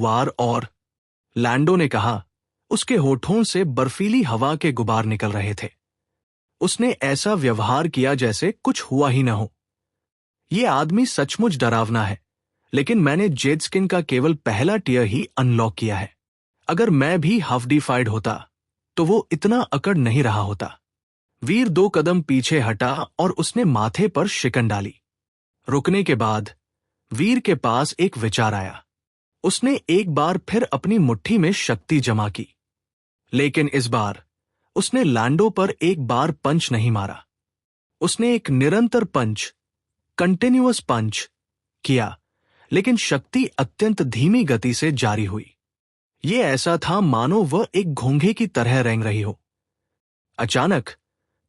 वार और लैंडो ने कहा। उसके होठों से बर्फीली हवा के गुबार निकल रहे थे। उसने ऐसा व्यवहार किया जैसे कुछ हुआ ही न हो। ये आदमी सचमुच डरावना है, लेकिन मैंने जेडस्किन का केवल पहला टियर ही अनलॉक किया है। अगर मैं भी हफ्डीफाइड होता तो वो इतना अकड़ नहीं रहा होता। वीर 2 कदम पीछे हटा और उसने माथे पर शिकन डाली। रुकने के बाद वीर के पास एक विचार आया। उसने एक बार फिर अपनी मुट्ठी में शक्ति जमा की, लेकिन इस बार उसने लैंडो पर एक बार पंच नहीं मारा। उसने एक निरंतर पंच, कंटिन्यूअस पंच किया, लेकिन शक्ति अत्यंत धीमी गति से जारी हुई। यह ऐसा था मानो वह एक घोंघे की तरह रेंग रही हो। अचानक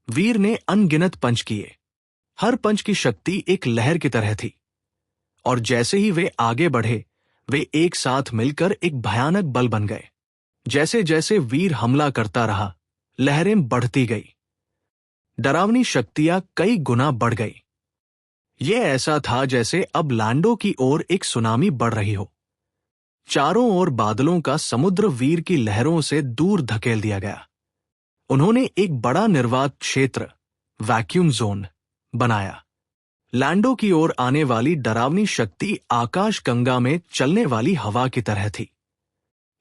वीर ने अनगिनत पंच किए। हर पंच की शक्ति एक लहर की तरह थी, और जैसे ही वे आगे बढ़े, वे एक साथ मिलकर एक भयानक बल बन गए। जैसे जैसे वीर हमला करता रहा, लहरें बढ़ती गई। डरावनी शक्तियां कई गुना बढ़ गई। यह ऐसा था जैसे अब लैंडो की ओर एक सुनामी बढ़ रही हो। चारों ओर बादलों का समुद्र वीर की लहरों से दूर धकेल दिया गया। उन्होंने एक बड़ा निर्वात क्षेत्र, वैक्यूम जोन, बनाया। लैंडो की ओर आने वाली डरावनी शक्ति आकाश गंगा में चलने वाली हवा की तरह थी।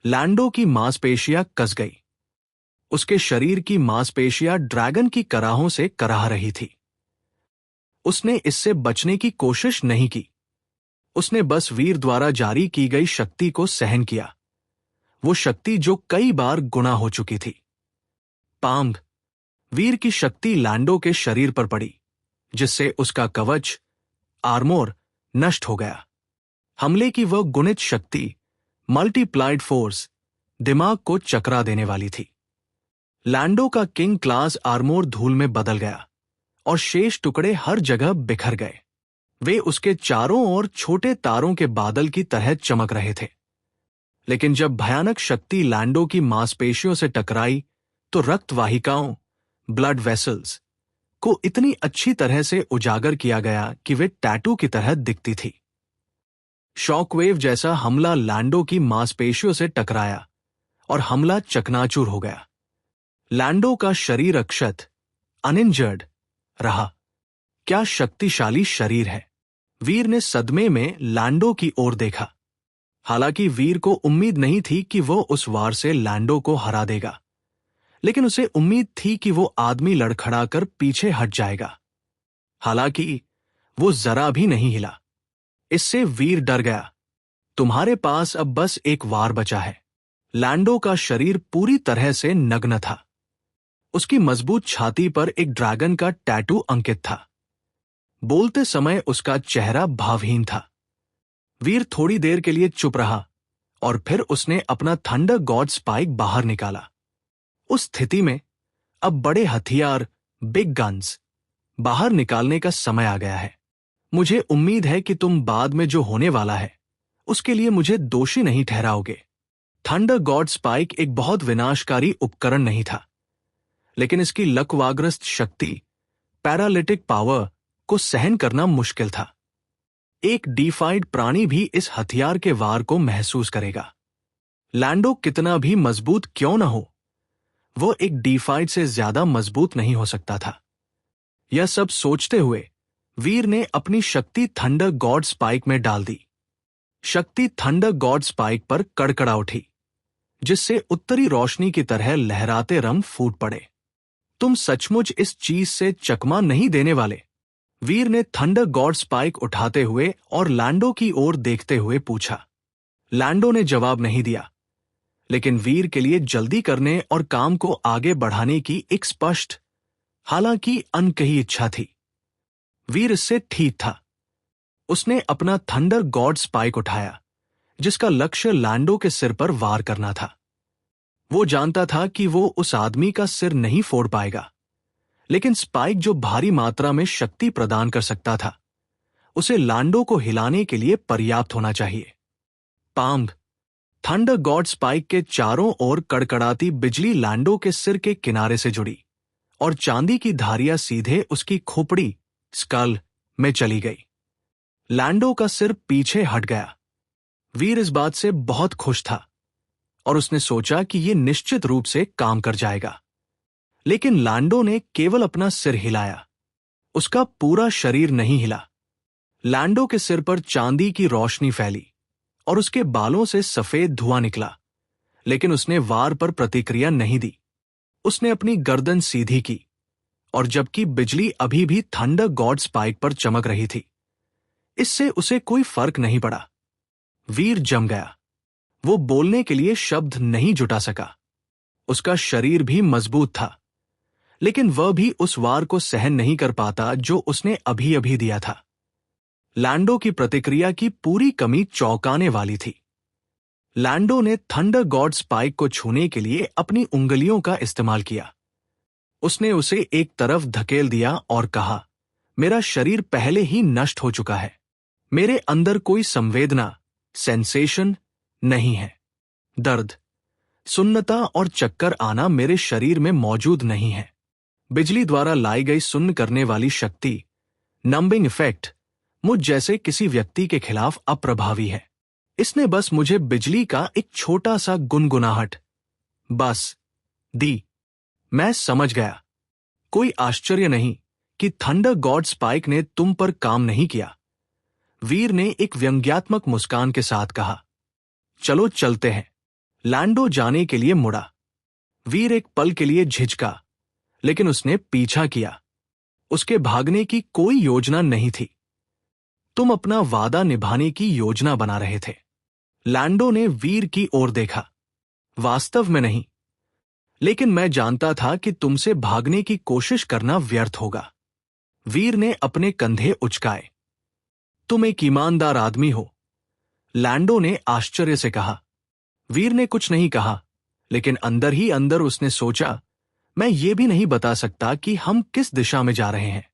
लैंडो की मांसपेशियां कस गई। उसके शरीर की मांसपेशियां ड्रैगन की कराहों से कराह रही थी। उसने इससे बचने की कोशिश नहीं की। उसने बस वीर द्वारा जारी की गई शक्ति को सहन किया, वो शक्ति जो कई बार गुणा हो चुकी थी। पांग! वीर की शक्ति लैंडो के शरीर पर पड़ी, जिससे उसका कवच, आर्मोर, नष्ट हो गया। हमले की वह गुणित शक्ति, मल्टीप्लाइड फोर्स, दिमाग को चकरा देने वाली थी। लैंडो का किंग क्लास आर्मोर धूल में बदल गया और शेष टुकड़े हर जगह बिखर गए। वे उसके चारों ओर छोटे तारों के बादल की तरह चमक रहे थे। लेकिन जब भयानक शक्ति लैंडो की मांसपेशियों से टकराई, तो रक्त वाहिकाओं, ब्लड वेसल्स, को इतनी अच्छी तरह से उजागर किया गया कि वे टैटू की तरह दिखती थी। शॉकवेव जैसा हमला लैंडो की मांसपेशियों से टकराया और हमला चकनाचूर हो गया। लैंडो का शरीर अक्षत, अनइंजर्ड रहा। क्या शक्तिशाली शरीर है! वीर ने सदमे में लैंडो की ओर देखा। हालांकि वीर को उम्मीद नहीं थी कि वो उस वार से लैंडो को हरा देगा, लेकिन उसे उम्मीद थी कि वो आदमी लड़खड़ाकर पीछे हट जाएगा। हालांकि वो जरा भी नहीं हिला। इससे वीर डर गया। तुम्हारे पास अब बस एक वार बचा है। लैंडो का शरीर पूरी तरह से नग्न था। उसकी मजबूत छाती पर एक ड्रैगन का टैटू अंकित था। बोलते समय उसका चेहरा भावहीन था। वीर थोड़ी देर के लिए चुप रहा और फिर उसने अपना थंडर गॉड स्पाइक बाहर निकाला। उस स्थिति में अब बड़े हथियार, बिग गन्स, बाहर निकालने का समय आ गया है। मुझे उम्मीद है कि तुम बाद में जो होने वाला है उसके लिए मुझे दोषी नहीं ठहराओगे। थंडर गॉड स्पाइक एक बहुत विनाशकारी उपकरण नहीं था, लेकिन इसकी लकवाग्रस्त शक्ति, पैरालिटिक पावर को सहन करना मुश्किल था। एक डीफाइड प्राणी भी इस हथियार के वार को महसूस करेगा। लैंडो कितना भी मजबूत क्यों न हो, वो एक डीफाइड से ज्यादा मजबूत नहीं हो सकता था। यह सब सोचते हुए वीर ने अपनी शक्ति थंडर गॉड स्पाइक में डाल दी। शक्ति थंडर गॉड स्पाइक पर कड़कड़ा उठी, जिससे उत्तरी रोशनी की तरह लहराते रंग फूट पड़े। तुम सचमुच इस चीज से चकमा नहीं देने वाले? वीर ने थंडर गॉड स्पाइक उठाते हुए और लैंडो की ओर देखते हुए पूछा। लैंडो ने जवाब नहीं दिया, लेकिन वीर के लिए जल्दी करने और काम को आगे बढ़ाने की एक स्पष्ट, हालांकि अनकही इच्छा थी। वीर इससे ठीक था। उसने अपना थंडर गॉड स्पाइक उठाया, जिसका लक्ष्य लैंडो के सिर पर वार करना था। वो जानता था कि वो उस आदमी का सिर नहीं फोड़ पाएगा, लेकिन स्पाइक जो भारी मात्रा में शक्ति प्रदान कर सकता था, उसे लैंडो को हिलाने के लिए पर्याप्त होना चाहिए। पांग! थंडर गॉड स्पाइक के चारों ओर कड़कड़ाती बिजली लैंडो के सिर के किनारे से जुड़ी और चांदी की धारियां सीधे उसकी खोपड़ी, स्कल, में चली गई। लैंडो का सिर पीछे हट गया। वीर इस बात से बहुत खुश था और उसने सोचा कि यह निश्चित रूप से काम कर जाएगा। लेकिन लैंडो ने केवल अपना सिर हिलाया, उसका पूरा शरीर नहीं हिला। लैंडो के सिर पर चांदी की रोशनी फैली और उसके बालों से सफेद धुआं निकला, लेकिन उसने वार पर प्रतिक्रिया नहीं दी। उसने अपनी गर्दन सीधी की और जबकि बिजली अभी भी थंडर गॉड स्पाइक पर चमक रही थी, इससे उसे कोई फर्क नहीं पड़ा। वीर जम गया। वो बोलने के लिए शब्द नहीं जुटा सका। उसका शरीर भी मजबूत था, लेकिन वह भी उस वार को सहन नहीं कर पाता जो उसने अभी अभी दिया था। लैंडो की प्रतिक्रिया की पूरी कमी चौंकाने वाली थी। लैंडो ने थंडर गॉड स्पाइक को छूने के लिए अपनी उंगलियों का इस्तेमाल किया। उसने उसे एक तरफ धकेल दिया और कहा, मेरा शरीर पहले ही नष्ट हो चुका है। मेरे अंदर कोई संवेदना, सेंसेशन नहीं है। दर्द, सुन्नता और चक्कर आना मेरे शरीर में मौजूद नहीं है। बिजली द्वारा लाई गई सुन्न करने वाली शक्ति, नंबिंग इफेक्ट, मुझ जैसे किसी व्यक्ति के खिलाफ अप्रभावी है। इसने बस मुझे बिजली का एक छोटा सा गुनगुनाहट बस दी। मैं समझ गया। कोई आश्चर्य नहीं कि थंडर गॉड स्पाइक ने तुम पर काम नहीं किया। वीर ने एक व्यंग्यात्मक मुस्कान के साथ कहा, चलो चलते हैं। लैंडो जाने के लिए मुड़ा। वीर एक पल के लिए झिझका, लेकिन उसने पीछा किया। उसके भागने की कोई योजना नहीं थी। तुम अपना वादा निभाने की योजना बना रहे थे। लैंडो ने वीर की ओर देखा। वास्तव में नहीं, लेकिन मैं जानता था कि तुमसे भागने की कोशिश करना व्यर्थ होगा। वीर ने अपने कंधे उचकाए। तुम एक ईमानदार आदमी हो, लैंडो ने आश्चर्य से कहा। वीर ने कुछ नहीं कहा, लेकिन अंदर ही अंदर उसने सोचा, मैं ये भी नहीं बता सकता कि हम किस दिशा में जा रहे हैं।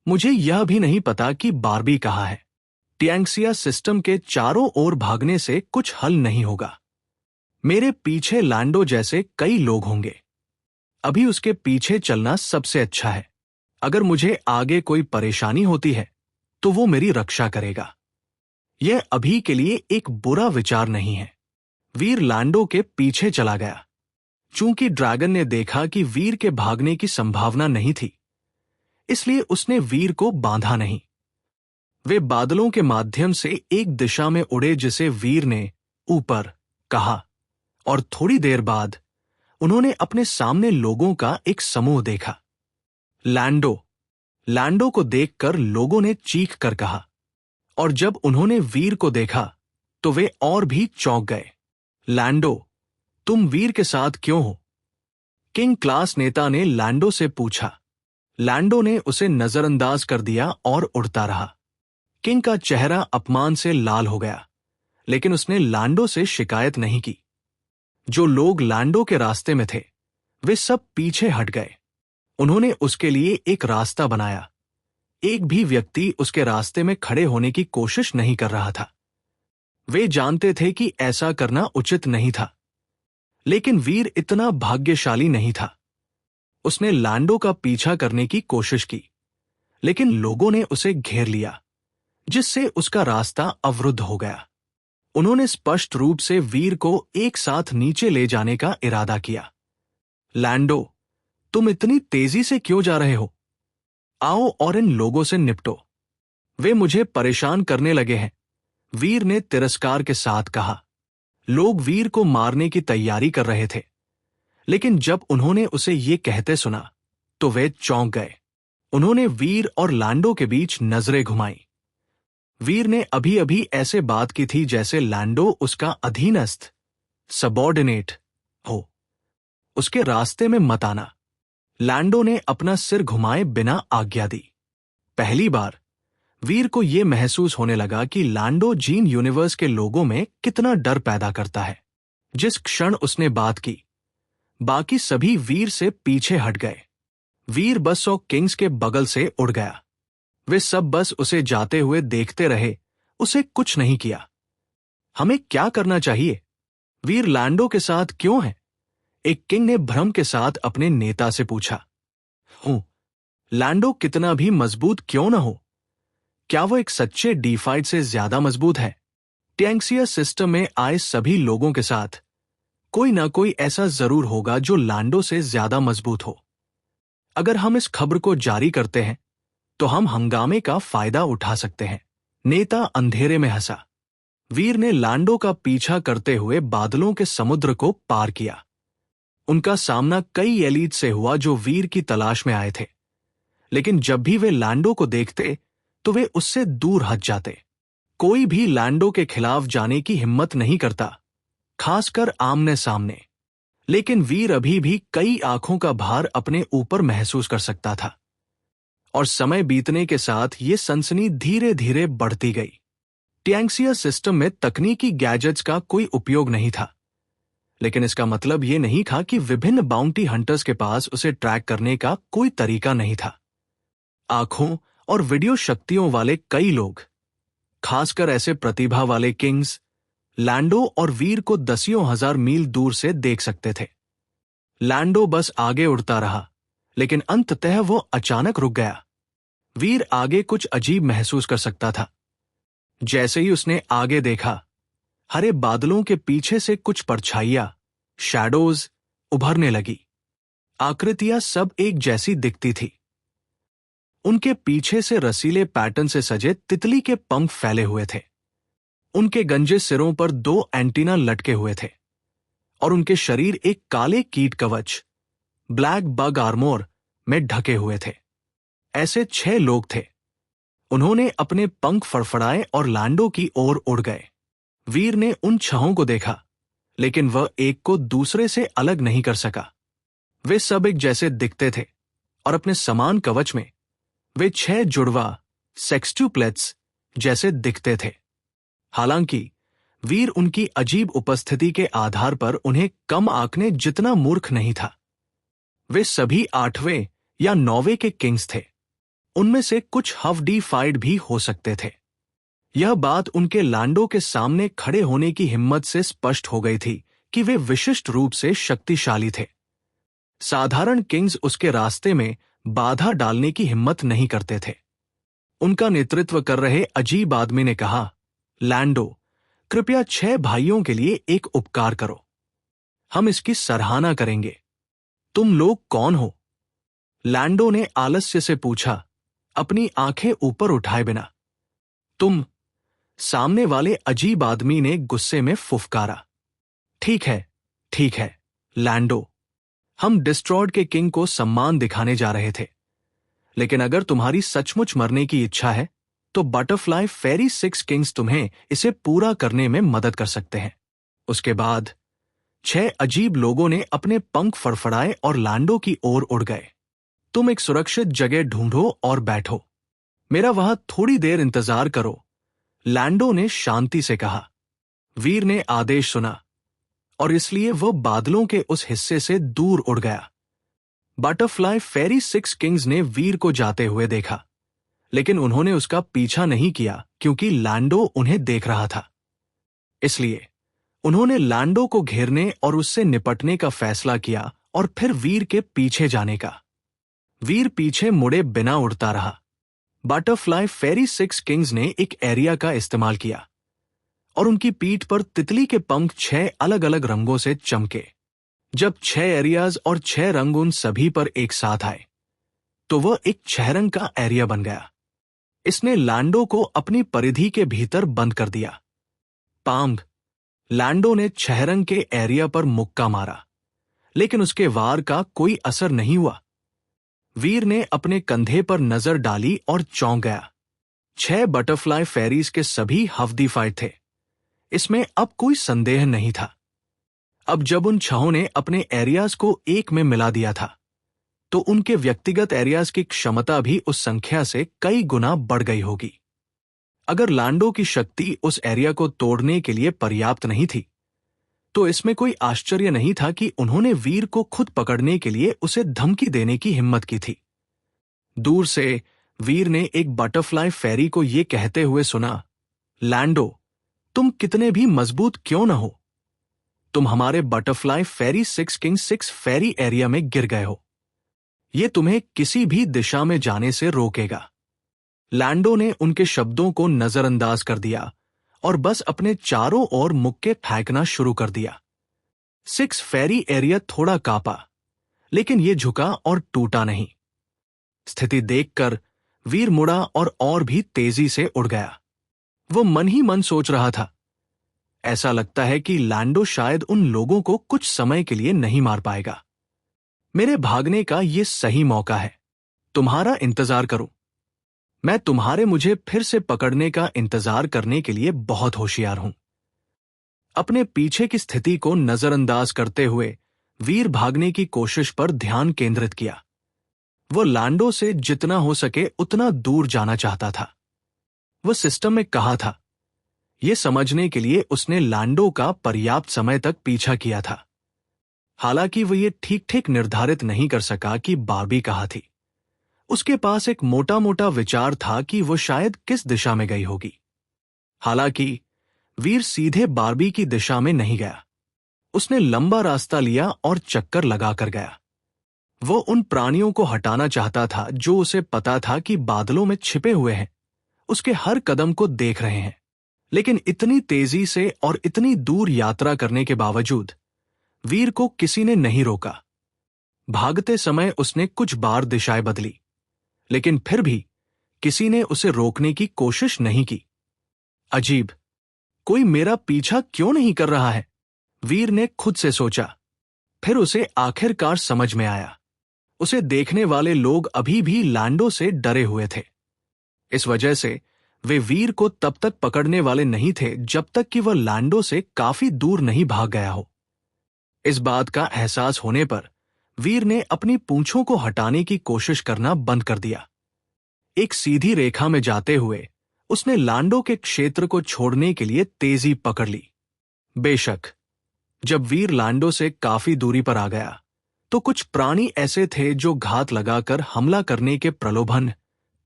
मुझे यह भी नहीं पता कि बार्बी कहाँ है। टियांक्सिया सिस्टम के चारों ओर भागने से कुछ हल नहीं होगा। मेरे पीछे लैंडो जैसे कई लोग होंगे। अभी उसके पीछे चलना सबसे अच्छा है। अगर मुझे आगे कोई परेशानी होती है तो वो मेरी रक्षा करेगा। यह अभी के लिए एक बुरा विचार नहीं है। वीर लैंडो के पीछे चला गया। चूंकि ड्रैगन ने देखा कि वीर के भागने की संभावना नहीं थी, इसलिए उसने वीर को बांधा नहीं। वे बादलों के माध्यम से एक दिशा में उड़े जिसे वीर ने ऊपर कहा, और थोड़ी देर बाद उन्होंने अपने सामने लोगों का एक समूह देखा। लैंडो को देखकर लोगों ने चीख कर कहा, और जब उन्होंने वीर को देखा तो वे और भी चौंक गए। लैंडो, तुम वीर के साथ क्यों हो? किंग क्लास नेता ने लैंडो से पूछा। लैंडो ने उसे नजरअंदाज कर दिया और उड़ता रहा। किंग का चेहरा अपमान से लाल हो गया, लेकिन उसने लैंडो से शिकायत नहीं की। जो लोग लैंडो के रास्ते में थे, वे सब पीछे हट गए। उन्होंने उसके लिए एक रास्ता बनाया। एक भी व्यक्ति उसके रास्ते में खड़े होने की कोशिश नहीं कर रहा था। वे जानते थे कि ऐसा करना उचित नहीं था, लेकिन वीर इतना भाग्यशाली नहीं था। उसने लैंडो का पीछा करने की कोशिश की, लेकिन लोगों ने उसे घेर लिया, जिससे उसका रास्ता अवरुद्ध हो गया। उन्होंने स्पष्ट रूप से वीर को एक साथ नीचे ले जाने का इरादा किया। लैंडो, तुम इतनी तेजी से क्यों जा रहे हो? आओ और इन लोगों से निपटो। वे मुझे परेशान करने लगे हैं, वीर ने तिरस्कार के साथ कहा। लोग वीर को मारने की तैयारी कर रहे थे, लेकिन जब उन्होंने उसे ये कहते सुना तो वे चौंक गए। उन्होंने वीर और लैंडो के बीच नजरें घुमाई। वीर ने अभी अभी ऐसे बात की थी जैसे लैंडो उसका अधीनस्थ, सबॉर्डिनेट हो। उसके रास्ते में मत आना। लैंडो ने अपना सिर घुमाए बिना आज्ञा दी। पहली बार वीर को यह महसूस होने लगा कि लैंडो जीन यूनिवर्स के लोगों में कितना डर पैदा करता है। जिस क्षण उसने बात की, बाकी सभी वीर से पीछे हट गए। वीर बस और किंग्स के बगल से उड़ गया। वे सब बस उसे जाते हुए देखते रहे, उसे कुछ नहीं किया। हमें क्या करना चाहिए? वीर लैंडो के साथ क्यों है? एक किंग ने भ्रम के साथ अपने नेता से पूछा। लैंडो कितना भी मजबूत क्यों न हो, क्या वो एक सच्चे डीफाइट से ज्यादा मजबूत है? टैंक्सिया सिस्टम में आए सभी लोगों के साथ कोई ना कोई ऐसा जरूर होगा जो लैंडो से ज्यादा मजबूत हो। अगर हम इस खबर को जारी करते हैं तो हम हंगामे का फायदा उठा सकते हैं। नेता अंधेरे में हंसा। वीर ने लैंडो का पीछा करते हुए बादलों के समुद्र को पार किया। उनका सामना कई एलीट से हुआ जो वीर की तलाश में आए थे, लेकिन जब भी वे लैंडो को देखते तो वे उससे दूर हट जाते। कोई भी लैंडो के खिलाफ जाने की हिम्मत नहीं करता, खासकर आमने सामने। लेकिन वीर अभी भी कई आंखों का भार अपने ऊपर महसूस कर सकता था, और समय बीतने के साथ ये सनसनी धीरे धीरे बढ़ती गई। टैंक्सिया सिस्टम में तकनीकी गैजेट्स का कोई उपयोग नहीं था, लेकिन इसका मतलब ये नहीं था कि विभिन्न बाउंटी हंटर्स के पास उसे ट्रैक करने का कोई तरीका नहीं था। आंखों और वीडियो शक्तियों वाले कई लोग, खासकर ऐसे प्रतिभा वाले किंग्स, लैंडो और वीर को दसियों हजार मील दूर से देख सकते थे। लैंडो बस आगे उड़ता रहा, लेकिन अंततः वो अचानक रुक गया। वीर आगे कुछ अजीब महसूस कर सकता था। जैसे ही उसने आगे देखा, हरे बादलों के पीछे से कुछ परछाइयां, शैडोज उभरने लगी। आकृतियां सब एक जैसी दिखती थी। उनके पीछे से रसीले पैटर्न से सजे तितली के पंख फैले हुए थे। उनके गंजे सिरों पर 2 एंटीना लटके हुए थे, और उनके शरीर एक काले कीट कवच, ब्लैक बग आर्मोर में ढके हुए थे। ऐसे 6 लोग थे। उन्होंने अपने पंख फड़फड़ाए और लैंडो की ओर उड़ गए। वीर ने उन 6 को देखा, लेकिन वह एक को दूसरे से अलग नहीं कर सका। वे सब एक जैसे दिखते थे, और अपने समान कवच में वे 6 जुड़वा सेक्सट्यूप्लेट्स जैसे दिखते थे। हालांकि वीर उनकी अजीब उपस्थिति के आधार पर उन्हें कम आंकने जितना मूर्ख नहीं था। वे सभी 8वें या 9वें के किंग्स थे। उनमें से कुछ हवडीफाइड भी हो सकते थे। यह बात उनके लैंडो के सामने खड़े होने की हिम्मत से स्पष्ट हो गई थी कि वे विशिष्ट रूप से शक्तिशाली थे। साधारण किंग्स उसके रास्ते में बाधा डालने की हिम्मत नहीं करते थे। उनका नेतृत्व कर रहे अजीब आदमी ने कहा, लैंडो, कृपया 6 भाइयों के लिए एक उपकार करो। हम इसकी सराहना करेंगे। तुम लोग कौन हो? लैंडो ने आलस्य से पूछा, अपनी आंखें ऊपर उठाए बिना। तुम, सामने वाले अजीब आदमी ने गुस्से में फुफकारा। ठीक है, लैंडो, हम डिस्ट्रॉयड के किंग को सम्मान दिखाने जा रहे थे, लेकिन अगर तुम्हारी सचमुच मरने की इच्छा है तो बटरफ्लाई फेरी 6 किंग्स तुम्हें इसे पूरा करने में मदद कर सकते हैं। उसके बाद 6 अजीब लोगों ने अपने पंख फड़फड़ाए और लैंडो की ओर उड़ गए। तुम एक सुरक्षित जगह ढूंढो और बैठो। मेरा वहां थोड़ी देर इंतजार करो, लैंडो ने शांति से कहा। वीर ने आदेश सुना, और इसलिए वह बादलों के उस हिस्से से दूर उड़ गया। बटरफ्लाई फेरी 6 किंग्स ने वीर को जाते हुए देखा, लेकिन उन्होंने उसका पीछा नहीं किया क्योंकि लैंडो उन्हें देख रहा था। इसलिए उन्होंने लैंडो को घेरने और उससे निपटने का फैसला किया और फिर वीर के पीछे जाने का। वीर पीछे मुड़े बिना उड़ता रहा। बटरफ्लाई फेरी 6 किंग्स ने एक एरिया का इस्तेमाल किया, और उनकी पीठ पर तितली के पंख 6 अलग अलग रंगों से चमके। जब 6 एरियाज और 6 रंग उन सभी पर एक साथ आए, तो वह एक 6 रंग का एरिया बन गया। इसने लैंडो को अपनी परिधि के भीतर बंद कर दिया। पांग, लैंडो ने 6 रंग के एरिया पर मुक्का मारा, लेकिन उसके वार का कोई असर नहीं हुआ। वीर ने अपने कंधे पर नजर डाली और चौंक गया। 6 बटरफ्लाई फेरीज के सभी हवदीफाइड थे। इसमें अब कोई संदेह नहीं था। अब जब उन 6 ने अपने एरियाज को एक में मिला दिया था, तो उनके व्यक्तिगत एरियाज की क्षमता भी उस संख्या से कई गुना बढ़ गई होगी। अगर लैंडो की शक्ति उस एरिया को तोड़ने के लिए पर्याप्त नहीं थी, तो इसमें कोई आश्चर्य नहीं था कि उन्होंने वीर को खुद पकड़ने के लिए उसे धमकी देने की हिम्मत की थी। दूर से वीर ने एक बटरफ्लाई फेरी को यह कहते हुए सुना, लैंडो, तुम कितने भी मजबूत क्यों न हो, तुम हमारे बटरफ्लाई फेरी 6 किंग 6 फेरी एरिया में गिर गए हो। यह तुम्हें किसी भी दिशा में जाने से रोकेगा। लैंडो ने उनके शब्दों को नजरअंदाज कर दिया और बस अपने चारों ओर मुक्के फेंकना शुरू कर दिया। 6 फेरी एरिया थोड़ा कांपा, लेकिन ये झुका और टूटा नहीं। स्थिति देखकर वीर मुड़ा और भी तेजी से उड़ गया। वो मन ही मन सोच रहा था, ऐसा लगता है कि लैंडो शायद उन लोगों को कुछ समय के लिए नहीं मार पाएगा। मेरे भागने का ये सही मौका है। तुम्हारा इंतजार करो। मैं तुम्हारे मुझे फिर से पकड़ने का इंतजार करने के लिए बहुत होशियार हूं। अपने पीछे की स्थिति को नजरअंदाज करते हुए वीर भागने की कोशिश पर ध्यान केंद्रित किया। वो लैंडो से जितना हो सके उतना दूर जाना चाहता था। वो सिस्टम में कहा था, यह समझने के लिए उसने लैंडो का पर्याप्त समय तक पीछा किया था। हालांकि वो ये ठीक ठीक निर्धारित नहीं कर सका कि बार्बी कहाँ थी। उसके पास एक मोटा मोटा विचार था कि वो शायद किस दिशा में गई होगी। हालांकि वीर सीधे बार्बी की दिशा में नहीं गया। उसने लंबा रास्ता लिया और चक्कर लगाकर गया। वो उन प्राणियों को हटाना चाहता था जो उसे पता था कि बादलों में छिपे हुए हैं, उसके हर कदम को देख रहे हैं। लेकिन इतनी तेजी से और इतनी दूर यात्रा करने के बावजूद वीर को किसी ने नहीं रोका। भागते समय उसने कुछ बार दिशाएं बदली, लेकिन फिर भी किसी ने उसे रोकने की कोशिश नहीं की। अजीब, कोई मेरा पीछा क्यों नहीं कर रहा है? वीर ने खुद से सोचा। फिर उसे आखिरकार समझ में आया, उसे देखने वाले लोग अभी भी लैंडो से डरे हुए थे। इस वजह से वे वीर को तब तक पकड़ने वाले नहीं थे जब तक कि वह लैंडो से काफी दूर नहीं भाग गया हो। इस बात का एहसास होने पर वीर ने अपनी पूंछों को हटाने की कोशिश करना बंद कर दिया। एक सीधी रेखा में जाते हुए उसने लैंडो के क्षेत्र को छोड़ने के लिए तेजी पकड़ ली। बेशक जब वीर लैंडो से काफी दूरी पर आ गया तो कुछ प्राणी ऐसे थे जो घात लगाकर हमला करने के प्रलोभन,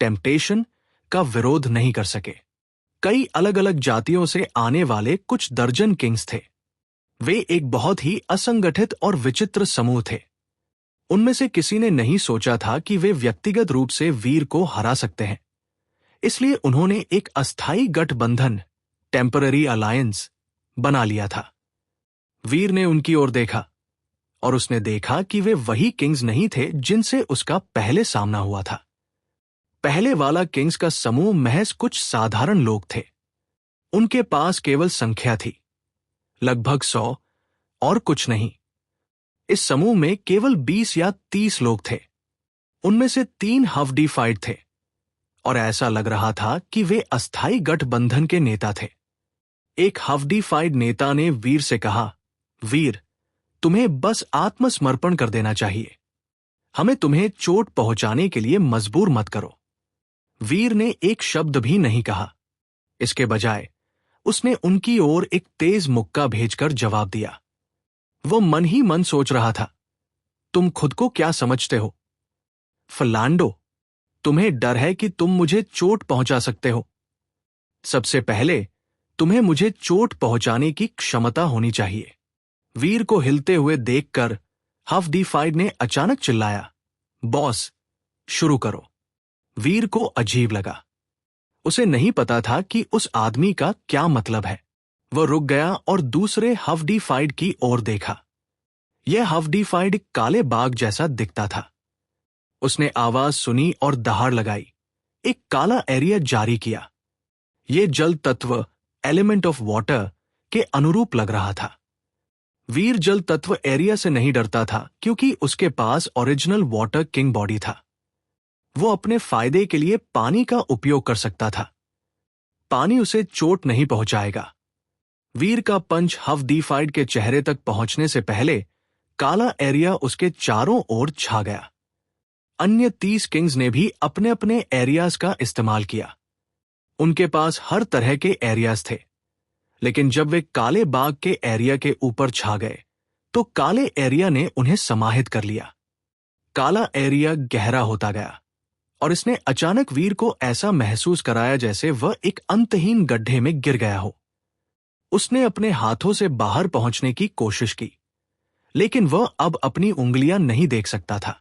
टेम्पटेशन का विरोध नहीं कर सके। कई अलग अलग जातियों से आने वाले कुछ दर्जन किंग्स थे। वे एक बहुत ही असंगठित और विचित्र समूह थे। उनमें से किसी ने नहीं सोचा था कि वे व्यक्तिगत रूप से वीर को हरा सकते हैं। इसलिए उन्होंने एक अस्थायी गठबंधन, टेम्पररी अलायंस, बना लिया था। वीर ने उनकी ओर देखा और उसने देखा कि वे वही किंग्स नहीं थे जिनसे उसका पहले सामना हुआ था। पहले वाला किंग्स का समूह महज कुछ साधारण लोग थे। उनके पास केवल संख्या थी, लगभग 100 और कुछ नहीं। इस समूह में केवल 20 या 30 लोग थे। उनमें से 3 हफ्डीफाइड थे और ऐसा लग रहा था कि वे अस्थायी गठबंधन के नेता थे। एक हफ्डीफाइड नेता ने वीर से कहा, वीर, तुम्हें बस आत्मसमर्पण कर देना चाहिए। हमें तुम्हें चोट पहुंचाने के लिए मजबूर मत करो। वीर ने एक शब्द भी नहीं कहा। इसके बजाय उसने उनकी ओर एक तेज मुक्का भेजकर जवाब दिया। वो मन ही मन सोच रहा था, तुम खुद को क्या समझते हो? फर्नांडो, तुम्हें डर है कि तुम मुझे चोट पहुंचा सकते हो। सबसे पहले तुम्हें मुझे चोट पहुंचाने की क्षमता होनी चाहिए। वीर को हिलते हुए देखकर हफ्डीफाइड ने अचानक चिल्लाया, बॉस, शुरू करो। वीर को अजीब लगा। उसे नहीं पता था कि उस आदमी का क्या मतलब है। वह रुक गया और दूसरे हफ्डीफाइड की ओर देखा। यह हफ्डीफाइड काले बाघ जैसा दिखता था। उसने आवाज सुनी और दहाड़ लगाई। एक काला एरिया जारी किया। यह जल तत्व, एलिमेंट ऑफ वाटर, के अनुरूप लग रहा था। वीर जल तत्व एरिया से नहीं डरता था क्योंकि उसके पास ओरिजिनल वाटर किंग बॉडी था। वो अपने फायदे के लिए पानी का उपयोग कर सकता था। पानी उसे चोट नहीं पहुंचाएगा। वीर का पंच हफ्डीफाइड के चेहरे तक पहुंचने से पहले काला एरिया उसके चारों ओर छा गया। अन्य 30 किंग्स ने भी अपने अपने एरियाज का इस्तेमाल किया। उनके पास हर तरह के एरियाज थे, लेकिन जब वे काले बाघ के एरिया के ऊपर छा गए तो काले एरिया ने उन्हें समाहित कर लिया। काला एरिया गहरा होता गया और इसने अचानक वीर को ऐसा महसूस कराया जैसे वह एक अंतहीन गड्ढे में गिर गया हो। उसने अपने हाथों से बाहर पहुंचने की कोशिश की, लेकिन वह अब अपनी उंगलियां नहीं देख सकता था।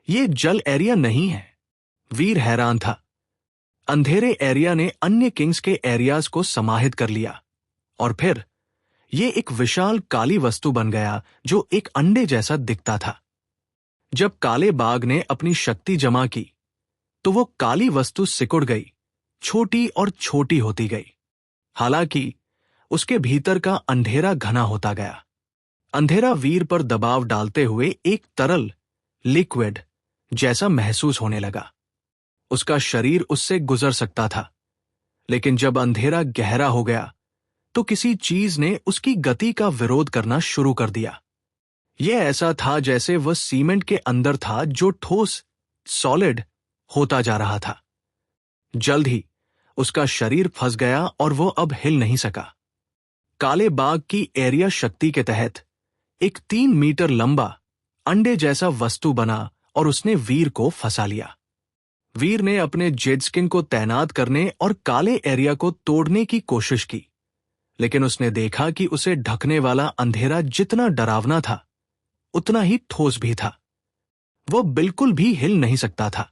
यह जल एरिया नहीं है। वीर हैरान था। अंधेरे एरिया ने अन्य किंग्स के एरियाज को समाहित कर लिया और फिर ये एक विशाल काली वस्तु बन गया जो एक अंडे जैसा दिखता था। जब काले बाघ ने अपनी शक्ति जमा की तो वो काली वस्तु सिकुड़ गई, छोटी और छोटी होती गई। हालांकि उसके भीतर का अंधेरा घना होता गया। अंधेरा वीर पर दबाव डालते हुए एक तरल लिक्विड जैसा महसूस होने लगा। उसका शरीर उससे गुजर सकता था, लेकिन जब अंधेरा गहरा हो गया तो किसी चीज ने उसकी गति का विरोध करना शुरू कर दिया। यह ऐसा था जैसे वह सीमेंट के अंदर था जो ठोस सॉलिड होता जा रहा था। जल्द ही उसका शरीर फंस गया और वो अब हिल नहीं सका। काले बाघ की एरिया शक्ति के तहत एक 3 मीटर लंबा अंडे जैसा वस्तु बना और उसने वीर को फंसा लिया। वीर ने अपने जेडस्किन को तैनात करने और काले एरिया को तोड़ने की कोशिश की, लेकिन उसने देखा कि उसे ढकने वाला अंधेरा जितना डरावना था उतना ही ठोस भी था। वो बिल्कुल भी हिल नहीं सकता था।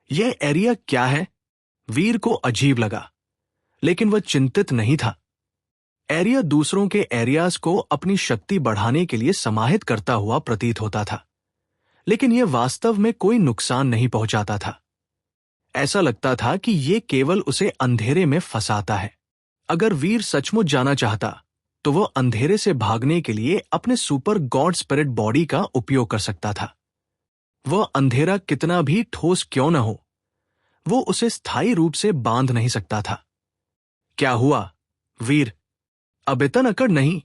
यह एरिया क्या है? वीर को अजीब लगा, लेकिन वह चिंतित नहीं था। एरिया दूसरों के एरियाज को अपनी शक्ति बढ़ाने के लिए समाहित करता हुआ प्रतीत होता था, लेकिन यह वास्तव में कोई नुकसान नहीं पहुंचाता था। ऐसा लगता था कि यह केवल उसे अंधेरे में फंसाता है। अगर वीर सचमुच जाना चाहता तो वह अंधेरे से भागने के लिए अपने सुपर गॉड स्पिरिट बॉडी का उपयोग कर सकता था। वह अंधेरा कितना भी ठोस क्यों न हो, वो उसे स्थायी रूप से बांध नहीं सकता था। क्या हुआ वीर? अब इतना अकड़ नहीं।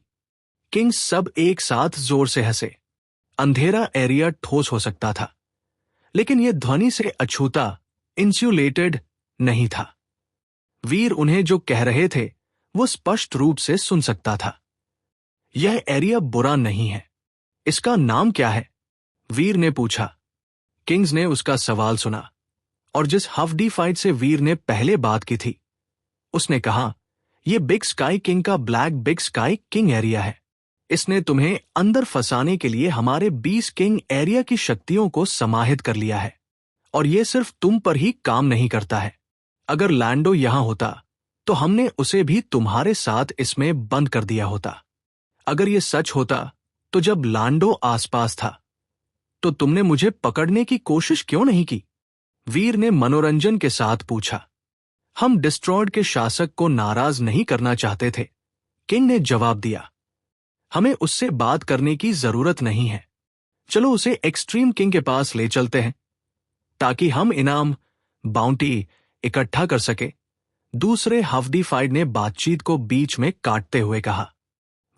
किंग्स सब एक साथ जोर से हंसे। अंधेरा एरिया ठोस हो सकता था, लेकिन यह ध्वनि से अछूता, इंसुलेटेड नहीं था। वीर उन्हें जो कह रहे थे वो स्पष्ट रूप से सुन सकता था। यह एरिया बुरा नहीं है। इसका नाम क्या है? वीर ने पूछा। किंग्स ने उसका सवाल सुना और जिस हफ्डी फाइट से वीर ने पहले बात की थी, उसने कहा, यह बिग स्काई किंग का black big sky king area है। इसने तुम्हें अंदर फंसाने के लिए हमारे 20 किंग एरिया की शक्तियों को समाहित कर लिया है, और यह सिर्फ तुम पर ही काम नहीं करता है। अगर लैंडो यहां होता तो हमने उसे भी तुम्हारे साथ इसमें बंद कर दिया होता। अगर यह सच होता तो जब लैंडो आसपास था तो तुमने मुझे पकड़ने की कोशिश क्यों नहीं की? वीर ने मनोरंजन के साथ पूछा। हम डिस्ट्रॉयड के शासक को नाराज नहीं करना चाहते थे, किंग ने जवाब दिया। हमें उससे बात करने की जरूरत नहीं है। चलो उसे एक्सट्रीम किंग के पास ले चलते हैं ताकि हम इनाम, बाउंटी इकट्ठा कर सके। दूसरे हफ्डीफाइड ने बातचीत को बीच में काटते हुए कहा।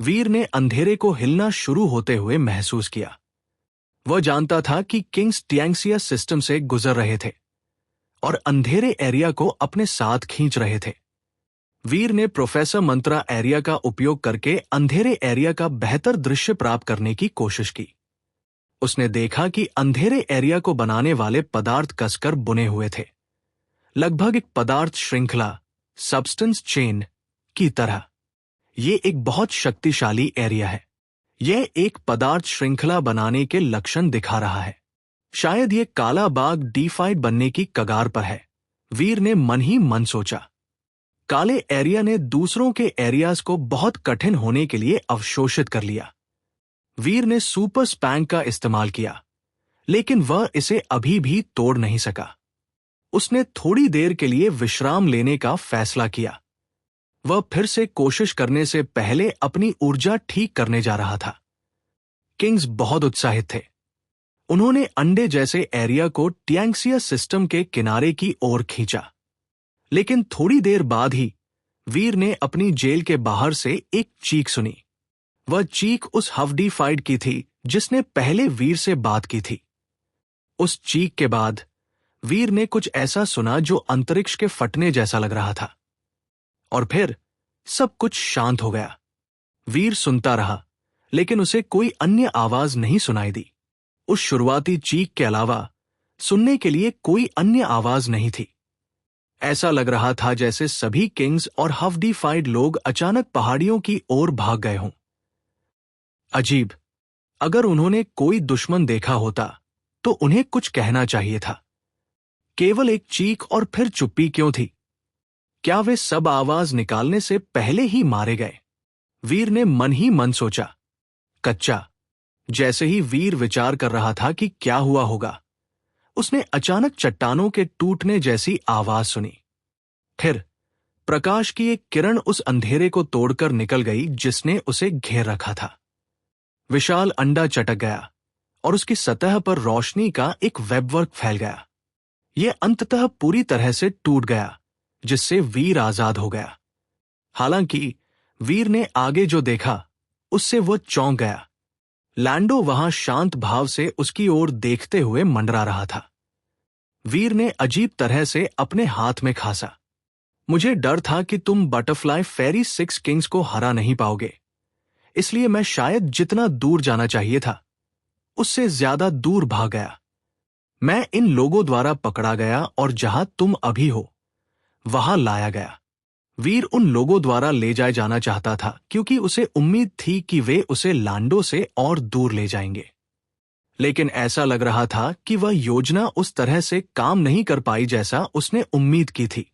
वीर ने अंधेरे को हिलना शुरू होते हुए महसूस किया। वह जानता था कि किंग्स टियांगसिया सिस्टम से गुजर रहे थे और अंधेरे एरिया को अपने साथ खींच रहे थे। वीर ने प्रोफेसर मंत्रा एरिया का उपयोग करके अंधेरे एरिया का बेहतर दृश्य प्राप्त करने की कोशिश की। उसने देखा कि अंधेरे एरिया को बनाने वाले पदार्थ कसकर बुने हुए थे, लगभग एक पदार्थ श्रृंखला, सब्सटेंस चेन की तरह। यह एक बहुत शक्तिशाली एरिया है। यह एक पदार्थ श्रृंखला बनाने के लक्षण दिखा रहा है। शायद यह काला बाघ डीफाइड बनने की कगार पर है, वीर ने मन ही मन सोचा। काले एरिया ने दूसरों के एरियाज को बहुत कठिन होने के लिए अवशोषित कर लिया। वीर ने सुपर स्पैंक का इस्तेमाल किया, लेकिन वह इसे अभी भी तोड़ नहीं सका। उसने थोड़ी देर के लिए विश्राम लेने का फैसला किया। वह फिर से कोशिश करने से पहले अपनी ऊर्जा ठीक करने जा रहा था। किंग्स बहुत उत्साहित थे। उन्होंने अंडे जैसे एरिया को टियांगसिया सिस्टम के किनारे की ओर खींचा, लेकिन थोड़ी देर बाद ही वीर ने अपनी जेल के बाहर से एक चीख सुनी। वह चीख उस हफ्डीफाइड की थी जिसने पहले वीर से बात की थी। उस चीख के बाद वीर ने कुछ ऐसा सुना जो अंतरिक्ष के फटने जैसा लग रहा था, और फिर सब कुछ शांत हो गया। वीर सुनता रहा, लेकिन उसे कोई अन्य आवाज नहीं सुनाई दी। उस शुरुआती चीख के अलावा सुनने के लिए कोई अन्य आवाज नहीं थी। ऐसा लग रहा था जैसे सभी किंग्स और हफ्डीफाइड लोग अचानक पहाड़ियों की ओर भाग गए हों। अजीब, अगर उन्होंने कोई दुश्मन देखा होता तो उन्हें कुछ कहना चाहिए था। केवल एक चीख और फिर चुप्पी क्यों थी? क्या वे सब आवाज निकालने से पहले ही मारे गए? वीर ने मन ही मन सोचा। कच्चा। जैसे ही वीर विचार कर रहा था कि क्या हुआ होगा, उसने अचानक चट्टानों के टूटने जैसी आवाज सुनी। फिर प्रकाश की एक किरण उस अंधेरे को तोड़कर निकल गई जिसने उसे घेर रखा था। विशाल अंडा चटक गया और उसकी सतह पर रोशनी का एक वेबवर्क फैल गया। यह अंततः पूरी तरह से टूट गया, जिससे वीर आजाद हो गया। हालांकि वीर ने आगे जो देखा उससे वह चौंक गया। लैंडो वहां शांत भाव से उसकी ओर देखते हुए मंडरा रहा था। वीर ने अजीब तरह से अपने हाथ में खांसा। मुझे डर था कि तुम बटरफ्लाई फेरी 6 किंग्स को हरा नहीं पाओगे, इसलिए मैं शायद जितना दूर जाना चाहिए था उससे ज्यादा दूर भाग गया। मैं इन लोगों द्वारा पकड़ा गया और जहां तुम अभी हो वहां लाया गया। वीर उन लोगों द्वारा ले जाया जाना चाहता था क्योंकि उसे उम्मीद थी कि वे उसे लैंडो से और दूर ले जाएंगे। लेकिन ऐसा लग रहा था कि वह योजना उस तरह से काम नहीं कर पाई जैसा उसने उम्मीद की थी।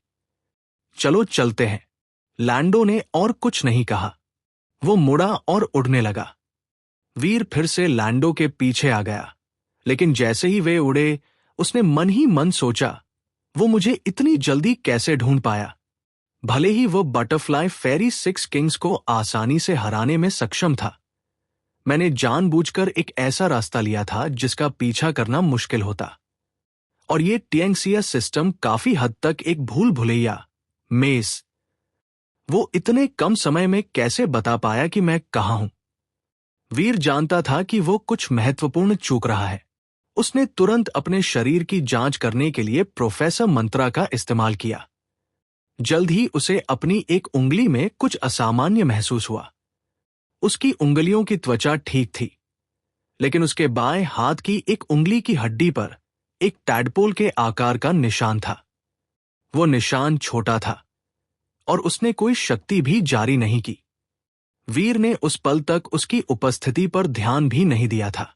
चलो चलते हैं, लैंडो ने और कुछ नहीं कहा। वो मुड़ा और उड़ने लगा। वीर फिर से लैंडो के पीछे आ गया, लेकिन जैसे ही वे उड़े उसने मन ही मन सोचा, वो मुझे इतनी जल्दी कैसे ढूंढ पाया? भले ही वो बटरफ्लाई फेरी 6 किंग्स को आसानी से हराने में सक्षम था, मैंने जानबूझकर एक ऐसा रास्ता लिया था जिसका पीछा करना मुश्किल होता। और ये टिएंगसिया सिस्टम काफी हद तक एक भूल भुलैया मेस। वो इतने कम समय में कैसे बता पाया कि मैं कहां हूं? वीर जानता था कि वो कुछ महत्वपूर्ण चूक रहा है। उसने तुरंत अपने शरीर की जांच करने के लिए प्रोफेसर मंत्रा का इस्तेमाल किया। जल्द ही उसे अपनी एक उंगली में कुछ असामान्य महसूस हुआ। उसकी उंगलियों की त्वचा ठीक थी, लेकिन उसके बाएं हाथ की एक उंगली की हड्डी पर एक टैडपोल के आकार का निशान था। वो निशान छोटा था और उसने कोई शक्ति भी जारी नहीं की। वीर ने उस पल तक उसकी उपस्थिति पर ध्यान भी नहीं दिया था।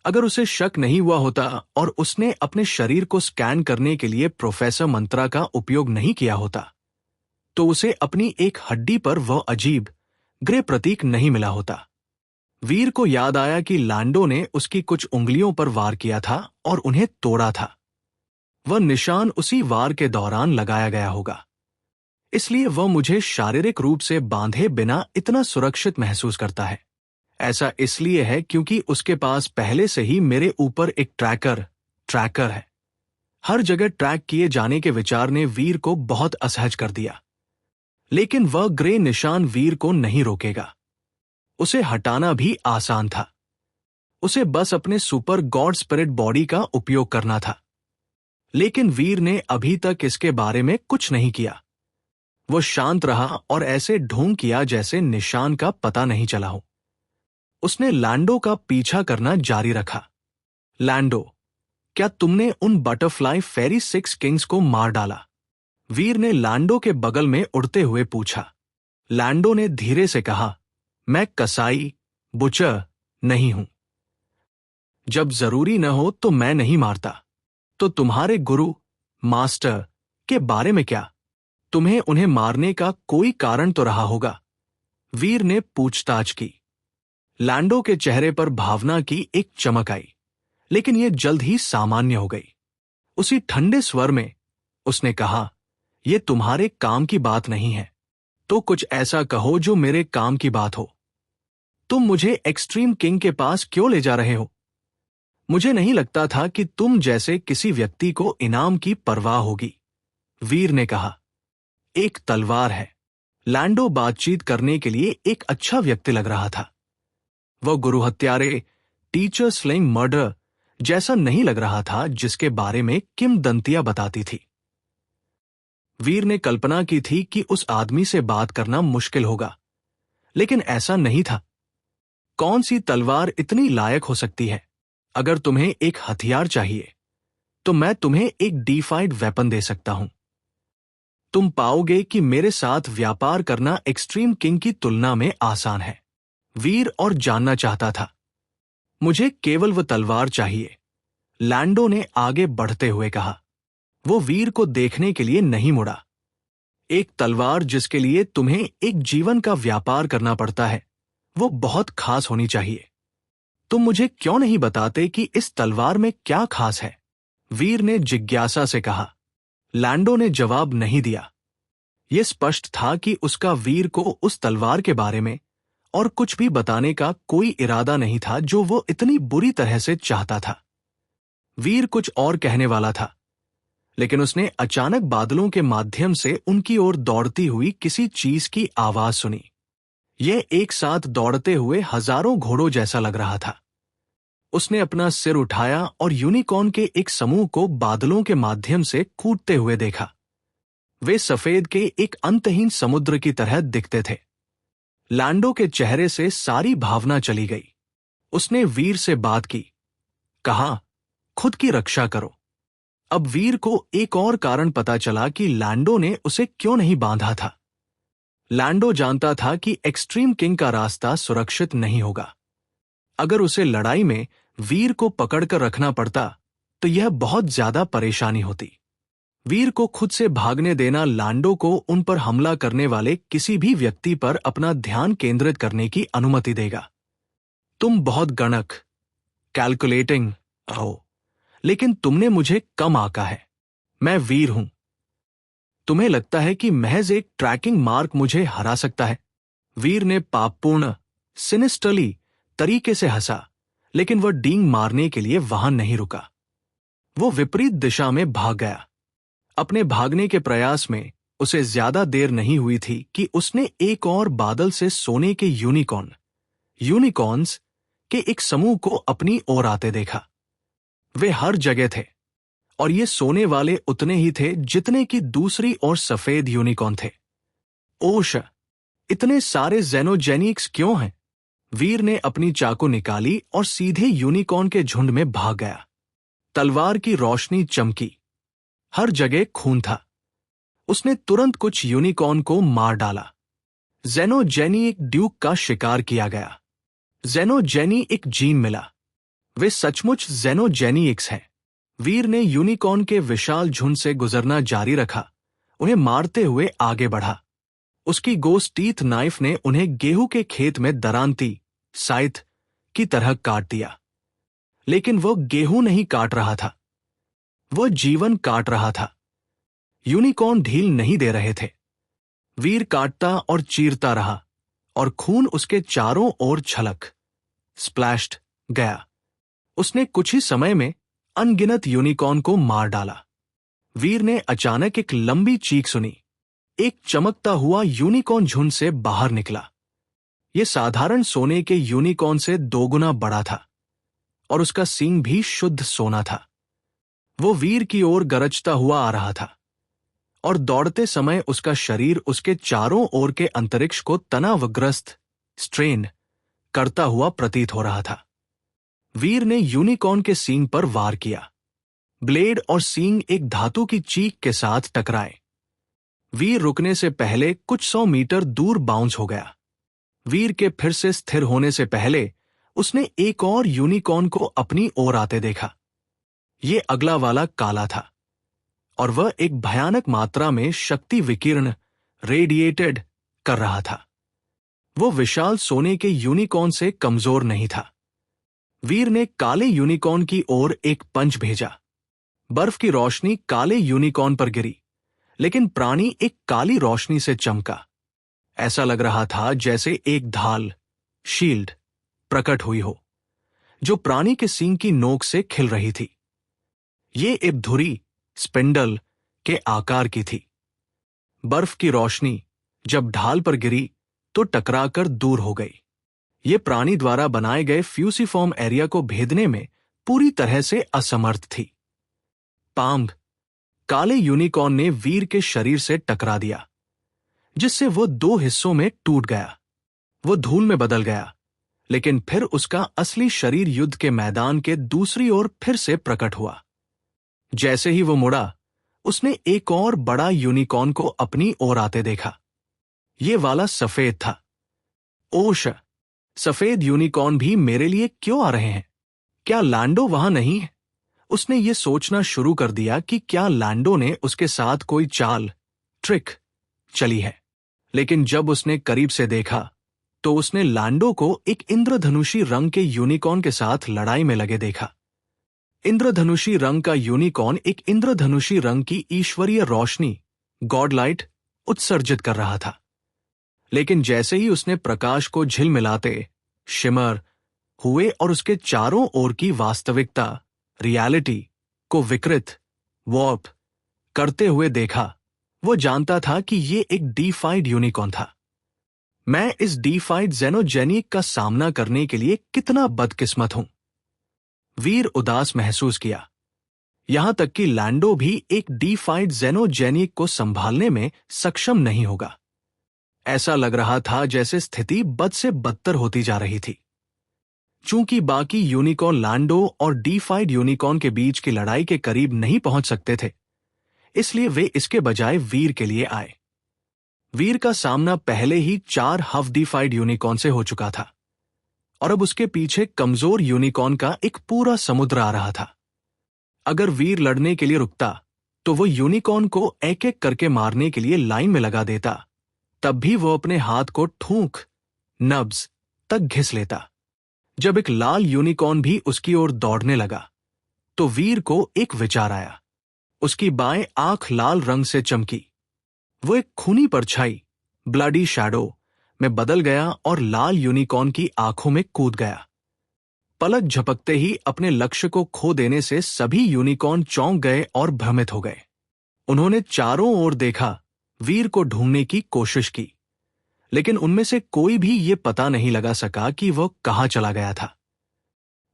अगर उसे शक नहीं हुआ होता और उसने अपने शरीर को स्कैन करने के लिए प्रोफेसर मंत्रा का उपयोग नहीं किया होता, तो उसे अपनी एक हड्डी पर वह अजीब ग्रे प्रतीक नहीं मिला होता। वीर को याद आया कि लैंडो ने उसकी कुछ उंगलियों पर वार किया था और उन्हें तोड़ा था। वह निशान उसी वार के दौरान लगाया गया होगा, इसलिए वह मुझे शारीरिक रूप से बांधे बिना इतना सुरक्षित महसूस करता है। ऐसा इसलिए है क्योंकि उसके पास पहले से ही मेरे ऊपर एक ट्रैकर है। हर जगह ट्रैक किए जाने के विचार ने वीर को बहुत असहज कर दिया। लेकिन वह ग्रे निशान वीर को नहीं रोकेगा। उसे हटाना भी आसान था। उसे बस अपने सुपर गॉड स्पिरिट बॉडी का उपयोग करना था। लेकिन वीर ने अभी तक इसके बारे में कुछ नहीं किया। वो शांत रहा और ऐसे ढोंग किया जैसे निशान का पता नहीं चला हो। उसने लैंडो का पीछा करना जारी रखा। लैंडो, क्या तुमने उन बटरफ्लाई फेरी 6 किंग्स को मार डाला? वीर ने लैंडो के बगल में उड़ते हुए पूछा। लैंडो ने धीरे से कहा, मैं कसाई बुचर नहीं हूं। जब जरूरी न हो तो मैं नहीं मारता। तो तुम्हारे गुरु मास्टर के बारे में क्या? तुम्हें उन्हें मारने का कोई कारण तो रहा होगा? वीर ने पूछताछ की। लैंडो के चेहरे पर भावना की एक चमक आई, लेकिन यह जल्द ही सामान्य हो गई। उसी ठंडे स्वर में उसने कहा, यह तुम्हारे काम की बात नहीं है, तो कुछ ऐसा कहो जो मेरे काम की बात हो। तुम मुझे एक्सट्रीम किंग के पास क्यों ले जा रहे हो? मुझे नहीं लगता था कि तुम जैसे किसी व्यक्ति को इनाम की परवाह होगी। वीर ने कहा, एक तलवार है। लैंडो बातचीत करने के लिए एक अच्छा व्यक्ति लग रहा था। वह गुरु हत्यारे, टीचर स्लेइंग मर्डर जैसा नहीं लग रहा था जिसके बारे में किंवदंतियां बताती थी। वीर ने कल्पना की थी कि उस आदमी से बात करना मुश्किल होगा, लेकिन ऐसा नहीं था। कौन सी तलवार इतनी लायक हो सकती है? अगर तुम्हें एक हथियार चाहिए, तो मैं तुम्हें एक डिफाइड वेपन दे सकता हूं। तुम पाओगे कि मेरे साथ व्यापार करना एक्सट्रीम किंग की तुलना में आसान है। वीर और जानना चाहता था। मुझे केवल वह तलवार चाहिए, लैंडो ने आगे बढ़ते हुए कहा। वो वीर को देखने के लिए नहीं मुड़ा। एक तलवार जिसके लिए तुम्हें एक जीवन का व्यापार करना पड़ता है, वो बहुत खास होनी चाहिए। तुम मुझे क्यों नहीं बताते कि इस तलवार में क्या खास है? वीर ने जिज्ञासा से कहा। लैंडो ने जवाब नहीं दिया। यह स्पष्ट था कि उसका वीर को उस तलवार के बारे में और कुछ भी बताने का कोई इरादा नहीं था जो वो इतनी बुरी तरह से चाहता था। वीर कुछ और कहने वाला था, लेकिन उसने अचानक बादलों के माध्यम से उनकी ओर दौड़ती हुई किसी चीज की आवाज सुनी। यह एक साथ दौड़ते हुए हजारों घोड़ों जैसा लग रहा था। उसने अपना सिर उठाया और यूनिकॉर्न के एक समूह को बादलों के माध्यम से कूदते हुए देखा। वे सफेद के एक अंतहीन समुद्र की तरह दिखते थे। लैंडो के चेहरे से सारी भावना चली गई। उसने वीर से बात की, कहा, खुद की रक्षा करो। अब वीर को एक और कारण पता चला कि लैंडो ने उसे क्यों नहीं बांधा था। लैंडो जानता था कि एक्सट्रीम किंग का रास्ता सुरक्षित नहीं होगा। अगर उसे लड़ाई में वीर को पकड़कर रखना पड़ता तो यह बहुत ज्यादा परेशानी होती। वीर को खुद से भागने देना लैंडो को उन पर हमला करने वाले किसी भी व्यक्ति पर अपना ध्यान केंद्रित करने की अनुमति देगा। तुम बहुत गणक, कैलकुलेटिंग हो, लेकिन तुमने मुझे कम आंका है। मैं वीर हूं। तुम्हें लगता है कि महज एक ट्रैकिंग मार्क मुझे हरा सकता है? वीर ने पापपूर्ण, सिनिस्टरली तरीके से हंसा, लेकिन वह डींग मारने के लिए वहां नहीं रुका। वो विपरीत दिशा में भाग गया। अपने भागने के प्रयास में उसे ज्यादा देर नहीं हुई थी कि उसने एक और बादल से सोने के यूनिकॉर्न्स के एक समूह को अपनी ओर आते देखा। वे हर जगह थे, और ये सोने वाले उतने ही थे जितने कि दूसरी ओर सफेद यूनिकॉर्न थे। ओश, इतने सारे ज़ेनोजेनिक्स क्यों हैं? वीर ने अपनी चाकू निकाली और सीधे यूनिकॉर्न के झुंड में भाग गया। तलवार की रोशनी चमकी। हर जगह खून था। उसने तुरंत कुछ यूनिकॉर्न को मार डाला। ज़ेनोजेनी एक ड्यूक का शिकार किया गया। ज़ेनोजेनी एक जीन मिला। वे सचमुच ज़ेनोजेनिक्स हैं। वीर ने यूनिकॉर्न के विशाल झुंड से गुजरना जारी रखा, उन्हें मारते हुए आगे बढ़ा। उसकी गोस टीथ नाइफ ने उन्हें गेहूं के खेत में दरांती साइथ की तरह काट दिया। लेकिन वह गेहूं नहीं काट रहा था, वह जीवन काट रहा था। यूनिकॉर्न ढील नहीं दे रहे थे। वीर काटता और चीरता रहा, और खून उसके चारों ओर छलक स्प्लैश्ड गया। उसने कुछ ही समय में अनगिनत यूनिकॉर्न को मार डाला। वीर ने अचानक एक लंबी चीख सुनी। एक चमकता हुआ यूनिकॉर्न झुंड से बाहर निकला। यह साधारण सोने के यूनिकॉर्न से 2 गुना बड़ा था, और उसका सींग भी शुद्ध सोना था। वो वीर की ओर गरजता हुआ आ रहा था, और दौड़ते समय उसका शरीर उसके चारों ओर के अंतरिक्ष को तनावग्रस्त स्ट्रेन करता हुआ प्रतीत हो रहा था। वीर ने यूनिकॉर्न के सींग पर वार किया। ब्लेड और सींग एक धातु की चीख के साथ टकराए। वीर रुकने से पहले कुछ 100 मीटर दूर बाउंस हो गया। वीर के फिर से स्थिर होने से पहले उसने एक और यूनिकॉर्न को अपनी ओर आते देखा। ये अगला वाला काला था, और वह एक भयानक मात्रा में शक्ति विकिरण रेडिएटेड कर रहा था। वो विशाल सोने के यूनिकॉर्न से कमजोर नहीं था। वीर ने काले यूनिकॉर्न की ओर एक पंच भेजा। बर्फ की रोशनी काले यूनिकॉर्न पर गिरी, लेकिन प्राणी एक काली रोशनी से चमका। ऐसा लग रहा था जैसे एक ढाल, शील्ड, प्रकट हुई हो, जो प्राणी के सींग की नोक से खिल रही थी। ये एक धुरी स्पिंडल के आकार की थी। बर्फ की रोशनी जब ढाल पर गिरी तो टकराकर दूर हो गई। ये प्राणी द्वारा बनाए गए फ्यूसिफॉर्म एरिया को भेदने में पूरी तरह से असमर्थ थी। पांग, काले यूनिकॉर्न ने वीर के शरीर से टकरा दिया, जिससे वो 2 हिस्सों में टूट गया। वो धूल में बदल गया, लेकिन फिर उसका असली शरीर युद्ध के मैदान के दूसरी ओर फिर से प्रकट हुआ। जैसे ही वो मुड़ा, उसने एक और बड़ा यूनिकॉर्न को अपनी ओर आते देखा। ये वाला सफेद था। ओश, सफेद यूनिकॉर्न भी मेरे लिए क्यों आ रहे हैं? क्या लैंडो वहां नहीं है? उसने ये सोचना शुरू कर दिया कि क्या लैंडो ने उसके साथ कोई चाल, ट्रिक चली है। लेकिन जब उसने करीब से देखा तो उसने लैंडो को एक इंद्रधनुषी रंग के यूनिकॉर्न के साथ लड़ाई में लगे देखा। इंद्रधनुषी रंग का यूनिकॉर्न एक इंद्रधनुषी रंग की ईश्वरीय रोशनी, गॉड लाइट, उत्सर्जित कर रहा था। लेकिन जैसे ही उसने प्रकाश को झिलमिलाते, शिमर हुए और उसके चारों ओर की वास्तविकता, रियलिटी को विकृत, वॉर्प करते हुए देखा, वो जानता था कि ये एक डीफाइड यूनिकॉर्न था। मैं इस डीफाइड जेनोजेनिक का सामना करने के लिए कितना बदकिस्मत हूं, वीर उदास महसूस किया। यहां तक कि लैंडो भी एक डीफाइड जेनोजेनिक को संभालने में सक्षम नहीं होगा। ऐसा लग रहा था जैसे स्थिति बद से बदतर होती जा रही थी। चूंकि बाकी यूनिकॉर्न लैंडो और डीफाइड यूनिकॉर्न के बीच की लड़ाई के करीब नहीं पहुंच सकते थे, इसलिए वे इसके बजाय वीर के लिए आए। वीर का सामना पहले ही 4 हाफ डीफाइड यूनिकॉर्न से हो चुका था और अब उसके पीछे कमजोर यूनिकॉर्न का एक पूरा समुद्र आ रहा था। अगर वीर लड़ने के लिए रुकता तो वो यूनिकॉर्न को एक एक करके मारने के लिए लाइन में लगा देता, तब भी वो अपने हाथ को ठूंक नब्ज तक घिस लेता। जब एक लाल यूनिकॉर्न भी उसकी ओर दौड़ने लगा तो वीर को एक विचार आया। उसकी बाएं आंख लाल रंग से चमकी। वो एक खूनी परछाई, ब्लडी शैडो में बदल गया और लाल यूनिकॉर्न की आंखों में कूद गया। पलक झपकते ही अपने लक्ष्य को खो देने से सभी यूनिकॉर्न चौंक गए और भ्रमित हो गए। उन्होंने चारों ओर देखा, वीर को ढूंढने की कोशिश की, लेकिन उनमें से कोई भी ये पता नहीं लगा सका कि वह कहां चला गया था।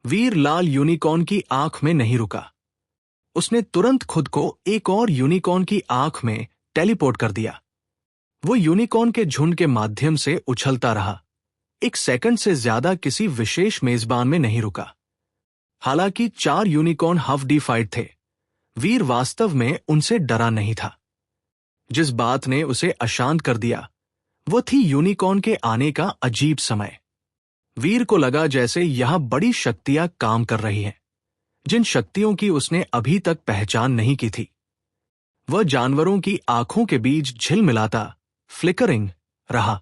वीर लाल यूनिकॉर्न की आंख में नहीं रुका। उसने तुरंत खुद को एक और यूनिकॉर्न की आंख में टेलीपोर्ट कर दिया। वो यूनिकॉर्न के झुंड के माध्यम से उछलता रहा, 1 सेकंड से ज्यादा किसी विशेष मेजबान में नहीं रुका। हालांकि 4 यूनिकॉर्न हाफ डीफाइड थे, वीर वास्तव में उनसे डरा नहीं था। जिस बात ने उसे अशांत कर दिया वो थी यूनिकॉर्न के आने का अजीब समय। वीर को लगा जैसे यहां बड़ी शक्तियां काम कर रही हैं, जिन शक्तियों की उसने अभी तक पहचान नहीं की थी। वह जानवरों की आंखों के बीच झिलमिलाता, फ्लिकरिंग रहा।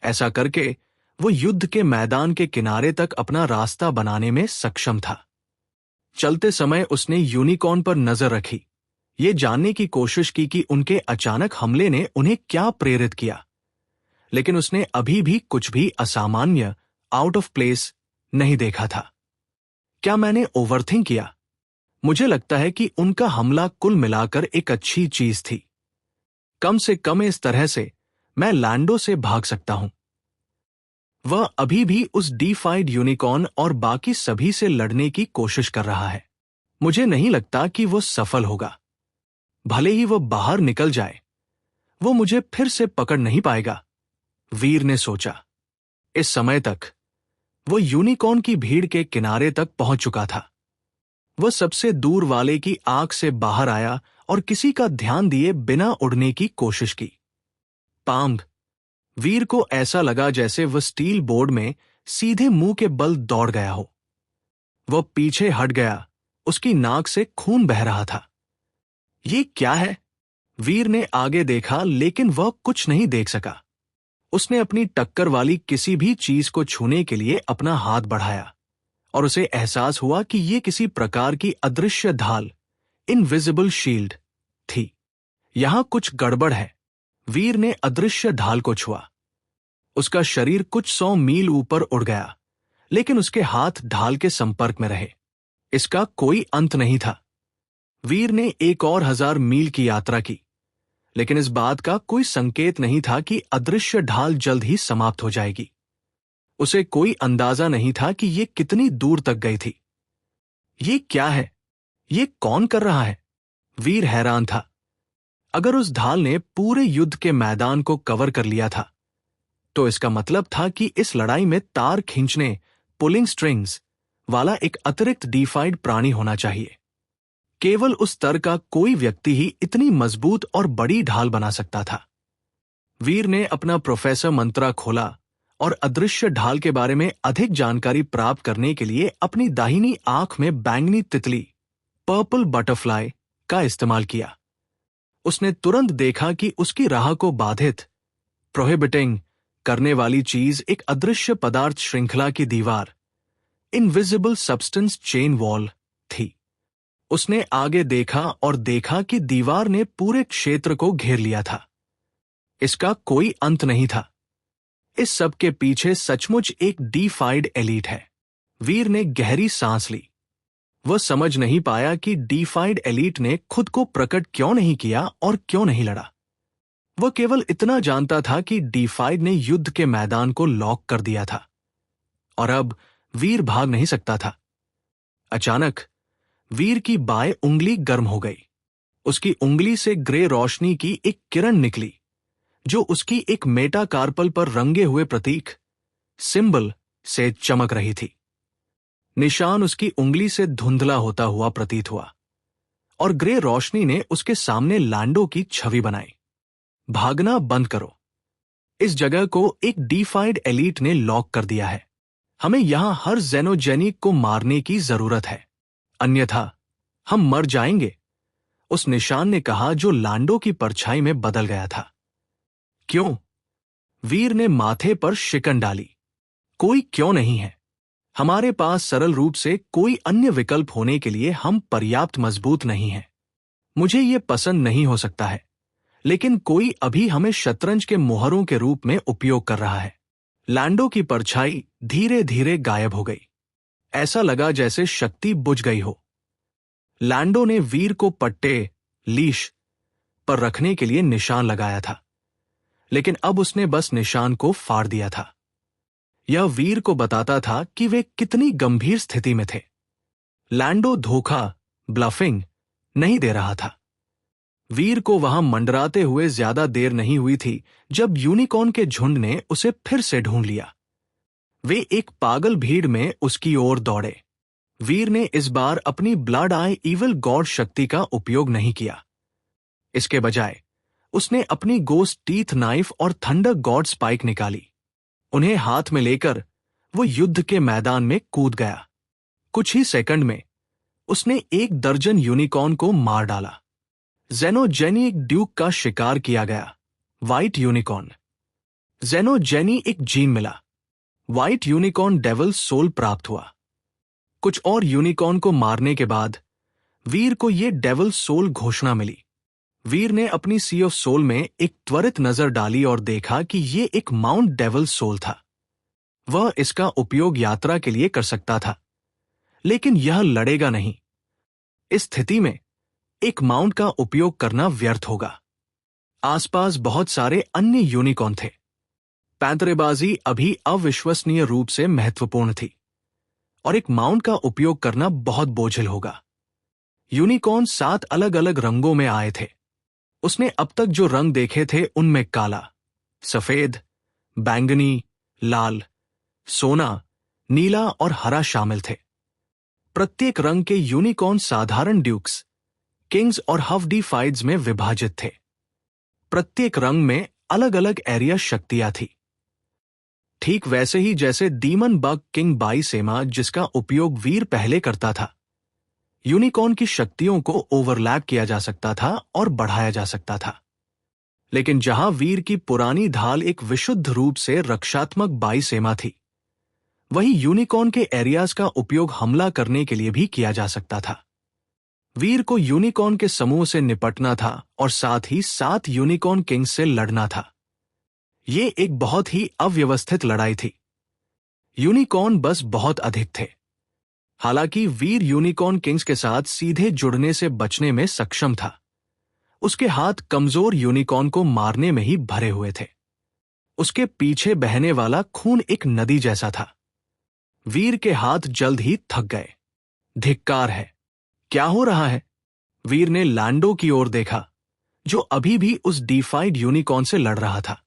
ऐसा करके वो युद्ध के मैदान के किनारे तक अपना रास्ता बनाने में सक्षम था। चलते समय उसने यूनिकॉर्न पर नजर रखी, ये जानने की कोशिश की कि उनके अचानक हमले ने उन्हें क्या प्रेरित किया। लेकिन उसने अभी भी कुछ भी असामान्य, आउट ऑफ प्लेस नहीं देखा था। क्या मैंने ओवरथिंक किया? मुझे लगता है कि उनका हमला कुल मिलाकर एक अच्छी चीज थी। कम से कम इस तरह से मैं लैंडो से भाग सकता हूं। वह अभी भी उस डीफाइड यूनिकॉर्न और बाकी सभी से लड़ने की कोशिश कर रहा है। मुझे नहीं लगता कि वो सफल होगा। भले ही वह बाहर निकल जाए, वो मुझे फिर से पकड़ नहीं पाएगा, वीर ने सोचा। इस समय तक वो यूनिकॉर्न की भीड़ के किनारे तक पहुंच चुका था। वह सबसे दूर वाले की आंख से बाहर आया और किसी का ध्यान दिए बिना उड़ने की कोशिश की। पाम्ब! वीर को ऐसा लगा जैसे वह स्टील बोर्ड में सीधे मुंह के बल दौड़ गया हो। वह पीछे हट गया, उसकी नाक से खून बह रहा था। ये क्या है? वीर ने आगे देखा लेकिन वह कुछ नहीं देख सका। उसने अपनी टक्कर वाली किसी भी चीज को छूने के लिए अपना हाथ बढ़ाया और उसे एहसास हुआ कि यह किसी प्रकार की अदृश्य ढाल, इनविजिबल शील्ड थी। यहां कुछ गड़बड़ है। वीर ने अदृश्य ढाल को छुआ। उसका शरीर कुछ 100 मील ऊपर उड़ गया, लेकिन उसके हाथ ढाल के संपर्क में रहे। इसका कोई अंत नहीं था। वीर ने एक और 1000 मील की यात्रा की, लेकिन इस बात का कोई संकेत नहीं था कि अदृश्य ढाल जल्द ही समाप्त हो जाएगी। उसे कोई अंदाजा नहीं था कि ये कितनी दूर तक गई थी। ये क्या है? ये कौन कर रहा है? वीर हैरान था। अगर उस ढाल ने पूरे युद्ध के मैदान को कवर कर लिया था, तो इसका मतलब था कि इस लड़ाई में तार खींचने, पुलिंग स्ट्रिंग्स वाला एक अतिरिक्त डीफाइड प्राणी होना चाहिए। केवल उस स्तर का कोई व्यक्ति ही इतनी मजबूत और बड़ी ढाल बना सकता था। वीर ने अपना प्रोफेसर मंत्रा खोला और अदृश्य ढाल के बारे में अधिक जानकारी प्राप्त करने के लिए अपनी दाहिनी आंख में बैंगनी तितली, पर्पल बटरफ्लाई का इस्तेमाल किया। उसने तुरंत देखा कि उसकी राह को बाधित प्रोहिबिटिंग करने वाली चीज एक अदृश्य पदार्थ श्रृंखला की दीवार इनविजिबल सब्सटेंस चेन वॉल थी। उसने आगे देखा और देखा कि दीवार ने पूरे क्षेत्र को घेर लिया था। इसका कोई अंत नहीं था। इस सब के पीछे सचमुच एक डीफाइड एलीट है। वीर ने गहरी सांस ली। वह समझ नहीं पाया कि डीफाइड एलीट ने खुद को प्रकट क्यों नहीं किया और क्यों नहीं लड़ा। वह केवल इतना जानता था कि डीफाइड ने युद्ध के मैदान को लॉक कर दिया था और अब वीर भाग नहीं सकता था। अचानक वीर की बाएं उंगली गर्म हो गई। उसकी उंगली से ग्रे रोशनी की एक किरण निकली जो उसकी एक मेटाकार्पल पर रंगे हुए प्रतीक सिंबल से चमक रही थी। निशान उसकी उंगली से धुंधला होता हुआ प्रतीत हुआ और ग्रे रोशनी ने उसके सामने लैंडो की छवि बनाई। भागना बंद करो। इस जगह को एक डीफाइड एलीट ने लॉक कर दिया है। हमें यहां हर जेनोजेनिक को मारने की जरूरत है, अन्यथा हम मर जाएंगे। उस निशान ने कहा जो लैंडो की परछाई में बदल गया था। क्यों? वीर ने माथे पर शिकन डाली। कोई क्यों नहीं है। हमारे पास सरल रूप से कोई अन्य विकल्प होने के लिए हम पर्याप्त मजबूत नहीं हैं। मुझे यह पसंद नहीं हो सकता है, लेकिन कोई अभी हमें शतरंज के मोहरों के रूप में उपयोग कर रहा है। लैंडो की परछाई धीरे धीरे गायब हो गई। ऐसा लगा जैसे शक्ति बुझ गई हो। लैंडो ने वीर को पट्टे लीश पर रखने के लिए निशान लगाया था, लेकिन अब उसने बस निशान को फाड़ दिया था। यह वीर को बताता था कि वे कितनी गंभीर स्थिति में थे। लैंडो धोखा ब्लफिंग नहीं दे रहा था। वीर को वहां मंडराते हुए ज्यादा देर नहीं हुई थी जब यूनिकॉर्न के झुंड ने उसे फिर से ढूंढ लिया। वे एक पागल भीड़ में उसकी ओर दौड़े। वीर ने इस बार अपनी ब्लड आई इविल गॉड शक्ति का उपयोग नहीं किया। इसके बजाय उसने अपनी गोस्ट टीथ नाइफ और थंडर गॉड स्पाइक निकाली। उन्हें हाथ में लेकर वो युद्ध के मैदान में कूद गया। कुछ ही सेकंड में उसने 1 दर्जन यूनिकॉर्न को मार डाला। जेनोजेनी ड्यूक का शिकार किया गया। White unicorn. जेनोजेनी एक जीन मिला। व्हाइट यूनिकॉर्न डेविल सोल प्राप्त हुआ। कुछ और यूनिकॉर्न को मारने के बाद वीर को यह डेविल सोल घोषणा मिली। वीर ने अपनी सी ऑफ सोल में एक त्वरित नजर डाली और देखा कि यह एक माउंट डेविल सोल था। वह इसका उपयोग यात्रा के लिए कर सकता था, लेकिन यह लड़ेगा नहीं। इस स्थिति में एक माउंट का उपयोग करना व्यर्थ होगा। आसपास बहुत सारे अन्य यूनिकॉर्न थे। पैंतरेबाजी अभी अविश्वसनीय रूप से महत्वपूर्ण थी और एक माउंट का उपयोग करना बहुत बोझिल होगा। यूनिकॉर्न 7 अलग अलग रंगों में आए थे। उसने अब तक जो रंग देखे थे उनमें काला, सफेद, बैंगनी, लाल, सोना, नीला और हरा शामिल थे। प्रत्येक रंग के यूनिकॉर्न साधारण ड्यूक्स, किंग्स और हफ डीफाइड्स में विभाजित थे। प्रत्येक रंग में अलग अलग एरिया शक्तियां थी। ठीक वैसे ही जैसे डीमन बग किंग बाईसेमा जिसका उपयोग वीर पहले करता था। यूनिकॉर्न की शक्तियों को ओवरलैप किया जा सकता था और बढ़ाया जा सकता था, लेकिन जहां वीर की पुरानी ढाल एक विशुद्ध रूप से रक्षात्मक बाईसेमा थी, वहीं यूनिकॉर्न के एरियाज का उपयोग हमला करने के लिए भी किया जा सकता था। वीर को यूनिकॉर्न के समूह से निपटना था और साथ ही 7 यूनिकॉर्न किंग्स से लड़ना था। यह एक बहुत ही अव्यवस्थित लड़ाई थी। यूनिकॉर्न बस बहुत अधिक थे। हालांकि वीर यूनिकॉर्न किंग्स के साथ सीधे जुड़ने से बचने में सक्षम था। उसके हाथ कमजोर यूनिकॉर्न को मारने में ही भरे हुए थे। उसके पीछे बहने वाला खून एक नदी जैसा था। वीर के हाथ जल्द ही थक गए। धिक्कार है। क्या हो रहा है? वीर ने लैंडो की ओर देखा, जो अभी भी उस डीफाइड यूनिकॉर्न से लड़ रहा था।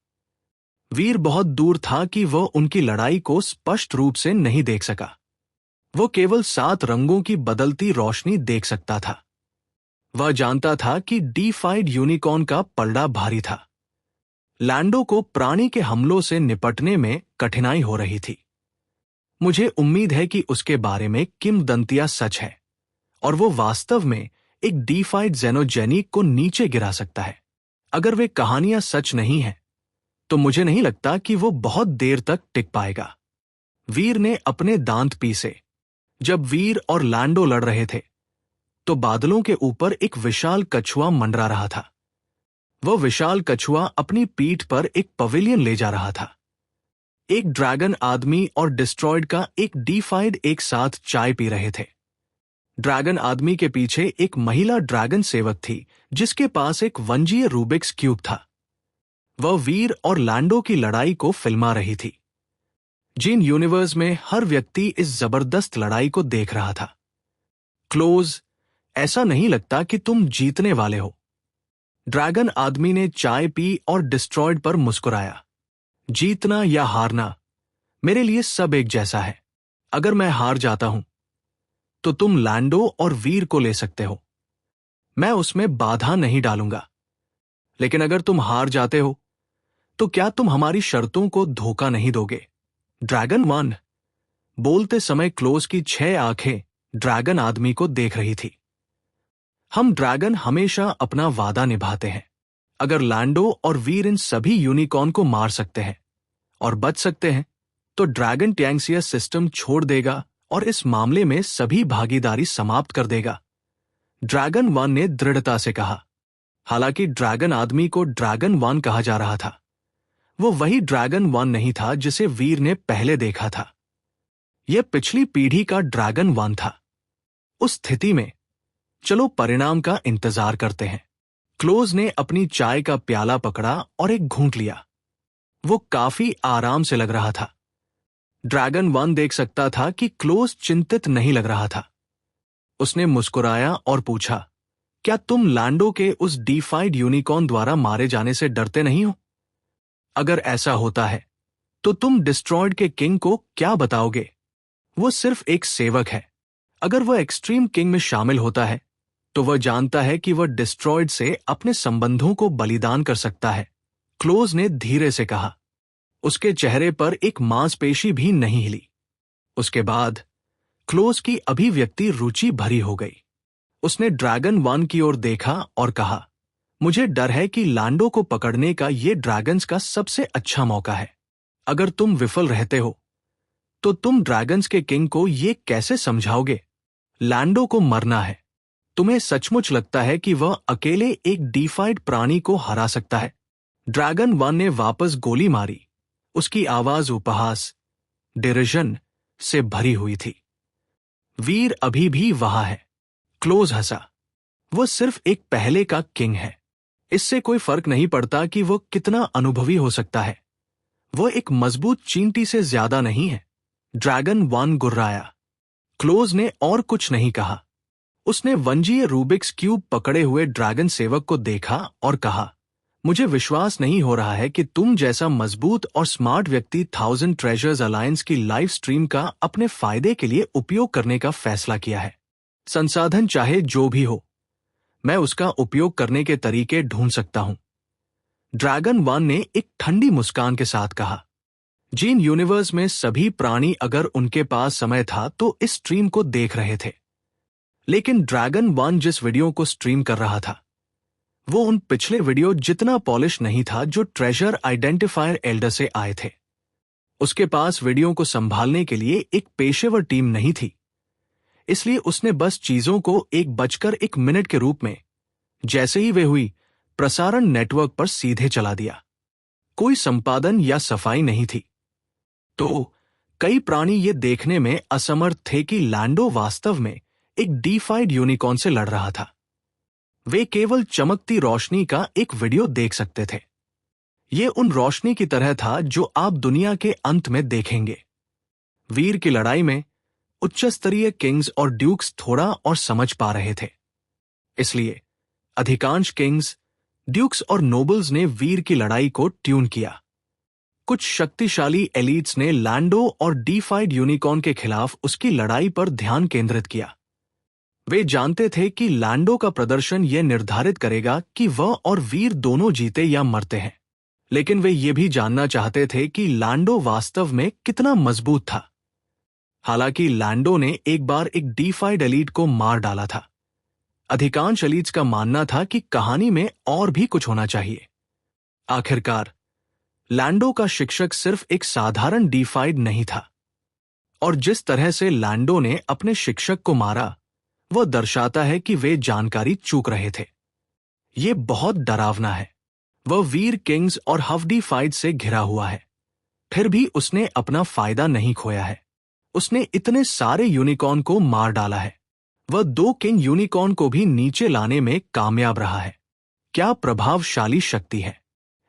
वीर बहुत दूर था कि वह उनकी लड़ाई को स्पष्ट रूप से नहीं देख सका। वो केवल 7 रंगों की बदलती रोशनी देख सकता था। वह जानता था कि डीफाइड यूनिकॉर्न का पलड़ा भारी था। लैंडो को प्राणी के हमलों से निपटने में कठिनाई हो रही थी। मुझे उम्मीद है कि उसके बारे में किंवदंतियां सच है और वो वास्तव में एक डीफाइड ज़ेनोजेनिक को नीचे गिरा सकता है। अगर वे कहानियां सच नहीं हैं, तो मुझे नहीं लगता कि वो बहुत देर तक टिक पाएगा। वीर ने अपने दांत पीसे। जब वीर और लैंडो लड़ रहे थे, तो बादलों के ऊपर एक विशाल कछुआ मंडरा रहा था। वह विशाल कछुआ अपनी पीठ पर एक पवेलियन ले जा रहा था। एक ड्रैगन आदमी और डिस्ट्रॉयड का एक डीफाइड एक साथ चाय पी रहे थे। ड्रैगन आदमी के पीछे एक महिला ड्रैगन सेवक थी, जिसके पास एक वंजीय रूबिक्स क्यूब था। वह वीर और लैंडो की लड़ाई को फिल्मा रही थी। जिन यूनिवर्स में हर व्यक्ति इस जबरदस्त लड़ाई को देख रहा था। क्लोज, ऐसा नहीं लगता कि तुम जीतने वाले हो। ड्रैगन आदमी ने चाय पी और डिस्ट्रॉयड पर मुस्कुराया। जीतना या हारना, मेरे लिए सब एक जैसा है। अगर मैं हार जाता हूं, तो तुम लैंडो और वीर को ले सकते हो। मैं उसमें बाधा नहीं डालूंगा। लेकिन अगर तुम हार जाते हो, तो क्या तुम हमारी शर्तों को धोखा नहीं दोगे? Dragon one. बोलते समय क्लोज की 6 आंखें ड्रैगन आदमी को देख रही थी। हम ड्रैगन हमेशा अपना वादा निभाते हैं। अगर लैंडो और वीर इन सभी यूनिकॉर्न को मार सकते हैं और बच सकते हैं, तो ड्रैगन टैंक्सिया सिस्टम छोड़ देगा और इस मामले में सभी भागीदारी समाप्त कर देगा। ड्रैगन वन ने दृढ़ता से कहा। हालांकि ड्रैगन आदमी को ड्रैगन वन कहा जा रहा था, वो वही ड्रैगन वन नहीं था जिसे वीर ने पहले देखा था। यह पिछली पीढ़ी का ड्रैगन वन था। उस स्थिति में चलो परिणाम का इंतजार करते हैं। क्लोज ने अपनी चाय का प्याला पकड़ा और एक घूंट लिया। वो काफी आराम से लग रहा था। ड्रैगन वन देख सकता था कि क्लोज चिंतित नहीं लग रहा था। उसने मुस्कुराया और पूछा, क्या तुम लैंडो के उस डीफाइड यूनिकॉर्न द्वारा मारे जाने से डरते नहीं हो? अगर ऐसा होता है, तो तुम डिस्ट्रॉयड के किंग को क्या बताओगे? वो सिर्फ एक सेवक है। अगर वह एक्सट्रीम किंग में शामिल होता है, तो वह जानता है कि वह डिस्ट्रॉयड से अपने संबंधों को बलिदान कर सकता है। क्लोज ने धीरे से कहा। उसके चेहरे पर एक मांसपेशी भी नहीं हिली। उसके बाद क्लोज की अभिव्यक्ति रुचि भरी हो गई। उसने ड्रैगन वन की ओर देखा और कहा, मुझे डर है कि लैंडो को पकड़ने का ये ड्रैगन्स का सबसे अच्छा मौका है। अगर तुम विफल रहते हो, तो तुम ड्रैगन्स के किंग को ये कैसे समझाओगे? लैंडो को मरना है। तुम्हें सचमुच लगता है कि वह अकेले एक डीफाइड प्राणी को हरा सकता है? ड्रैगन वन ने वापस गोली मारी। उसकी आवाज उपहास, डिरिजन से भरी हुई थी। वीर अभी भी वहां है। क्लोज हंसा। वो सिर्फ एक पहले का किंग है। इससे कोई फर्क नहीं पड़ता कि वो कितना अनुभवी हो सकता है। वो एक मजबूत चींटी से ज्यादा नहीं है। Dragon one गुर्राया। क्लोज ने और कुछ नहीं कहा। उसने वंजीय रूबिक्स क्यूब पकड़े हुए ड्रैगन सेवक को देखा और कहा, मुझे विश्वास नहीं हो रहा है कि तुम जैसा मजबूत और स्मार्ट व्यक्ति 1000 ट्रेजर्स अलायंस की लाइव स्ट्रीम का अपने फायदे के लिए उपयोग करने का फैसला किया है। संसाधन चाहे जो भी हो, मैं उसका उपयोग करने के तरीके ढूंढ सकता हूं। ड्रैगन वन ने एक ठंडी मुस्कान के साथ कहा। जिन यूनिवर्स में सभी प्राणी अगर उनके पास समय था तो इस स्ट्रीम को देख रहे थे। लेकिन ड्रैगन वन जिस वीडियो को स्ट्रीम कर रहा था, वो उन पिछले वीडियो जितना पॉलिश नहीं था जो ट्रेजर आइडेंटिफायर एल्डर से आए थे। उसके पास वीडियो को संभालने के लिए एक पेशेवर टीम नहीं थी। इसलिए उसने बस चीजों को 1 मिनट के रूप में, जैसे ही वे हुई, प्रसारण नेटवर्क पर सीधे चला दिया। कोई संपादन या सफाई नहीं थी। तो कई प्राणी ये देखने में असमर्थ थे कि लैंडो वास्तव में एक डीफाइड यूनिकॉर्न से लड़ रहा था। वे केवल चमकती रोशनी का एक वीडियो देख सकते थे। ये उन रोशनी की तरह था जो आप दुनिया के अंत में देखेंगे। वीर की लड़ाई में उच्च स्तरीय किंग्स और ड्यूक्स थोड़ा और समझ पा रहे थे। इसलिए अधिकांश किंग्स, ड्यूक्स और नोबल्स ने वीर की लड़ाई को ट्यून किया। कुछ शक्तिशाली एलीट्स ने लैंडो और डीफाइड यूनिकॉर्न के खिलाफ उसकी लड़ाई पर ध्यान केंद्रित किया। वे जानते थे कि लैंडो का प्रदर्शन यह निर्धारित करेगा कि वह और वीर दोनों जीते या मरते हैं। लेकिन वे ये भी जानना चाहते थे कि लैंडो वास्तव में कितना मजबूत था। हालांकि लैंडो ने एक बार एक डीफाइड एलीट को मार डाला था। अधिकांश एलीट्स का मानना था कि कहानी में और भी कुछ होना चाहिए। आखिरकार लैंडो का शिक्षक सिर्फ एक साधारण डीफाइड नहीं था, और जिस तरह से लैंडो ने अपने शिक्षक को मारा वह दर्शाता है कि वे जानकारी चूक रहे थे। ये बहुत डरावना है। वह वीर किंग्स और हफ्डीफाइड से घिरा हुआ है, फिर भी उसने अपना फायदा नहीं खोया है। उसने इतने सारे यूनिकॉर्न को मार डाला है। वह 2 किंग यूनिकॉर्न को भी नीचे लाने में कामयाब रहा है। क्या प्रभावशाली शक्ति है!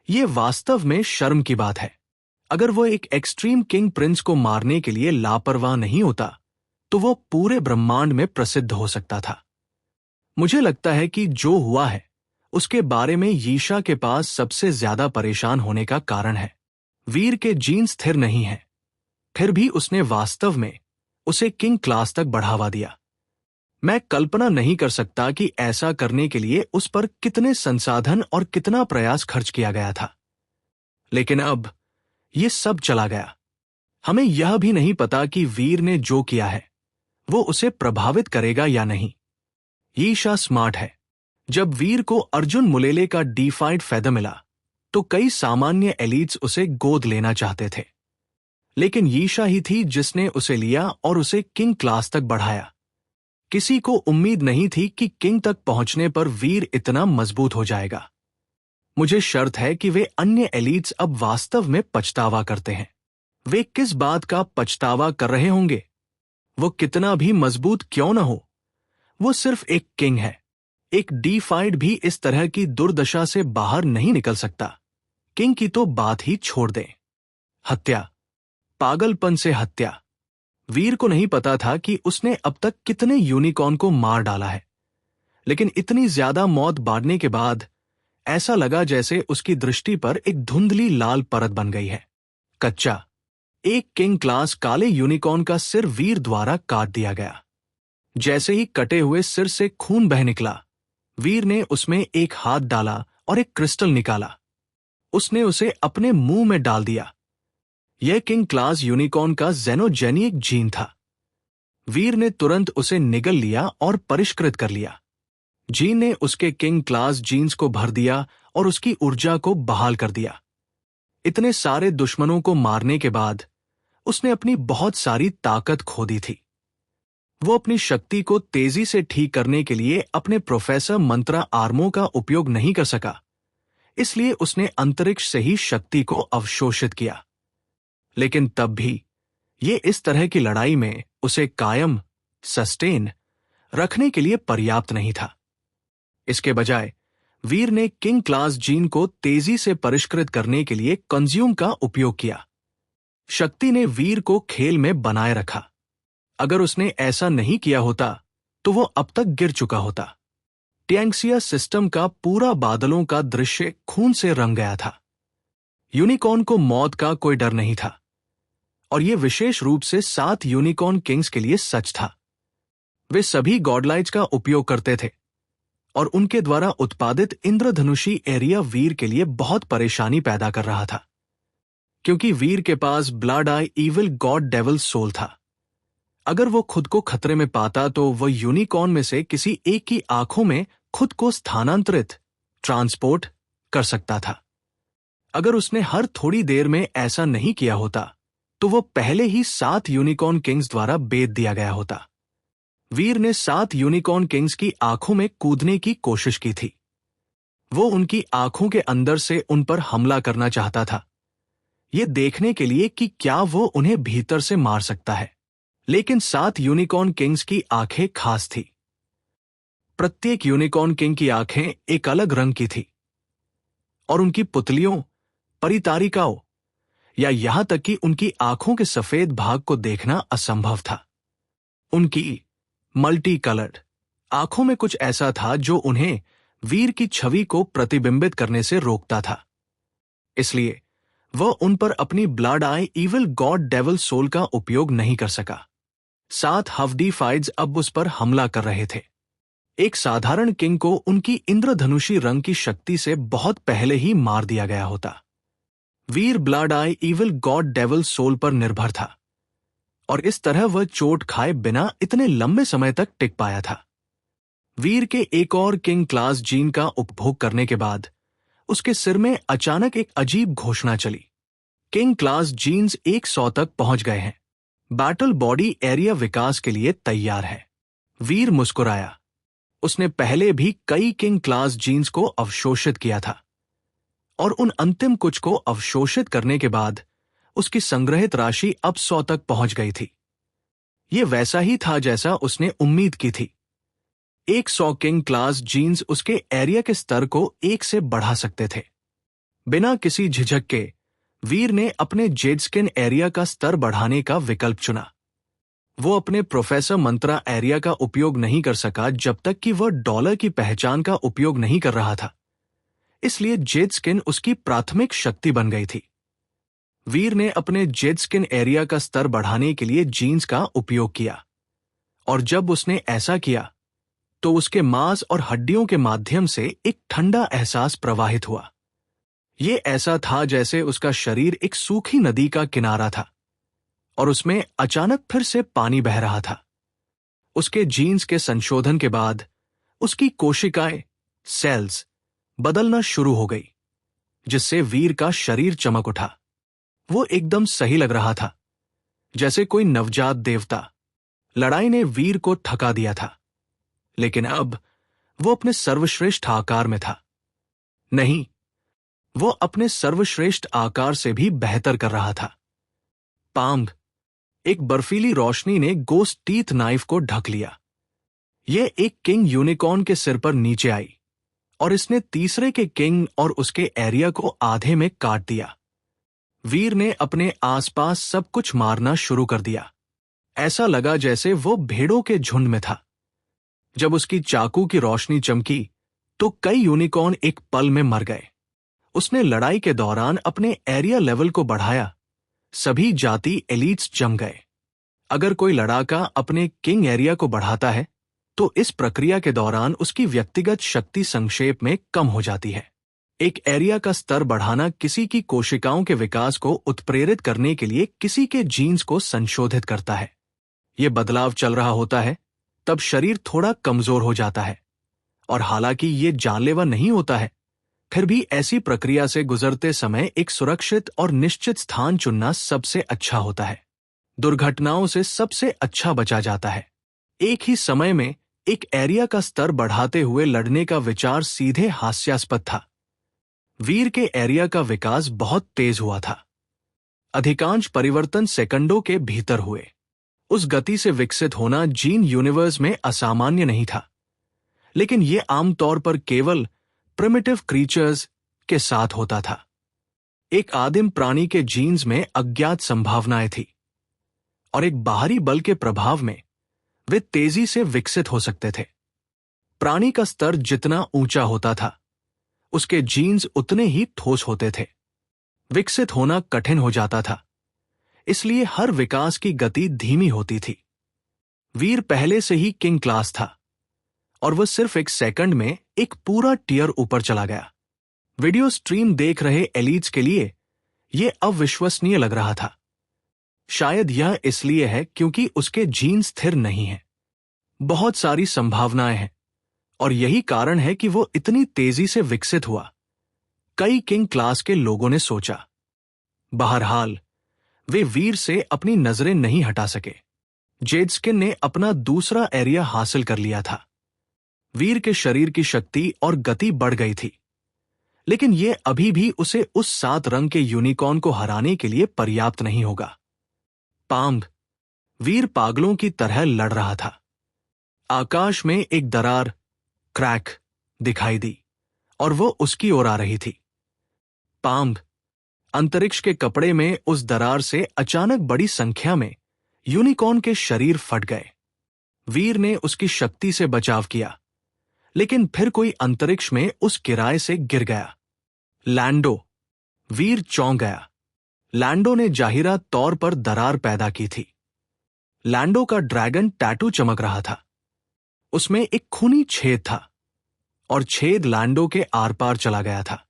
ये वास्तव में शर्म की बात है। अगर वह एक एक्सट्रीम किंग प्रिंस को मारने के लिए लापरवाह नहीं होता तो वह पूरे ब्रह्मांड में प्रसिद्ध हो सकता था। मुझे लगता है कि जो हुआ है उसके बारे में यीशा के पास सबसे ज्यादा परेशान होने का कारण है। वीर के जीन स्थिर नहीं हैं, फिर भी उसने वास्तव में उसे किंग क्लास तक बढ़ावा दिया। मैं कल्पना नहीं कर सकता कि ऐसा करने के लिए उस पर कितने संसाधन और कितना प्रयास खर्च किया गया था। लेकिन अब ये सब चला गया। हमें यह भी नहीं पता कि वीर ने जो किया है वो उसे प्रभावित करेगा या नहीं। यीशा स्मार्ट है। जब वीर को अर्जुन मुलेले का डीफाइड फेदर मिला तो कई सामान्य एलीट्स उसे गोद लेना चाहते थे, लेकिन यीशा ही थी जिसने उसे लिया और उसे किंग क्लास तक बढ़ाया। किसी को उम्मीद नहीं थी कि किंग तक पहुंचने पर वीर इतना मजबूत हो जाएगा। मुझे शर्त है कि वे अन्य एलीट्स अब वास्तव में पछतावा करते हैं। वे किस बात का पछतावा कर रहे होंगे? वो कितना भी मजबूत क्यों न हो, वो सिर्फ एक किंग है। एक डीफाइड भी इस तरह की दुर्दशा से बाहर नहीं निकल सकता। किंग की तो बात ही छोड़ दें। हत्या, पागलपन से हत्या। वीर को नहीं पता था कि उसने अब तक कितने यूनिकॉर्न को मार डाला है, लेकिन इतनी ज्यादा मौत बांटने के बाद ऐसा लगा जैसे उसकी दृष्टि पर एक धुंधली लाल परत बन गई है। कच्चा, एक किंग क्लास काले यूनिकॉर्न का सिर वीर द्वारा काट दिया गया। जैसे ही कटे हुए सिर से खून बह निकला, वीर ने उसमें एक हाथ डाला और एक क्रिस्टल निकाला। उसने उसे अपने मुंह में डाल दिया। यह किंग क्लास यूनिकॉर्न का जेनोजेनिक जीन था। वीर ने तुरंत उसे निगल लिया और परिष्कृत कर लिया। जीन ने उसके किंग क्लास जीन्स को भर दिया और उसकी ऊर्जा को बहाल कर दिया। इतने सारे दुश्मनों को मारने के बाद उसने अपनी बहुत सारी ताकत खो दी थी। वो अपनी शक्ति को तेजी से ठीक करने के लिए अपने प्रोफेसर मंत्रा आर्मों का उपयोग नहीं कर सका, इसलिए उसने अंतरिक्ष से ही शक्ति को अवशोषित किया। लेकिन तब भी ये इस तरह की लड़ाई में उसे कायम सस्टेन रखने के लिए पर्याप्त नहीं था। इसके बजाय वीर ने किंग क्लास जीन को तेजी से परिष्कृत करने के लिए कंज्यूम का उपयोग किया। शक्ति ने वीर को खेल में बनाए रखा। अगर उसने ऐसा नहीं किया होता तो वो अब तक गिर चुका होता। टैंक्सिया सिस्टम का पूरा बादलों का दृश्य खून से रंग गया था। यूनिकॉर्न को मौत का कोई डर नहीं था, और यह विशेष रूप से 7 यूनिकॉर्न किंग्स के लिए सच था। वे सभी गॉडलाइट्स का उपयोग करते थे, और उनके द्वारा उत्पादित इंद्रधनुषी एरिया वीर के लिए बहुत परेशानी पैदा कर रहा था, क्योंकि वीर के पास blood I evil God devil soul था। अगर वो खुद को खतरे में पाता तो वह यूनिकॉर्न में से किसी एक की आंखों में खुद को स्थानांतरित ट्रांसपोर्ट कर सकता था। अगर उसने हर थोड़ी देर में ऐसा नहीं किया होता तो वह पहले ही 7 यूनिकॉर्न किंग्स द्वारा बेच दिया गया होता। वीर ने 7 यूनिकॉर्न किंग्स की आंखों में कूदने की कोशिश की थी। वो उनकी आंखों के अंदर से उन पर हमला करना चाहता था, ये देखने के लिए कि क्या वो उन्हें भीतर से मार सकता है। लेकिन 7 यूनिकॉर्न किंग्स की आंखें खास थी। प्रत्येक यूनिकॉर्न किंग की आंखें एक अलग रंग की थी, और उनकी पुतलियों, परितारिकाओं या यहां तक कि उनकी आंखों के सफेद भाग को देखना असंभव था। उनकी मल्टी कलर्ड आंखों में कुछ ऐसा था जो उन्हें वीर की छवि को प्रतिबिंबित करने से रोकता था। इसलिए वह उन पर अपनी blood I evil God devil soul का उपयोग नहीं कर सका। 7 हफ्डीफाइड्स अब उस पर हमला कर रहे थे। एक साधारण किंग को उनकी इंद्रधनुषी रंग की शक्ति से बहुत पहले ही मार दिया गया होता। वीर blood I evil God devil soul पर निर्भर था, और इस तरह वह चोट खाए बिना इतने लंबे समय तक टिक पाया था। वीर के एक और किंग क्लास जीन का उपभोग करने के बाद उसके सिर में अचानक एक अजीब घोषणा चली। किंग क्लास जीन्स 100 तक पहुंच गए हैं। बैटल बॉडी एरिया विकास के लिए तैयार है। वीर मुस्कुराया। उसने पहले भी कई किंग क्लास जीन्स को अवशोषित किया था और उन अंतिम कुछ को अवशोषित करने के बाद उसकी संग्रहित राशि अब 100 तक पहुंच गई थी। यह वैसा ही था जैसा उसने उम्मीद की थी। 100 किंग क्लास जीन्स उसके एरिया के स्तर को 1 से बढ़ा सकते थे। बिना किसी झिझक के वीर ने अपने जेडस्किन एरिया का स्तर बढ़ाने का विकल्प चुना। वो अपने प्रोफेसर मंत्रा एरिया का उपयोग नहीं कर सका जब तक कि वह डॉलर की पहचान का उपयोग नहीं कर रहा था, इसलिए जेडस्किन उसकी प्राथमिक शक्ति बन गई थी। वीर ने अपने जेडस्किन एरिया का स्तर बढ़ाने के लिए जीन्स का उपयोग किया और जब उसने ऐसा किया तो उसके मांस और हड्डियों के माध्यम से एक ठंडा एहसास प्रवाहित हुआ। ये ऐसा था जैसे उसका शरीर एक सूखी नदी का किनारा था और उसमें अचानक फिर से पानी बह रहा था। उसके जीन्स के संशोधन के बाद उसकी कोशिकाएं, सेल्स बदलना शुरू हो गई, जिससे वीर का शरीर चमक उठा। वो एकदम सही लग रहा था, जैसे कोई नवजात देवता। लड़ाई ने वीर को थका दिया था, लेकिन अब वो अपने सर्वश्रेष्ठ आकार में था। नहीं, वो अपने सर्वश्रेष्ठ आकार से भी बेहतर कर रहा था। पांग, एक बर्फीली रोशनी ने गोस्ट टीथ नाइफ को ढक लिया। यह एक किंग यूनिकॉर्न के सिर पर नीचे आई और इसने तीसरे के किंग और उसके एरिया को आधे में काट दिया। वीर ने अपने आसपास सब कुछ मारना शुरू कर दिया। ऐसा लगा जैसे वो भेड़ों के झुंड में था। जब उसकी चाकू की रोशनी चमकी तो कई यूनिकॉर्न एक पल में मर गए। उसने लड़ाई के दौरान अपने एरिया लेवल को बढ़ाया। सभी जाति एलीट्स जम गए। अगर कोई लड़ाका अपने किंग एरिया को बढ़ाता है तो इस प्रक्रिया के दौरान उसकी व्यक्तिगत शक्ति संक्षेप में कम हो जाती है। एक एरिया का स्तर बढ़ाना किसी की कोशिकाओं के विकास को उत्प्रेरित करने के लिए किसी के जीन्स को संशोधित करता है। यह बदलाव चल रहा होता है तब शरीर थोड़ा कमजोर हो जाता है और हालांकि ये जानलेवा नहीं होता है, फिर भी ऐसी प्रक्रिया से गुजरते समय एक सुरक्षित और निश्चित स्थान चुनना सबसे अच्छा होता है। दुर्घटनाओं से सबसे अच्छा बचा जाता है। एक ही समय में एक एरिया का स्तर बढ़ाते हुए लड़ने का विचार सीधे हास्यास्पद था। वीर के एरिया का विकास बहुत तेज हुआ था। अधिकांश परिवर्तन सेकंडों के भीतर हुए। उस गति से विकसित होना जीन यूनिवर्स में असामान्य नहीं था, लेकिन यह आमतौर पर केवल प्रिमिटिव क्रीचर्स के साथ होता था। एक आदिम प्राणी के जीन्स में अज्ञात संभावनाएं थी और एक बाहरी बल के प्रभाव में वे तेजी से विकसित हो सकते थे। प्राणी का स्तर जितना ऊंचा होता था, उसके जीन्स उतने ही ठोस होते थे। विकसित होना कठिन हो जाता था, इसलिए हर विकास की गति धीमी होती थी। वीर पहले से ही किंग क्लास था और वह सिर्फ एक सेकंड में एक पूरा टियर ऊपर चला गया। वीडियो स्ट्रीम देख रहे एलीट्स के लिए यह अविश्वसनीय लग रहा था। शायद यह इसलिए है क्योंकि उसके जीन स्थिर नहीं हैं। बहुत सारी संभावनाएं हैं और यही कारण है कि वो इतनी तेजी से विकसित हुआ, कई किंग क्लास के लोगों ने सोचा। बहरहाल वे वीर से अपनी नजरें नहीं हटा सके। जेडस्किन ने अपना दूसरा एरिया हासिल कर लिया था। वीर के शरीर की शक्ति और गति बढ़ गई थी, लेकिन यह अभी भी उसे उस 7 रंग के यूनिकॉर्न को हराने के लिए पर्याप्त नहीं होगा। पांग, वीर पागलों की तरह लड़ रहा था। आकाश में एक दरार, क्रैक दिखाई दी और वो उसकी ओर आ रही थी। पांग, अंतरिक्ष के कपड़े में उस दरार से अचानक बड़ी संख्या में यूनिकॉर्न के शरीर फट गए। वीर ने उसकी शक्ति से बचाव किया, लेकिन फिर कोई अंतरिक्ष में उस किराए से गिर गया। लैंडो, वीर चौंक गया। लैंडो ने जाहिरा तौर पर दरार पैदा की थी। लैंडो का ड्रैगन टैटू चमक रहा था। उसमें एक खूनी छेद था और छेद लैंडो के आर पार चला गया था,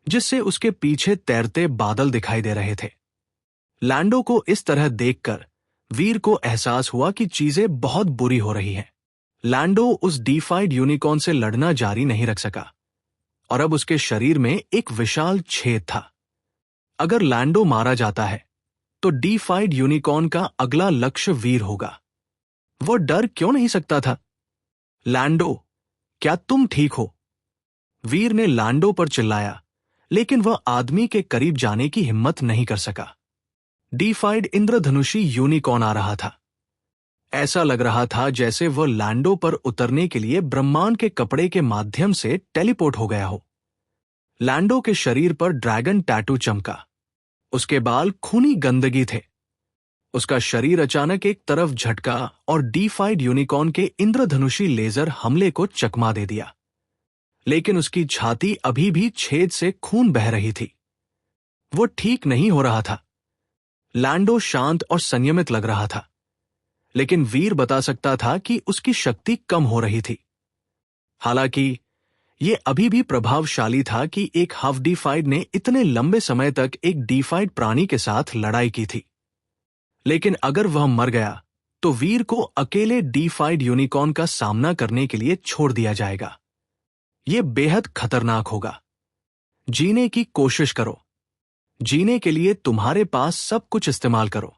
जिससे उसके पीछे तैरते बादल दिखाई दे रहे थे। लैंडो को इस तरह देखकर वीर को एहसास हुआ कि चीजें बहुत बुरी हो रही हैं। लैंडो उस डीफाइड यूनिकॉर्न से लड़ना जारी नहीं रख सका और अब उसके शरीर में एक विशाल छेद था। अगर लैंडो मारा जाता है तो डीफाइड यूनिकॉर्न का अगला लक्ष्य वीर होगा। वो डर क्यों नहीं सकता था? लैंडो, क्या तुम ठीक हो? वीर ने लैंडो पर चिल्लाया, लेकिन वह आदमी के करीब जाने की हिम्मत नहीं कर सका। डीफाइड इंद्रधनुषी यूनिकॉर्न आ रहा था। ऐसा लग रहा था जैसे वह लैंडो पर उतरने के लिए ब्रह्मांड के कपड़े के माध्यम से टेलीपोर्ट हो गया हो। लैंडो के शरीर पर ड्रैगन टैटू चमका। उसके बाल खूनी गंदगी थे। उसका शरीर अचानक एक तरफ झटका और डीफाइड यूनिकॉर्न के इंद्रधनुषी लेजर हमले को चकमा दे दिया। लेकिन उसकी छाती अभी भी छेद से खून बह रही थी। वो ठीक नहीं हो रहा था। लैंडो शांत और संयमित लग रहा था, लेकिन वीर बता सकता था कि उसकी शक्ति कम हो रही थी। हालांकि यह अभी भी प्रभावशाली था कि एक हाफ डीफाइड ने इतने लंबे समय तक एक डीफाइड प्राणी के साथ लड़ाई की थी। लेकिन अगर वह मर गया तो वीर को अकेले डीफाइड यूनिकॉर्न का सामना करने के लिए छोड़ दिया जाएगा। यह बेहद खतरनाक होगा। जीने की कोशिश करो। जीने के लिए तुम्हारे पास सब कुछ इस्तेमाल करो।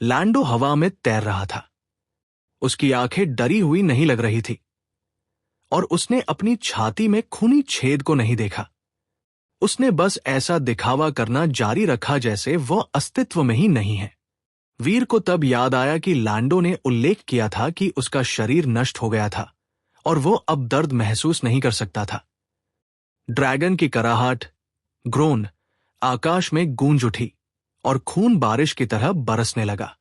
लैंडो हवा में तैर रहा था। उसकी आंखें डरी हुई नहीं लग रही थी और उसने अपनी छाती में खूनी छेद को नहीं देखा। उसने बस ऐसा दिखावा करना जारी रखा जैसे वह अस्तित्व में ही नहीं है। वीर को तब याद आया कि लैंडो ने उल्लेख किया था कि उसका शरीर नष्ट हो गया था और वो अब दर्द महसूस नहीं कर सकता था। ड्रैगन की कराहट, ग्रोन आकाश में गूंज उठी और खून बारिश की तरह बरसने लगा।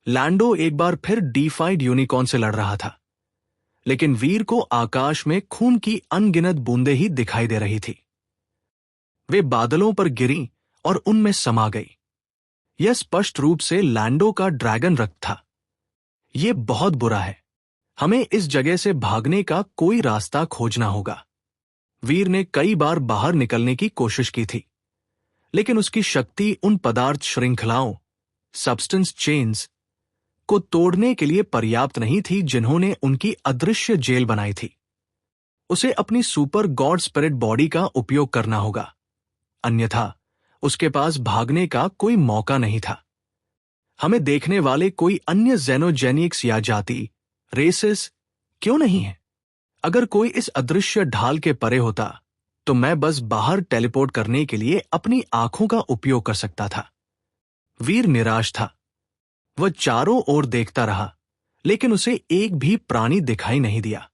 लैंडो एक बार फिर डीफाइड यूनिकॉर्न से लड़ रहा था, लेकिन वीर को आकाश में खून की अनगिनत बूंदें ही दिखाई दे रही थी। वे बादलों पर गिरी और उनमें समा गई। यह स्पष्ट रूप से लैंडो का ड्रैगन रक्त था। यह बहुत बुरा है। हमें इस जगह से भागने का कोई रास्ता खोजना होगा। वीर ने कई बार बाहर निकलने की कोशिश की थी, लेकिन उसकी शक्ति उन पदार्थ श्रृंखलाओं, सब्सटेंस चेन्स को तोड़ने के लिए पर्याप्त नहीं थी जिन्होंने उनकी अदृश्य जेल बनाई थी। उसे अपनी सुपर गॉड स्पिरिट बॉडी का उपयोग करना होगा, अन्यथा उसके पास भागने का कोई मौका नहीं था। हमें देखने वाले कोई अन्य जेनोजेनिक्स या जाति, रेसेस क्यों नहीं है? अगर कोई इस अदृश्य ढाल के परे होता तो मैं बस बाहर टेलीपोर्ट करने के लिए अपनी आंखों का उपयोग कर सकता था। वीर निराश था। वह चारों ओर देखता रहा, लेकिन उसे एक भी प्राणी दिखाई नहीं दिया।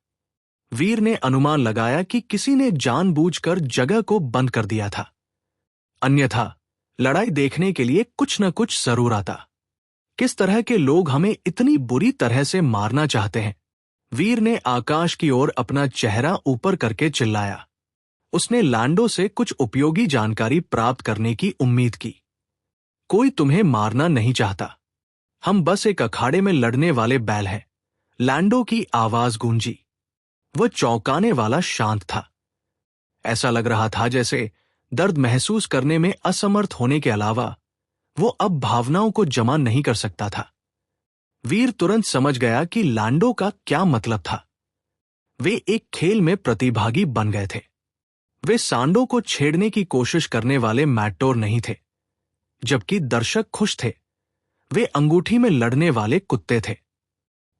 वीर ने अनुमान लगाया कि किसी ने जानबूझकर जगह को बंद कर दिया था, अन्यथा लड़ाई देखने के लिए कुछ न कुछ जरूर आता। किस तरह के लोग हमें इतनी बुरी तरह से मारना चाहते हैं? वीर ने आकाश की ओर अपना चेहरा ऊपर करके चिल्लाया। उसने लैंडो से कुछ उपयोगी जानकारी प्राप्त करने की उम्मीद की। कोई तुम्हें मारना नहीं चाहता। हम बस एक अखाड़े में लड़ने वाले बैल हैं। लैंडो की आवाज गूंजी। वह चौंकाने वाला शांत था। ऐसा लग रहा था जैसे दर्द महसूस करने में असमर्थ होने के अलावा वो अब भावनाओं को जमा नहीं कर सकता था। वीर तुरंत समझ गया कि लैंडो का क्या मतलब था। वे एक खेल में प्रतिभागी बन गए थे। वे सांडों को छेड़ने की कोशिश करने वाले मैटोर नहीं थे, जबकि दर्शक खुश थे। वे अंगूठी में लड़ने वाले कुत्ते थे।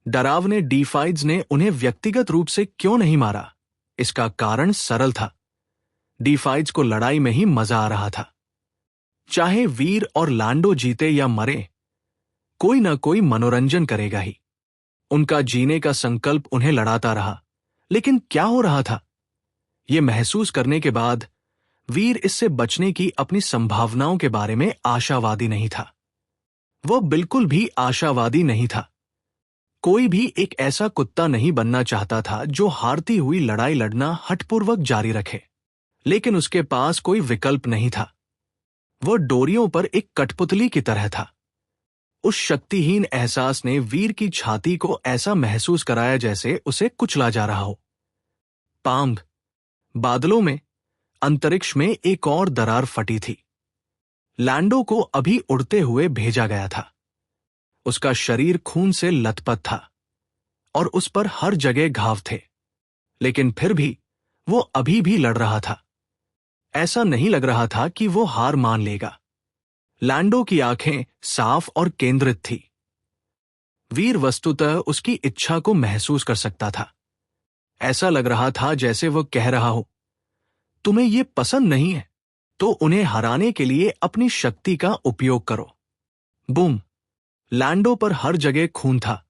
डरावने डीफाइड्स ने उन्हें व्यक्तिगत रूप से क्यों नहीं मारा? इसका कारण सरल था। डीफाइड्स को लड़ाई में ही मजा आ रहा था। चाहे वीर और लैंडो जीते या मरे, कोई ना कोई मनोरंजन करेगा ही। उनका जीने का संकल्प उन्हें लड़ाता रहा, लेकिन क्या हो रहा था? यह महसूस करने के बाद वीर इससे बचने की अपनी संभावनाओं के बारे में आशावादी नहीं था। वह बिल्कुल भी आशावादी नहीं था। कोई भी एक ऐसा कुत्ता नहीं बनना चाहता था जो हारती हुई लड़ाई लड़ना हठपूर्वक जारी रखे, लेकिन उसके पास कोई विकल्प नहीं था। वह डोरियों पर एक कठपुतली की तरह था। उस शक्तिहीन एहसास ने वीर की छाती को ऐसा महसूस कराया जैसे उसे कुचला जा रहा हो। पांग, बादलों में, अंतरिक्ष में एक और दरार फटी थी। लैंडो को अभी उड़ते हुए भेजा गया था। उसका शरीर खून से लथपथ था और उस पर हर जगह घाव थे, लेकिन फिर भी वो अभी भी लड़ रहा था। ऐसा नहीं लग रहा था कि वो हार मान लेगा। लैंडो की आंखें साफ और केंद्रित थी। वीर वस्तुतः उसकी इच्छा को महसूस कर सकता था। ऐसा लग रहा था जैसे वो कह रहा हो, तुम्हें ये पसंद नहीं है तो उन्हें हराने के लिए अपनी शक्ति का उपयोग करो। बूम! लैंडो पर हर जगह खून था,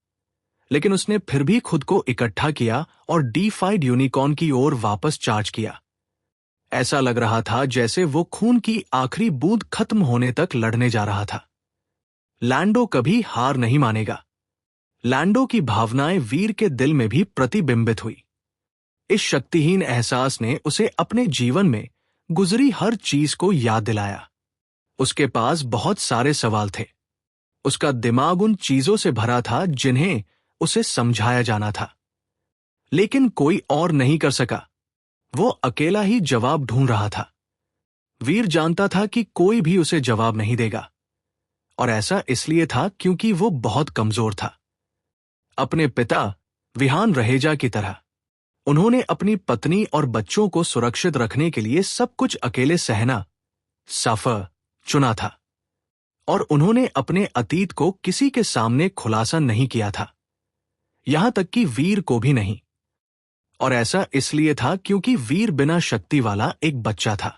लेकिन उसने फिर भी खुद को इकट्ठा किया और डीफाइड यूनिकॉर्न की ओर वापस चार्ज किया। ऐसा लग रहा था जैसे वो खून की आखिरी बूंद खत्म होने तक लड़ने जा रहा था। लैंडो कभी हार नहीं मानेगा। लैंडो की भावनाएं वीर के दिल में भी प्रतिबिंबित हुई। इस शक्तिहीन एहसास ने उसे अपने जीवन में गुजरी हर चीज को याद दिलाया। उसके पास बहुत सारे सवाल थे। उसका दिमाग उन चीजों से भरा था जिन्हें उसे समझाया जाना था, लेकिन कोई और नहीं कर सका। वो अकेला ही जवाब ढूंढ रहा था। वीर जानता था कि कोई भी उसे जवाब नहीं देगा, और ऐसा इसलिए था क्योंकि वो बहुत कमजोर था। अपने पिता विहान रहेजा की तरह उन्होंने अपनी पत्नी और बच्चों को सुरक्षित रखने के लिए सब कुछ अकेले सहना सफर चुना था, और उन्होंने अपने अतीत को किसी के सामने खुलासा नहीं किया था, यहां तक कि वीर को भी नहीं। और ऐसा इसलिए था क्योंकि वीर बिना शक्ति वाला एक बच्चा था।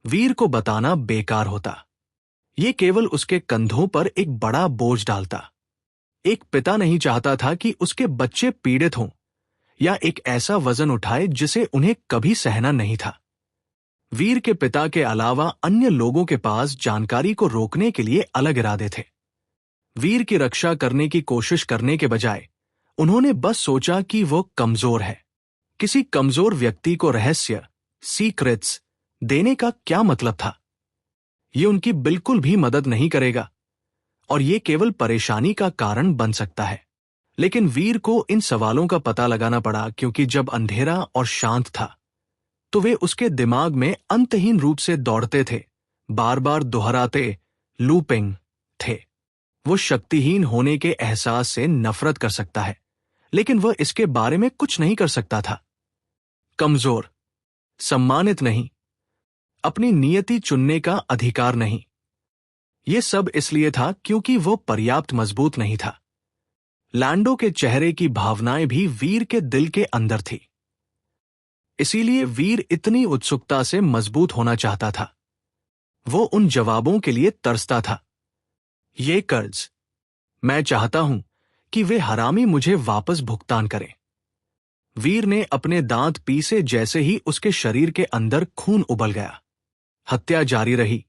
वीर को बताना बेकार होता। ये केवल उसके कंधों पर एक बड़ा बोझ डालता। एक पिता नहीं चाहता था कि उसके बच्चे पीड़ित हों या एक ऐसा वजन उठाए जिसे उन्हें कभी सहना नहीं था। वीर के पिता के अलावा अन्य लोगों के पास जानकारी को रोकने के लिए अलग इरादे थे। वीर की रक्षा करने की कोशिश करने के बजाय उन्होंने बस सोचा कि वो कमजोर है। किसी कमजोर व्यक्ति को रहस्य सीक्रेट्स देने का क्या मतलब था? ये उनकी बिल्कुल भी मदद नहीं करेगा और ये केवल परेशानी का कारण बन सकता है। लेकिन वीर को इन सवालों का पता लगाना पड़ा, क्योंकि जब अंधेरा और शांत था तो वे उसके दिमाग में अंतहीन रूप से दौड़ते थे, बार बार दोहराते लूपिंग थे। वो शक्तिहीन होने के एहसास से नफरत कर सकता है, लेकिन वह इसके बारे में कुछ नहीं कर सकता था। कमजोर, सम्मानित नहीं, अपनी नियति चुनने का अधिकार नहीं। यह सब इसलिए था क्योंकि वो पर्याप्त मजबूत नहीं था। लैंडो के चेहरे की भावनाएं भी वीर के दिल के अंदर थी। इसीलिए वीर इतनी उत्सुकता से मजबूत होना चाहता था। वो उन जवाबों के लिए तरसता था। ये कर्ज, मैं चाहता हूं कि वे हरामी मुझे वापस भुगतान करें। वीर ने अपने दांत पीसे जैसे ही उसके शरीर के अंदर खून उबल गया। हत्या जारी रही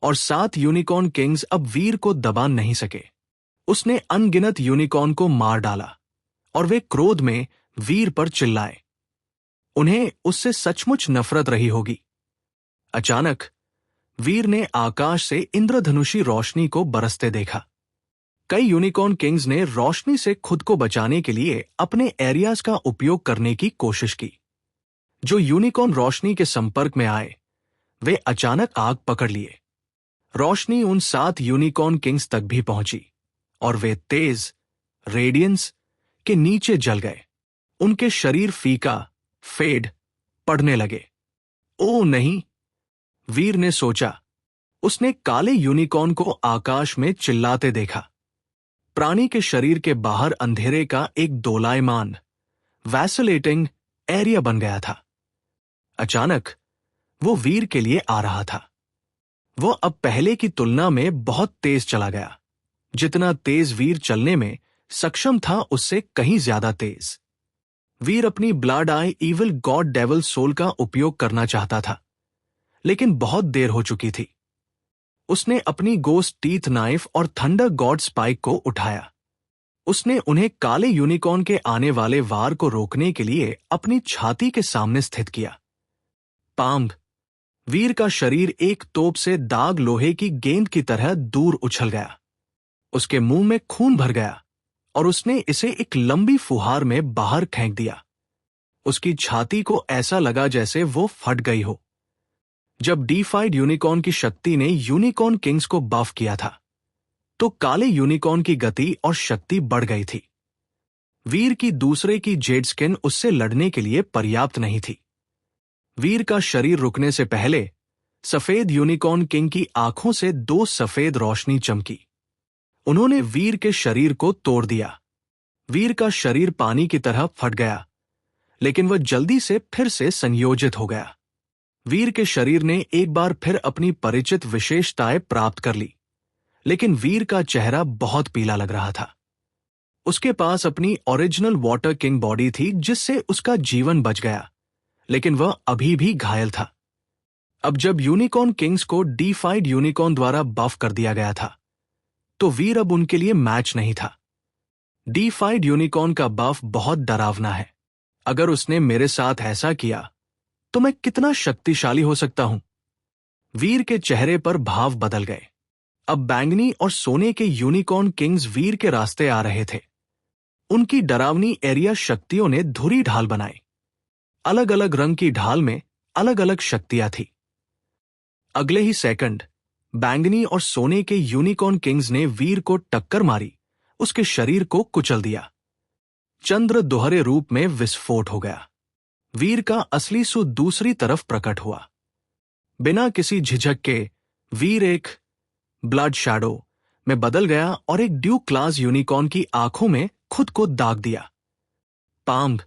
और 7 यूनिकॉर्न किंग्स अब वीर को दबा नहीं सके। उसने अनगिनत यूनिकॉर्न को मार डाला और वे क्रोध में वीर पर चिल्लाए। उन्हें उससे सचमुच नफरत रही होगी। अचानक वीर ने आकाश से इंद्रधनुषी रोशनी को बरसते देखा। कई यूनिकॉर्न किंग्स ने रोशनी से खुद को बचाने के लिए अपने एरियाज का उपयोग करने की कोशिश की। जो यूनिकॉर्न रोशनी के संपर्क में आए वे अचानक आग पकड़ लिए। रोशनी उन 7 यूनिकॉर्न किंग्स तक भी पहुंची और वे तेज रेडियंस के नीचे जल गए। उनके शरीर फीका फेड पड़ने लगे। ओ नहीं, वीर ने सोचा। उसने काले यूनिकॉर्न को आकाश में चिल्लाते देखा। प्राणी के शरीर के बाहर अंधेरे का एक दोलायमान वैसिलेटिंग एरिया बन गया था। अचानक वो वीर के लिए आ रहा था। वो अब पहले की तुलना में बहुत तेज चला गया। जितना तेज वीर चलने में सक्षम था उससे कहीं ज्यादा तेज। वीर अपनी blood I evil God devil soul का उपयोग करना चाहता था, लेकिन बहुत देर हो चुकी थी। उसने अपनी गोस्ट टीथ नाइफ और थंडर गॉड स्पाइक को उठाया। उसने उन्हें काले यूनिकॉर्न के आने वाले वार को रोकने के लिए अपनी छाती के सामने स्थित किया। पांग! वीर का शरीर एक तोप से दाग लोहे की गेंद की तरह दूर उछल गया। उसके मुंह में खून भर गया और उसने इसे एक लंबी फुहार में बाहर फेंक दिया। उसकी छाती को ऐसा लगा जैसे वो फट गई हो। जब डीफाइड यूनिकॉर्न की शक्ति ने यूनिकॉर्न किंग्स को बफ किया था तो काले यूनिकॉर्न की गति और शक्ति बढ़ गई थी। वीर की दूसरे की जेड स्किन उससे लड़ने के लिए पर्याप्त नहीं थी। वीर का शरीर रुकने से पहले सफेद यूनिकॉर्न किंग की आंखों से दो सफेद रोशनी चमकी। उन्होंने वीर के शरीर को तोड़ दिया। वीर का शरीर पानी की तरह फट गया, लेकिन वह जल्दी से फिर से संयोजित हो गया। वीर के शरीर ने एक बार फिर अपनी परिचित विशेषताएं प्राप्त कर ली, लेकिन वीर का चेहरा बहुत पीला लग रहा था। उसके पास अपनी ओरिजिनल वाटर किंग बॉडी थी जिससे उसका जीवन बच गया, लेकिन वह अभी भी घायल था। अब जब यूनिकॉर्न किंग्स को डीफाइड यूनिकॉर्न द्वारा बफ कर दिया गया था, तो वीर अब उनके लिए मैच नहीं था। डीफाइड यूनिकॉर्न का बफ बहुत डरावना है। अगर उसने मेरे साथ ऐसा किया तो मैं कितना शक्तिशाली हो सकता हूं। वीर के चेहरे पर भाव बदल गए। अब बैंगनी और सोने के यूनिकॉर्न किंग्स वीर के रास्ते आ रहे थे। उनकी डरावनी एरिया शक्तियों ने धुरी ढाल बनाई। अलग अलग रंग की ढाल में अलग अलग शक्तियां थी। अगले ही सेकंड बैंगनी और सोने के यूनिकॉर्न किंग्स ने वीर को टक्कर मारी, उसके शरीर को कुचल दिया। चंद्र दोहरे रूप में विस्फोट हो गया। वीर का असली सूत दूसरी तरफ प्रकट हुआ। बिना किसी झिझक के वीर एक ब्लड शैडो में बदल गया और एक ड्यूक क्लास यूनिकॉर्न की आंखों में खुद को दाग दिया। पाम्ब,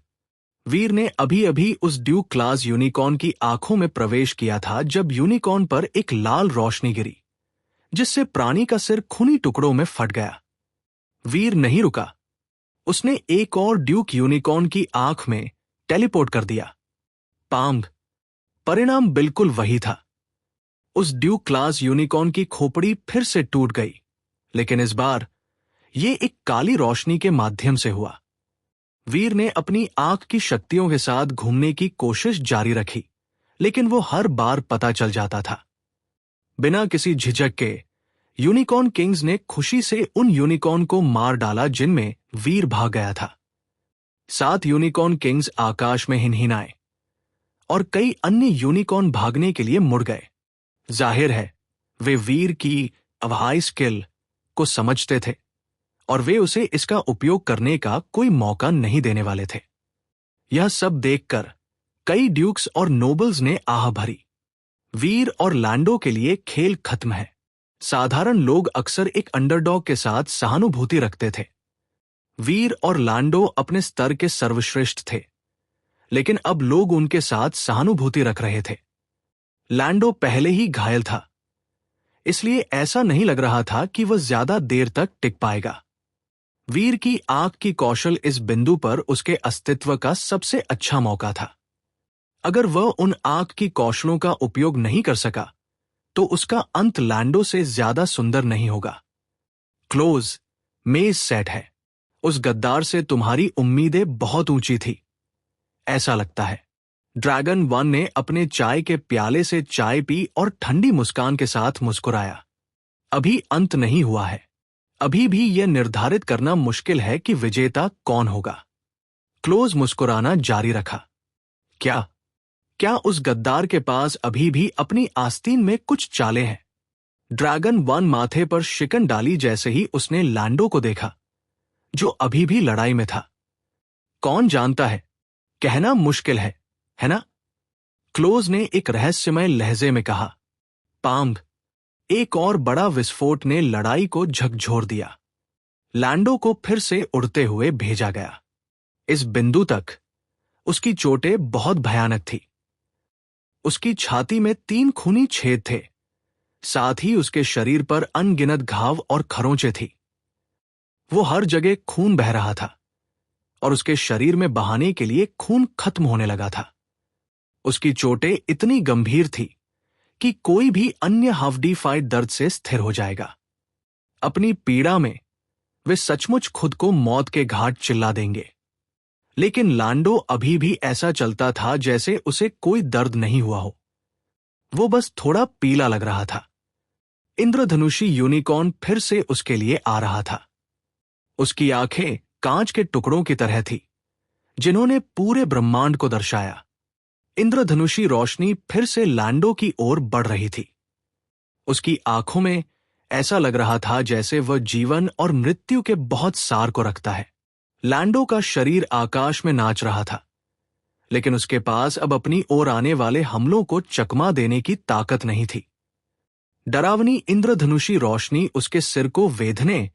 वीर ने अभी अभी उस ड्यूक क्लास यूनिकॉर्न की आंखों में प्रवेश किया था जब यूनिकॉर्न पर एक लाल रोशनी गिरी, जिससे प्राणी का सिर खूनी टुकड़ों में फट गया। वीर नहीं रुका। उसने एक और ड्यूक यूनिकॉर्न की आंख में टेलीपोर्ट कर दिया। पाम्ब, परिणाम बिल्कुल वही था। उस ड्यूक क्लास यूनिकॉर्न की खोपड़ी फिर से टूट गई, लेकिन इस बार यह एक काली रोशनी के माध्यम से हुआ। वीर ने अपनी आंख की शक्तियों के साथ घूमने की कोशिश जारी रखी, लेकिन वो हर बार पता चल जाता था। बिना किसी झिझक के यूनिकॉर्न किंग्स ने खुशी से उन यूनिकॉर्न को मार डाला जिनमें वीर भाग गया था। 7 यूनिकॉर्न किंग्स आकाश में हिनहिनाए और कई अन्य यूनिकॉर्न भागने के लिए मुड़ गए। जाहिर है वे वीर की अवहाई स्किल को समझते थे और वे उसे इसका उपयोग करने का कोई मौका नहीं देने वाले थे। यह सब देखकर कई ड्यूक्स और नोबल्स ने आह भरी। वीर और लैंडो के लिए खेल खत्म है। साधारण लोग अक्सर एक अंडरडॉग के साथ सहानुभूति रखते थे। वीर और लैंडो अपने स्तर के सर्वश्रेष्ठ थे, लेकिन अब लोग उनके साथ सहानुभूति रख रहे थे। लैंडो पहले ही घायल था, इसलिए ऐसा नहीं लग रहा था कि वह ज्यादा देर तक टिक पाएगा। वीर की आंख की कौशल इस बिंदु पर उसके अस्तित्व का सबसे अच्छा मौका था। अगर वह उन आंख की कौशलों का उपयोग नहीं कर सका, तो उसका अंत लैंडो से ज्यादा सुंदर नहीं होगा। क्लोज, मेज सेट है। उस गद्दार से तुम्हारी उम्मीदें बहुत ऊंची थी, ऐसा लगता है। ड्रैगन 1 ने अपने चाय के प्याले से चाय पी और ठंडी मुस्कान के साथ मुस्कुराया। अभी अंत नहीं हुआ है। अभी भी यह निर्धारित करना मुश्किल है कि विजेता कौन होगा। क्लोज मुस्कुराना जारी रखा। क्या उस गद्दार के पास अभी भी अपनी आस्तीन में कुछ चालें हैं? ड्रैगन 1 माथे पर शिकन डाली जैसे ही उसने लैंडो को देखा, जो अभी भी लड़ाई में था। कौन जानता है, कहना मुश्किल है ना? क्लोज ने एक रहस्यमय लहजे में कहा। पाम्ब, एक और बड़ा विस्फोट ने लड़ाई को झकझोर दिया। लैंडो को फिर से उड़ते हुए भेजा गया। इस बिंदु तक उसकी चोटें बहुत भयानक थी। उसकी छाती में 3 खूनी छेद थे, साथ ही उसके शरीर पर अनगिनत घाव और खरोंचें थी। वो हर जगह खून बह रहा था और उसके शरीर में बहाने के लिए खून खत्म होने लगा था। उसकी चोटें इतनी गंभीर थी कि कोई भी अन्य हाफ डी फाइट दर्द से स्थिर हो जाएगा। अपनी पीड़ा में वे सचमुच खुद को मौत के घाट चिल्ला देंगे। लेकिन लैंडो अभी भी ऐसा चलता था जैसे उसे कोई दर्द नहीं हुआ हो। वो बस थोड़ा पीला लग रहा था। इंद्रधनुषी यूनिकॉर्न फिर से उसके लिए आ रहा था। उसकी आंखें कांच के टुकड़ों की तरह थी, जिन्होंने पूरे ब्रह्मांड को दर्शाया। इंद्रधनुषी रोशनी फिर से लैंडो की ओर बढ़ रही थी। उसकी आंखों में ऐसा लग रहा था जैसे वह जीवन और मृत्यु के बहुत सार को रखता है। लैंडो का शरीर आकाश में नाच रहा था, लेकिन उसके पास अब अपनी ओर आने वाले हमलों को चकमा देने की ताकत नहीं थी। डरावनी इंद्रधनुषी रोशनी उसके सिर को वेधने,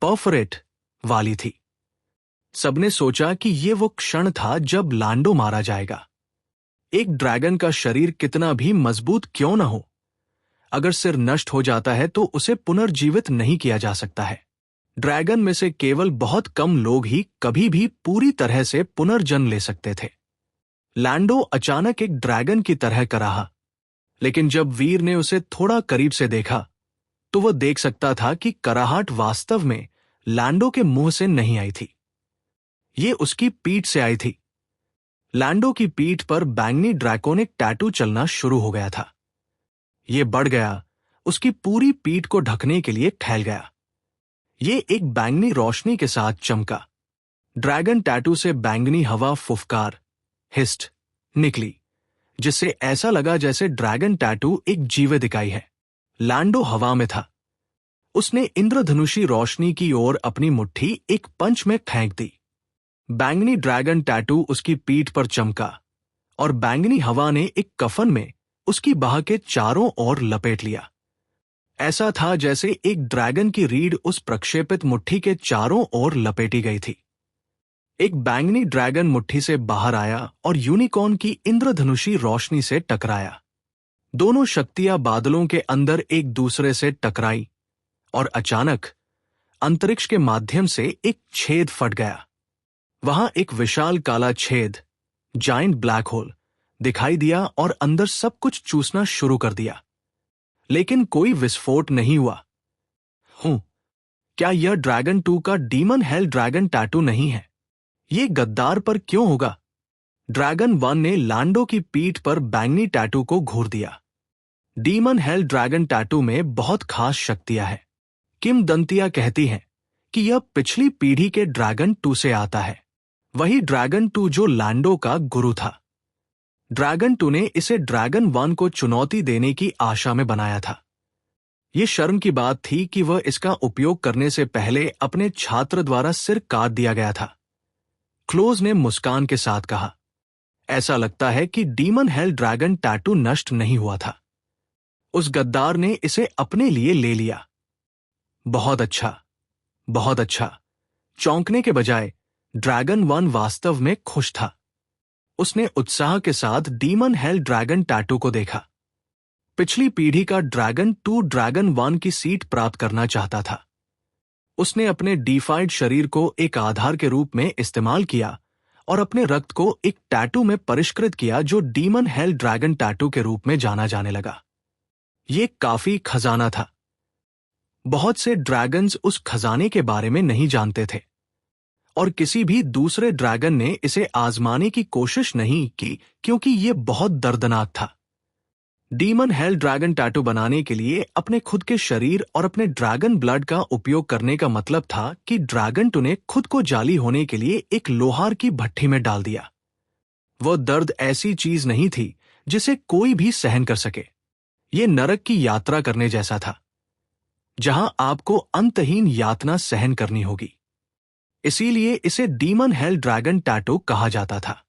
परफोरेट वाली थी। सबने सोचा कि यह वो क्षण था जब लैंडो मारा जाएगा। एक ड्रैगन का शरीर कितना भी मजबूत क्यों न हो, अगर सिर नष्ट हो जाता है तो उसे पुनर्जीवित नहीं किया जा सकता है। ड्रैगन में से केवल बहुत कम लोग ही कभी भी पूरी तरह से पुनर्जन्म ले सकते थे। लैंडो अचानक एक ड्रैगन की तरह कराहा, लेकिन जब वीर ने उसे थोड़ा करीब से देखा तो वह देख सकता था कि कराहट वास्तव में लैंडो के मुंह से नहीं आई थी। ये उसकी पीठ से आई थी। लैंडो की पीठ पर बैंगनी ड्रैकोनिक टैटू चलना शुरू हो गया था। ये बढ़ गया, उसकी पूरी पीठ को ढकने के लिए फैल गया। ये एक बैंगनी रोशनी के साथ चमका। ड्रैगन टैटू से बैंगनी हवा फुफकार, हिस्ट निकली, जिससे ऐसा लगा जैसे ड्रैगन टैटू एक जीवित इकाई है। लैंडो हवा में था। उसने इंद्रधनुषी रोशनी की ओर अपनी मुट्ठी एक पंच में फेंक दी। बैंगनी ड्रैगन टैटू उसकी पीठ पर चमका और बैंगनी हवा ने एक कफन में उसकी बाह के चारों ओर लपेट लिया। ऐसा था जैसे एक ड्रैगन की रीढ़ उस प्रक्षेपित मुट्ठी के चारों ओर लपेटी गई थी। एक बैंगनी ड्रैगन मुट्ठी से बाहर आया और यूनिकॉर्न की इंद्रधनुषी रोशनी से टकराया। दोनों शक्तियां बादलों के अंदर एक दूसरे से टकराई और अचानक अंतरिक्ष के माध्यम से एक छेद फट गया। वहां एक विशाल काला छेद, जायंट ब्लैक होल, दिखाई दिया और अंदर सब कुछ चूसना शुरू कर दिया। लेकिन कोई विस्फोट नहीं हुआ। क्या यह ड्रैगन 2 का डीमन हेल ड्रैगन टैटू नहीं है? ये गद्दार पर क्यों होगा? ड्रैगन 1 ने लैंडो की पीठ पर बैंगनी टैटू को घूर दिया। डीमन हेल ड्रैगन टैटू में बहुत खास शक्तियां हैं। किंवदंतियां कहती हैं कि यह पिछली पीढ़ी के ड्रैगन 2 से आता है, वही ड्रैगन 2 जो लैंडो का गुरु था। ड्रैगन 2 ने इसे ड्रैगन 1 को चुनौती देने की आशा में बनाया था। यह शर्म की बात थी कि वह इसका उपयोग करने से पहले अपने छात्र द्वारा सिर काट दिया गया था। क्लोज ने मुस्कान के साथ कहा, ऐसा लगता है कि डीमन हेल ड्रैगन टैटू नष्ट नहीं हुआ था। उस गद्दार ने इसे अपने लिए ले लिया। बहुत अच्छा, बहुत अच्छा। चौंकने के बजाय ड्रैगन 1 वास्तव में खुश था। उसने उत्साह के साथ डीमन हेल ड्रैगन टैटू को देखा। पिछली पीढ़ी का ड्रैगन 2 ड्रैगन 1 की सीट प्राप्त करना चाहता था। उसने अपने डीफाइड शरीर को एक आधार के रूप में इस्तेमाल किया और अपने रक्त को एक टैटू में परिष्कृत किया जो डीमन हेल ड्रैगन टैटू के रूप में जाना जाने लगा। यह काफी खजाना था। बहुत से ड्रैगन्स उस खजाने के बारे में नहीं जानते थे और किसी भी दूसरे ड्रैगन ने इसे आजमाने की कोशिश नहीं की क्योंकि यह बहुत दर्दनाक था। डीमन हेल ड्रैगन टैटू बनाने के लिए अपने खुद के शरीर और अपने ड्रैगन ब्लड का उपयोग करने का मतलब था कि ड्रैगन 2 ने खुद को जाली होने के लिए एक लोहार की भट्ठी में डाल दिया। वह दर्द ऐसी चीज नहीं थी जिसे कोई भी सहन कर सके। यह नरक की यात्रा करने जैसा था, जहां आपको अंतहीन यातना सहन करनी होगी। इसीलिए इसे डीमन हेल ड्रैगन टैटू कहा जाता था।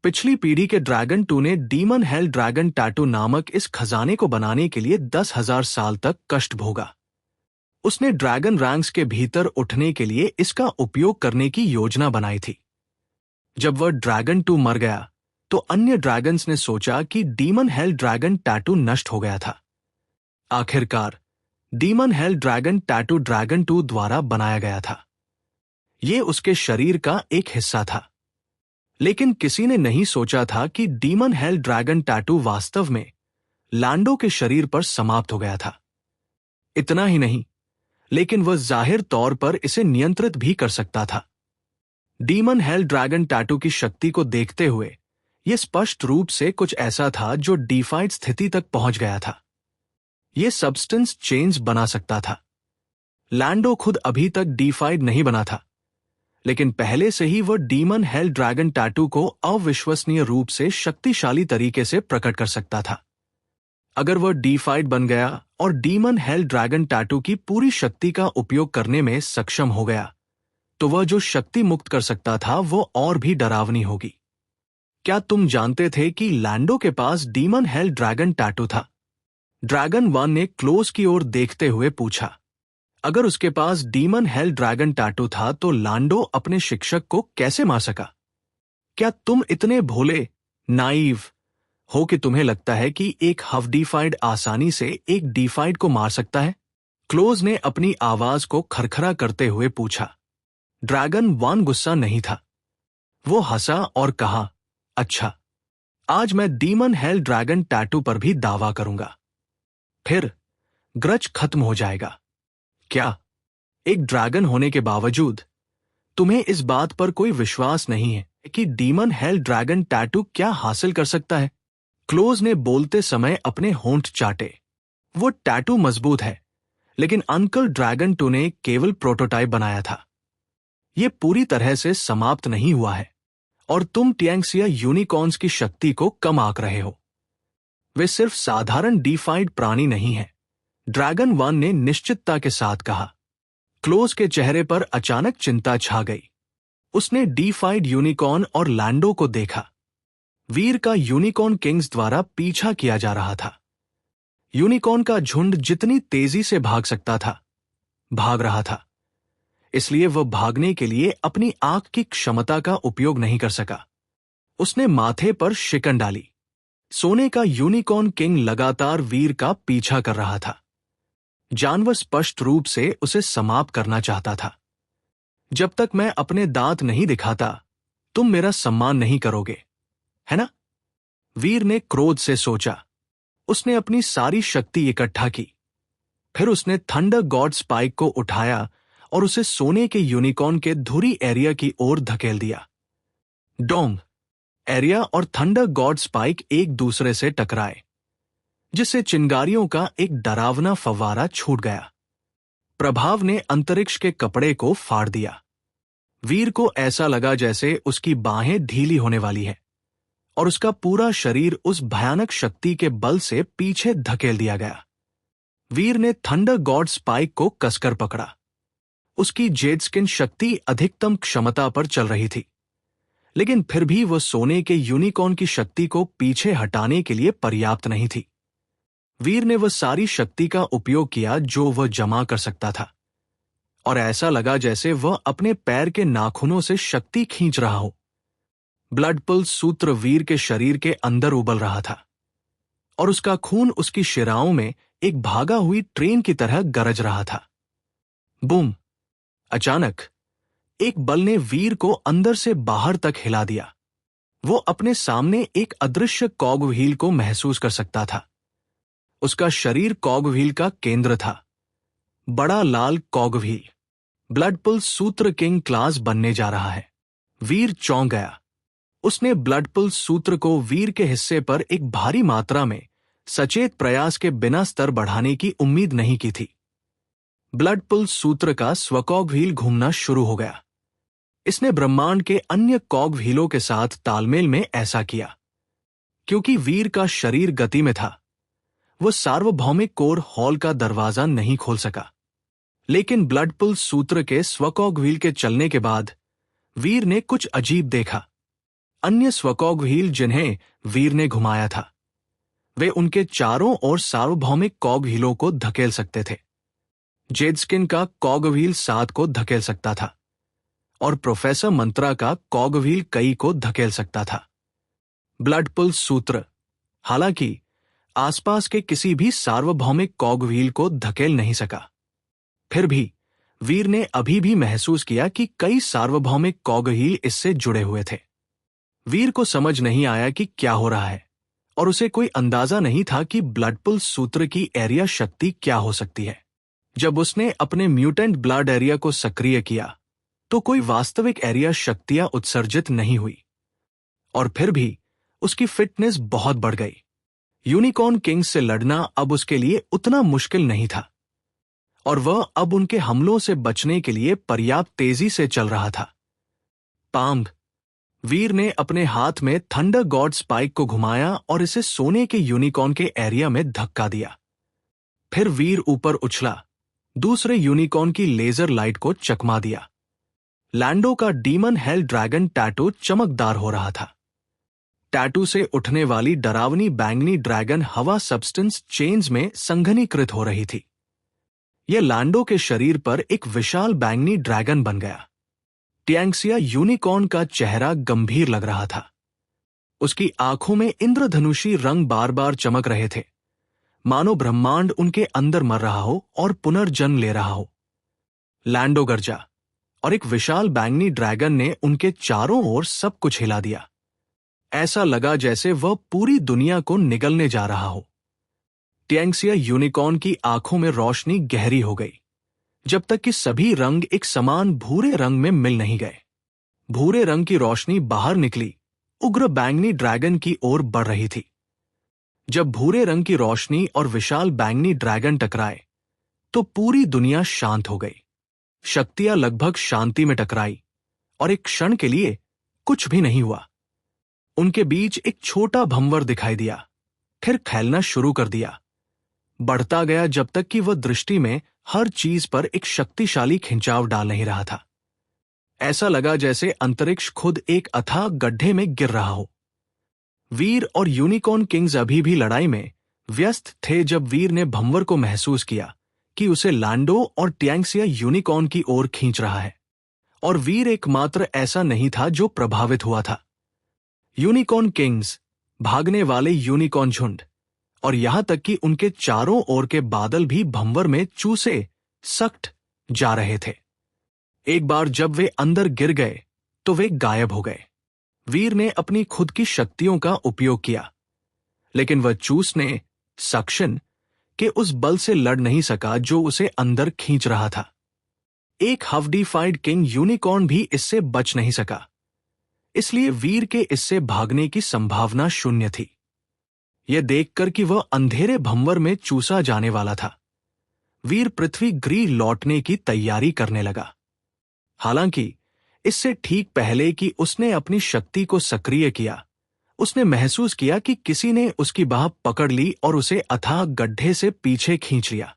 पिछली पीढ़ी के ड्रैगन 2 ने डीमन हेल ड्रैगन टैटू नामक इस खजाने को बनाने के लिए 10,000 साल तक कष्ट भोगा। उसने ड्रैगन रैंक्स के भीतर उठने के लिए इसका उपयोग करने की योजना बनाई थी। जब वह ड्रैगन 2 मर गया तो अन्य ड्रैगन्स ने सोचा कि डीमन हेल ड्रैगन टैटू नष्ट हो गया था। आखिरकार demon hello dragon tattoo dragon 2 द्वारा बनाया गया था। यह उसके शरीर का एक हिस्सा था। लेकिन किसी ने नहीं सोचा था कि डीमन हेल ड्रैगन टैटू वास्तव में लैंडो के शरीर पर समाप्त हो गया था। इतना ही नहीं, लेकिन वह जाहिर तौर पर इसे नियंत्रित भी कर सकता था। डीमन हेल ड्रैगन टैटू की शक्ति को देखते हुए यह स्पष्ट रूप से कुछ ऐसा था जो डिफाइड स्थिति तक पहुंच गया था। यह सब्सटेंस चेंज बना सकता था। लैंडो खुद अभी तक डिफाइड नहीं बना था, लेकिन पहले से ही वह डीमन हेल ड्रैगन टैटू को अविश्वसनीय रूप से शक्तिशाली तरीके से प्रकट कर सकता था। अगर वह डीफाइड बन गया और डीमन हेल ड्रैगन टैटू की पूरी शक्ति का उपयोग करने में सक्षम हो गया, तो वह जो शक्ति मुक्त कर सकता था वो और भी डरावनी होगी। क्या तुम जानते थे कि लैंडो के पास डीमन हेल ड्रैगन टैटू था? ड्रैगन वन ने क्लोज की ओर देखते हुए पूछा। अगर उसके पास डीमन हेल ड्रैगन टैटू था तो लैंडो अपने शिक्षक को कैसे मार सका? क्या तुम इतने भोले, नाइव हो कि तुम्हें लगता है कि एक हाफ डीफाइड आसानी से एक डीफाइड को मार सकता है? क्लोज ने अपनी आवाज को खरखरा करते हुए पूछा। ड्रैगन वन गुस्सा नहीं था। वो हंसा और कहा, अच्छा, आज मैं डीमन हेल ड्रैगन टैटू पर भी दावा करूंगा। फिर ग्रज खत्म हो जाएगा। क्या एक ड्रैगन होने के बावजूद तुम्हें इस बात पर कोई विश्वास नहीं है कि डीमन हेल ड्रैगन टैटू क्या हासिल कर सकता है? क्लोज ने बोलते समय अपने होंठ चाटे। वो टैटू मजबूत है, लेकिन अंकल ड्रैगन टू ने केवल प्रोटोटाइप बनाया था। ये पूरी तरह से समाप्त नहीं हुआ है और तुम टियांक्सिया यूनिकॉर्न्स की शक्ति को कम आंक रहे हो। वे सिर्फ साधारण डीफाइड प्राणी नहीं हैं, ड्रैगन वन ने निश्चितता के साथ कहा। क्लोज के चेहरे पर अचानक चिंता छा गई। उसने डीफाइड यूनिकॉर्न और लैंडो को देखा। वीर का यूनिकॉर्न किंग्स द्वारा पीछा किया जा रहा था। यूनिकॉर्न का झुंड जितनी तेजी से भाग सकता था, भाग रहा था। इसलिए वह भागने के लिए अपनी आंख की क्षमता का उपयोग नहीं कर सका। उसने माथे पर शिकन डाली। सोने का यूनिकॉर्न किंग लगातार वीर का पीछा कर रहा था। जानवर स्पष्ट रूप से उसे समाप्त करना चाहता था। जब तक मैं अपने दांत नहीं दिखाता, तुम मेरा सम्मान नहीं करोगे, है ना? वीर ने क्रोध से सोचा। उसने अपनी सारी शक्ति इकट्ठा की। फिर उसने थंडर गॉड स्पाइक को उठाया और उसे सोने के यूनिकॉर्न के धुरी एरिया की ओर धकेल दिया। डोंग! एरिया और थंडर गॉड स्पाइक एक दूसरे से टकराए, जिससे चिंगारियों का एक डरावना फव्वारा छूट गया। प्रभाव ने अंतरिक्ष के कपड़े को फाड़ दिया। वीर को ऐसा लगा जैसे उसकी बाहें ढीली होने वाली है और उसका पूरा शरीर उस भयानक शक्ति के बल से पीछे धकेल दिया गया। वीर ने थंडर गॉड स्पाइक को कसकर पकड़ा। उसकी जेडस्किन शक्ति अधिकतम क्षमता पर चल रही थी, लेकिन फिर भी वह सोने के यूनिकॉर्न की शक्ति को पीछे हटाने के लिए पर्याप्त नहीं थी। वीर ने वह सारी शक्ति का उपयोग किया जो वह जमा कर सकता था, और ऐसा लगा जैसे वह अपने पैर के नाखूनों से शक्ति खींच रहा हो। ब्लड पल्स सूत्र वीर के शरीर के अंदर उबल रहा था और उसका खून उसकी शिराओं में एक भागा हुई ट्रेन की तरह गरज रहा था। बूम! अचानक एक बल ने वीर को अंदर से बाहर तक हिला दिया। वो अपने सामने एक अदृश्य कॉगव्हील को महसूस कर सकता था। उसका शरीर कॉगव्हील का केंद्र था। बड़ा लाल कॉगव्हील ब्लड पल्स सूत्र किंग क्लास बनने जा रहा है। वीर चौंक गया। उसने ब्लड पल्स सूत्र को वीर के हिस्से पर एक भारी मात्रा में सचेत प्रयास के बिना स्तर बढ़ाने की उम्मीद नहीं की थी। ब्लड पल्स सूत्र का स्वकॉगव्हील घूमना शुरू हो गया। इसने ब्रह्मांड के अन्य कॉगव्हीलों के साथ तालमेल में ऐसा किया। क्योंकि वीर का शरीर गति में था, वह सार्वभौमिक कोर हॉल का दरवाजा नहीं खोल सका। लेकिन ब्लड पल्स सूत्र के स्वकॉगव्हील के चलने के बाद वीर ने कुछ अजीब देखा। अन्य स्वकॉगव्हील जिन्हें वीर ने घुमाया था, वे उनके चारों ओर सार्वभौमिक कॉगव्हीलों को धकेल सकते थे। जेडस्किन का कॉगव्हील 7 को धकेल सकता था और प्रोफेसर मंत्रा का कॉगव्हील कई को धकेल सकता था। ब्लड पल्स सूत्र, हालांकि, आसपास के किसी भी सार्वभौमिक कॉगव्हील को धकेल नहीं सका। फिर भी वीर ने अभी भी महसूस किया कि कई सार्वभौमिक कॉगव्हील इससे जुड़े हुए थे। वीर को समझ नहीं आया कि क्या हो रहा है, और उसे कोई अंदाजा नहीं था कि ब्लड पल्स सूत्र की एरिया शक्ति क्या हो सकती है। जब उसने अपने म्यूटेंट ब्लड एरिया को सक्रिय किया, तो कोई वास्तविक एरिया शक्तियां उत्सर्जित नहीं हुई, और फिर भी उसकी फिटनेस बहुत बढ़ गई। यूनिकॉर्न किंग्स से लड़ना अब उसके लिए उतना मुश्किल नहीं था, और वह अब उनके हमलों से बचने के लिए पर्याप्त तेजी से चल रहा था। पांग! वीर ने अपने हाथ में थंडर गॉड स्पाइक को घुमाया और इसे सोने के यूनिकॉर्न के एरिया में धक्का दिया। फिर वीर ऊपर उछला, दूसरे यूनिकॉर्न की लेजर लाइट को चकमा दिया। लैंडो का डीमन हेल ड्रैगन टैटू चमकदार हो रहा था। टैटू से उठने वाली डरावनी बैंगनी ड्रैगन हवा सब्सटेंस चेंज में संघनीकृत हो रही थी। यह लैंडो के शरीर पर एक विशाल बैंगनी ड्रैगन बन गया। टियांगसिया यूनिकॉर्न का चेहरा गंभीर लग रहा था। उसकी आंखों में इंद्रधनुषी रंग बार बार चमक रहे थे, मानो ब्रह्मांड उनके अंदर मर रहा हो और पुनर्जन्म ले रहा हो। लैंडो गरजा और एक विशाल बैंगनी ड्रैगन ने उनके चारों ओर सब कुछ हिला दिया। ऐसा लगा जैसे वह पूरी दुनिया को निगलने जा रहा हो। टियांगसिया यूनिकॉर्न की आंखों में रोशनी गहरी हो गई, जब तक कि सभी रंग एक समान भूरे रंग में मिल नहीं गए। भूरे रंग की रोशनी बाहर निकली, उग्र बैंगनी ड्रैगन की ओर बढ़ रही थी। जब भूरे रंग की रोशनी और विशाल बैंगनी ड्रैगन टकराए, तो पूरी दुनिया शांत हो गई। शक्तियां लगभग शांति में टकराई और एक क्षण के लिए कुछ भी नहीं हुआ। उनके बीच एक छोटा भंवर दिखाई दिया, फिर फैलना शुरू कर दिया। बढ़ता गया जब तक कि वह दृष्टि में हर चीज पर एक शक्तिशाली खिंचाव डाल नहीं रहा था। ऐसा लगा जैसे अंतरिक्ष खुद एक अथाह गड्ढे में गिर रहा हो। वीर और यूनिकॉर्न किंग्स अभी भी लड़ाई में व्यस्त थे जब वीर ने भंवर को महसूस किया कि उसे लैंडो और टियांगसिया यूनिकॉर्न की ओर खींच रहा है। और वीर एकमात्र ऐसा नहीं था जो प्रभावित हुआ था। यूनिकॉर्न किंग्स, भागने वाले यूनिकॉर्न झुंड और यहां तक कि उनके चारों ओर के बादल भी भंवर में चूसे सख्त जा रहे थे। एक बार जब वे अंदर गिर गए तो वे गायब हो गए। वीर ने अपनी खुद की शक्तियों का उपयोग किया, लेकिन वह चूसने सक्शन के उस बल से लड़ नहीं सका जो उसे अंदर खींच रहा था। एक हवडीफाइड किंग यूनिकॉर्न भी इससे बच नहीं सका, इसलिए वीर के इससे भागने की संभावना शून्य थी। यह देखकर कि वह अंधेरे भंवर में चूसा जाने वाला था, वीर पृथ्वी गृह लौटने की तैयारी करने लगा। हालांकि इससे ठीक पहले कि उसने अपनी शक्ति को सक्रिय किया, उसने महसूस किया कि किसी ने उसकी बाह पकड़ ली और उसे अथाह गड्ढे से पीछे खींच लिया।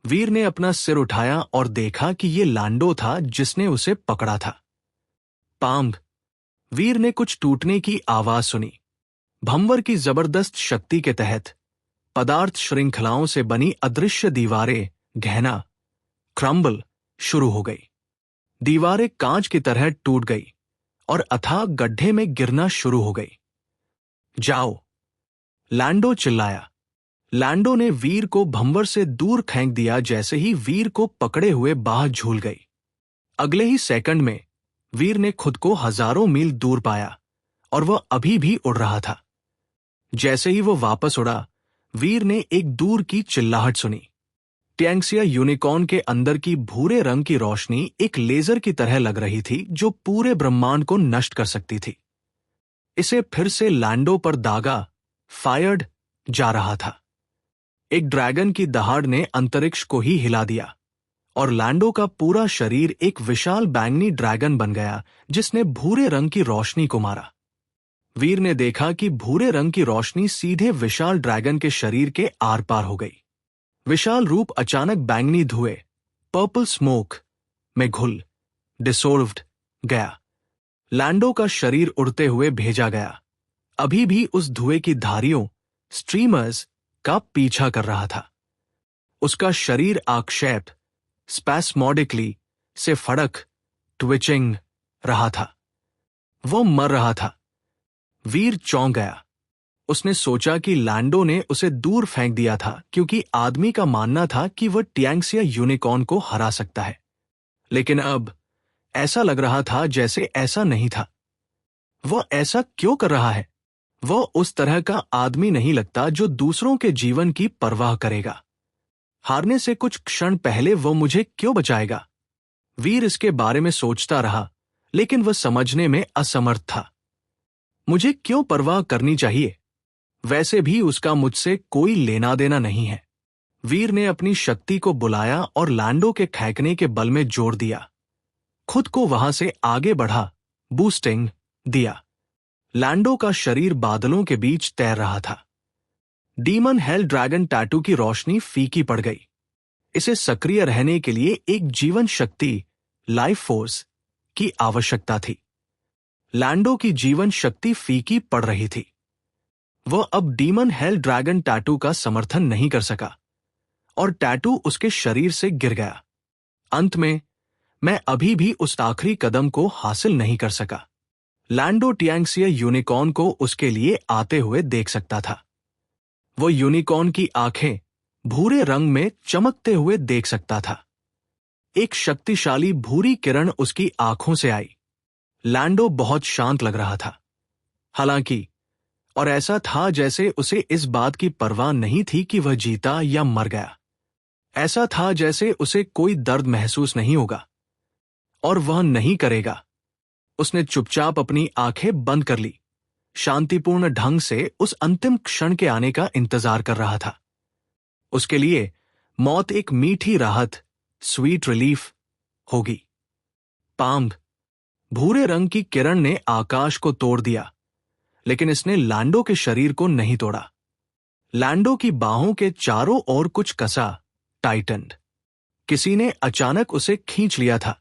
वीर ने अपना सिर उठाया और देखा कि यह लैंडो था जिसने उसे पकड़ा था। पांग! वीर ने कुछ टूटने की आवाज सुनी। भंवर की जबरदस्त शक्ति के तहत पदार्थ श्रृंखलाओं से बनी अदृश्य दीवारें गहना क्रम्बल शुरू हो गई। दीवारें कांच की तरह टूट गई और अथाह गड्ढे में गिरना शुरू हो गई। जाओ! लैंडो चिल्लाया। लैंडो ने वीर को भंवर से दूर फेंक दिया जैसे ही वीर को पकड़े हुए बाह झूल गई। अगले ही सेकंड में वीर ने खुद को हजारों मील दूर पाया और वह अभी भी उड़ रहा था। जैसे ही वो वापस उड़ा, वीर ने एक दूर की चिल्लाहट सुनी। टियांगसिया यूनिकॉर्न के अंदर की भूरे रंग की रोशनी एक लेजर की तरह लग रही थी जो पूरे ब्रह्मांड को नष्ट कर सकती थी। इसे फिर से लैंडो पर दागा फायर्ड जा रहा था। एक ड्रैगन की दहाड़ ने अंतरिक्ष को ही हिला दिया और लैंडो का पूरा शरीर एक विशाल बैंगनी ड्रैगन बन गया जिसने भूरे रंग की रोशनी को मारा। वीर ने देखा कि भूरे रंग की रोशनी सीधे विशाल ड्रैगन के शरीर के आर पार हो गई। विशाल रूप अचानक बैंगनी धुएं पर्पल स्मोक में घुल डिसोल्व्ड गया। लैंडो का उड़ते उड़ते हुए भेजा गया, अभी भी उस धुएं की धारियों स्ट्रीमर्स का पीछा कर रहा था। उसका शरीर आक्षेप स्पैस्मोडिकली से फड़क ट्विचिंग रहा था। वो मर रहा था। वीर चौंक गया। उसने सोचा कि लैंडो ने उसे दूर फेंक दिया था क्योंकि आदमी का मानना था कि वह टियांगसिया यूनिकॉर्न को हरा सकता है, लेकिन अब ऐसा लग रहा था जैसे ऐसा नहीं था। वह ऐसा क्यों कर रहा है? वह उस तरह का आदमी नहीं लगता जो दूसरों के जीवन की परवाह करेगा। हारने से कुछ क्षण पहले वह मुझे क्यों बचाएगा? वीर इसके बारे में सोचता रहा, लेकिन वह समझने में असमर्थ था। मुझे क्यों परवाह करनी चाहिए? वैसे भी उसका मुझसे कोई लेना देना नहीं है। वीर ने अपनी शक्ति को बुलाया और लैंडो के खींचने के बल में जोड़ दिया। खुद को वहां से आगे बढ़ा, बूस्टिंग दिया। लैंडो का शरीर बादलों के बीच तैर रहा था। डीमन हेल ड्रैगन टैटू की रोशनी फीकी पड़ गई। इसे सक्रिय रहने के लिए एक जीवन शक्ति, लाइफ फोर्स की आवश्यकता थी। लैंडो की जीवन शक्ति फीकी पड़ रही थी। वह अब डीमन हेल ड्रैगन टैटू का समर्थन नहीं कर सका और टैटू उसके शरीर से गिर गया। अंत में मैं अभी भी उस आखिरी कदम को हासिल नहीं कर सका। लैंडो टियांगसिया यूनिकॉर्न को उसके लिए आते हुए देख सकता था। वो यूनिकॉर्न की आंखें भूरे रंग में चमकते हुए देख सकता था। एक शक्तिशाली भूरी किरण उसकी आंखों से आई। लैंडो बहुत शांत लग रहा था, हालांकि, और ऐसा था जैसे उसे इस बात की परवाह नहीं थी कि वह जीता या मर गया। ऐसा था जैसे उसे कोई दर्द महसूस नहीं होगा और वह नहीं करेगा। उसने चुपचाप अपनी आंखें बंद कर ली, शांतिपूर्ण ढंग से उस अंतिम क्षण के आने का इंतजार कर रहा था। उसके लिए मौत एक मीठी राहत, स्वीट रिलीफ होगी। पांग, भूरे रंग की किरण ने आकाश को तोड़ दिया, लेकिन इसने लैंडो के शरीर को नहीं तोड़ा। लैंडो की बाहों के चारों ओर कुछ कसा, टाइटन्ड। किसी ने अचानक उसे खींच लिया था।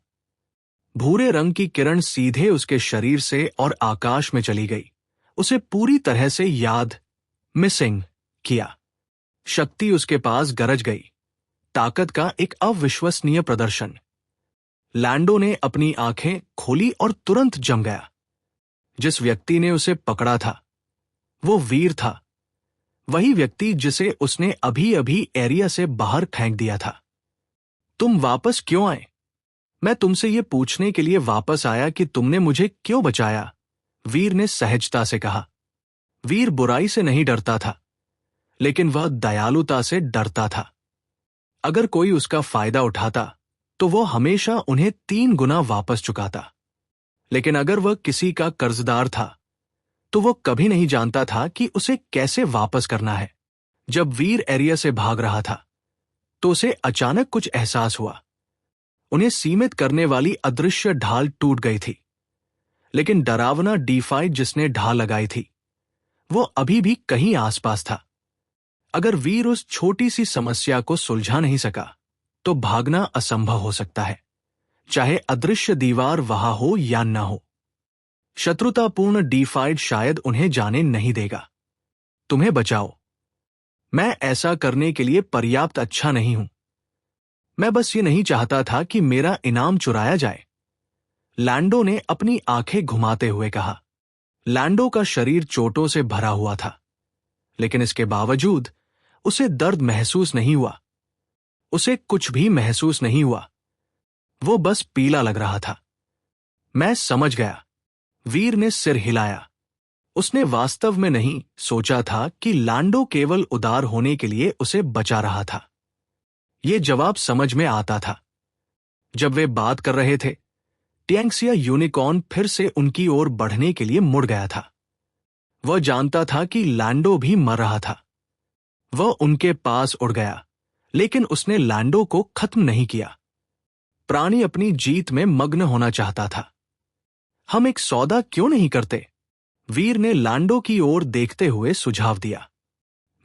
भूरे रंग की किरण सीधे उसके शरीर से और आकाश में चली गई, उसे पूरी तरह से याद, मिसिंग किया। शक्ति उसके पास गरज गई, ताकत का एक अविश्वसनीय प्रदर्शन। लैंडो ने अपनी आंखें खोली और तुरंत जम गया। जिस व्यक्ति ने उसे पकड़ा था वो वीर था, वही व्यक्ति जिसे उसने अभी अभी एरिया से बाहर फेंक दिया था। तुम वापस क्यों आए? मैं तुमसे ये पूछने के लिए वापस आया कि तुमने मुझे क्यों बचाया, वीर ने सहजता से कहा। वीर बुराई से नहीं डरता था, लेकिन वह दयालुता से डरता था। अगर कोई उसका फायदा उठाता तो वो हमेशा उन्हें 3 गुना वापस चुकाता, लेकिन अगर वह किसी का कर्जदार था तो वो कभी नहीं जानता था कि उसे कैसे वापस करना है। जब वीर एरिया से भाग रहा था तो उसे अचानक कुछ एहसास हुआ। उन्हें सीमित करने वाली अदृश्य ढाल टूट गई थी, लेकिन डरावना डीफाइट जिसने ढाल लगाई थी वो अभी भी कहीं आसपास था। अगर वीर उस छोटी सी समस्या को सुलझा नहीं सका तो भागना असंभव हो सकता है, चाहे अदृश्य दीवार वहां हो या न हो। शत्रुतापूर्ण डीफाइट शायद उन्हें जाने नहीं देगा। तुम्हें बचाओ। मैं ऐसा करने के लिए पर्याप्त अच्छा नहीं हूं। मैं बस ये नहीं चाहता था कि मेरा इनाम चुराया जाए, लैंडो ने अपनी आंखें घुमाते हुए कहा। लैंडो का शरीर चोटों से भरा हुआ था, लेकिन इसके बावजूद उसे दर्द महसूस नहीं हुआ। उसे कुछ भी महसूस नहीं हुआ। वो बस पीला लग रहा था। मैं समझ गया, वीर ने सिर हिलाया। उसने वास्तव में नहीं सोचा था कि लैंडो केवल उदार होने के लिए उसे बचा रहा था। ये जवाब समझ में आता था। जब वे बात कर रहे थे, टियांगसिया यूनिकॉर्न फिर से उनकी ओर बढ़ने के लिए मुड़ गया था। वह जानता था कि लैंडो भी मर रहा था। वह उनके पास उड़ गया, लेकिन उसने लैंडो को खत्म नहीं किया। प्राणी अपनी जीत में मग्न होना चाहता था। हम एक सौदा क्यों नहीं करते? वीर ने लैंडो की ओर देखते हुए सुझाव दिया।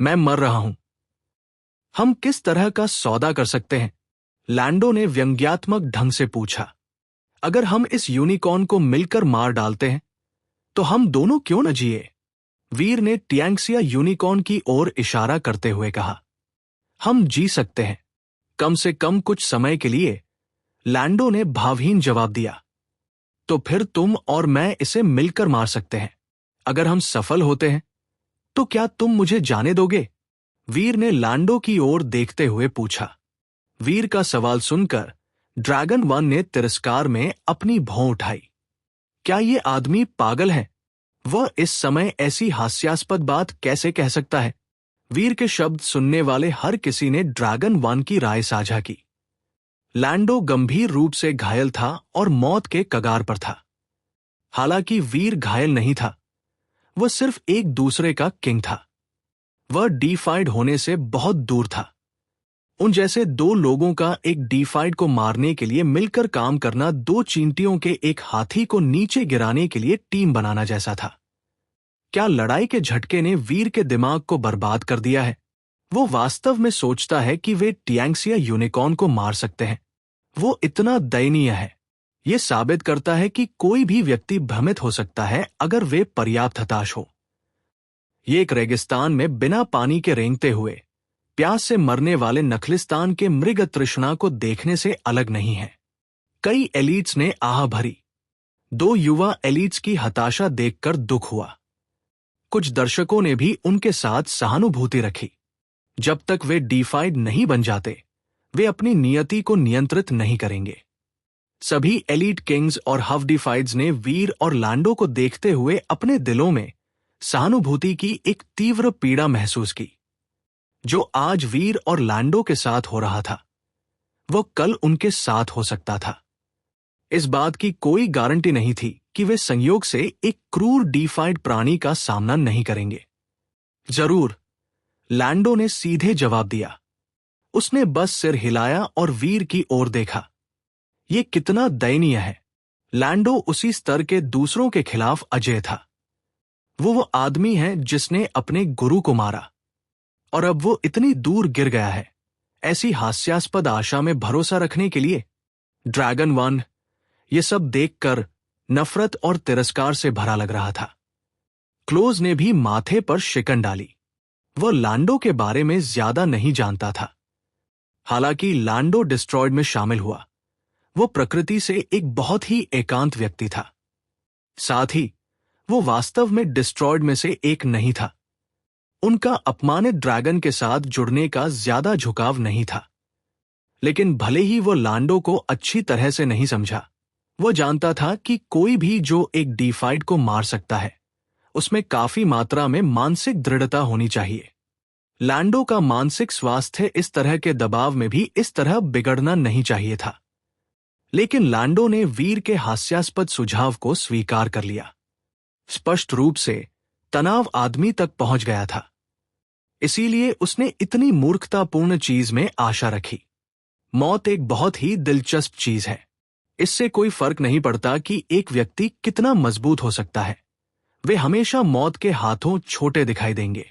मैं मर रहा हूं। हम किस तरह का सौदा कर सकते हैं? लैंडो ने व्यंग्यात्मक ढंग से पूछा। अगर हम इस यूनिकॉर्न को मिलकर मार डालते हैं तो हम दोनों क्यों न जिए? वीर ने टियांगसिया यूनिकॉर्न की ओर इशारा करते हुए कहा। हम जी सकते हैं, कम से कम कुछ समय के लिए, लैंडो ने भावहीन जवाब दिया। तो फिर तुम और मैं इसे मिलकर मार सकते हैं। अगर हम सफल होते हैं तो क्या तुम मुझे जाने दोगे? वीर ने लैंडो की ओर देखते हुए पूछा। वीर का सवाल सुनकर ड्रैगन वन ने तिरस्कार में अपनी भौं उठाई। क्या ये आदमी पागल है? वह इस समय ऐसी हास्यास्पद बात कैसे कह सकता है? वीर के शब्द सुनने वाले हर किसी ने ड्रैगन वन की राय साझा की। लैंडो गंभीर रूप से घायल था और मौत के कगार पर था। हालांकि वीर घायल नहीं था, वह सिर्फ एक दूसरे का किंग था। वह डीफाइड होने से बहुत दूर था। उन जैसे दो लोगों का एक डीफाइड को मारने के लिए मिलकर काम करना दो चींटियों के एक हाथी को नीचे गिराने के लिए टीम बनाना जैसा था। क्या लड़ाई के झटके ने वीर के दिमाग को बर्बाद कर दिया है? वो वास्तव में सोचता है कि वे टियांक्सिया यूनिकॉर्न को मार सकते हैं। वो इतना दयनीय है। ये साबित करता है कि कोई भी व्यक्ति भ्रमित हो सकता है अगर वे पर्याप्त हताश हो। ये एक रेगिस्तान में बिना पानी के रेंगते हुए प्यास से मरने वाले नखलिस्तान के मृग तृष्णा को देखने से अलग नहीं है। कई एलीट्स ने आह भरी। दो युवा एलीट्स की हताशा देखकर दुख हुआ। कुछ दर्शकों ने भी उनके साथ सहानुभूति रखी। जब तक वे डीफाइड नहीं बन जाते, वे अपनी नियति को नियंत्रित नहीं करेंगे। सभी एलीट किंग्स और हफ डीफाइड्स ने वीर और लैंडो को देखते हुए अपने दिलों में सहानुभूति की एक तीव्र पीड़ा महसूस की। जो आज वीर और लैंडो के साथ हो रहा था, वो कल उनके साथ हो सकता था। इस बात की कोई गारंटी नहीं थी कि वे संयोग से एक क्रूर डीफाइड प्राणी का सामना नहीं करेंगे। जरूर, लैंडो ने सीधे जवाब दिया। उसने बस सिर हिलाया और वीर की ओर देखा। यह कितना दयनीय है। लैंडो उसी स्तर के दूसरों के खिलाफ अजेय था। वो आदमी है जिसने अपने गुरु को मारा, और अब वो इतनी दूर गिर गया है ऐसी हास्यास्पद आशा में भरोसा रखने के लिए। ड्रैगन वन ये सब देखकर नफरत और तिरस्कार से भरा लग रहा था। क्लोज ने भी माथे पर शिकन डाली। वह लैंडो के बारे में ज्यादा नहीं जानता था। हालांकि लैंडो डिस्ट्रॉयड में शामिल हुआ, वो प्रकृति से एक बहुत ही एकांत व्यक्ति था। साथ ही वो वास्तव में डिस्ट्रॉयड में से एक नहीं था। उनका अपमानित ड्रैगन के साथ जुड़ने का ज्यादा झुकाव नहीं था। लेकिन भले ही वो लैंडो को अच्छी तरह से नहीं समझा, वो जानता था कि कोई भी जो एक डीफाइड को मार सकता है, उसमें काफी मात्रा में मानसिक दृढ़ता होनी चाहिए। लैंडो का मानसिक स्वास्थ्य इस तरह के दबाव में भी इस तरह बिगड़ना नहीं चाहिए था। लेकिन लैंडो ने वीर के हास्यास्पद सुझाव को स्वीकार कर लिया। स्पष्ट रूप से तनाव आदमी तक पहुंच गया था। इसीलिए उसने इतनी मूर्खतापूर्ण चीज में आशा रखी। मौत एक बहुत ही दिलचस्प चीज है। इससे कोई फर्क नहीं पड़ता कि एक व्यक्ति कितना मजबूत हो सकता है, वे हमेशा मौत के हाथों छोटे दिखाई देंगे।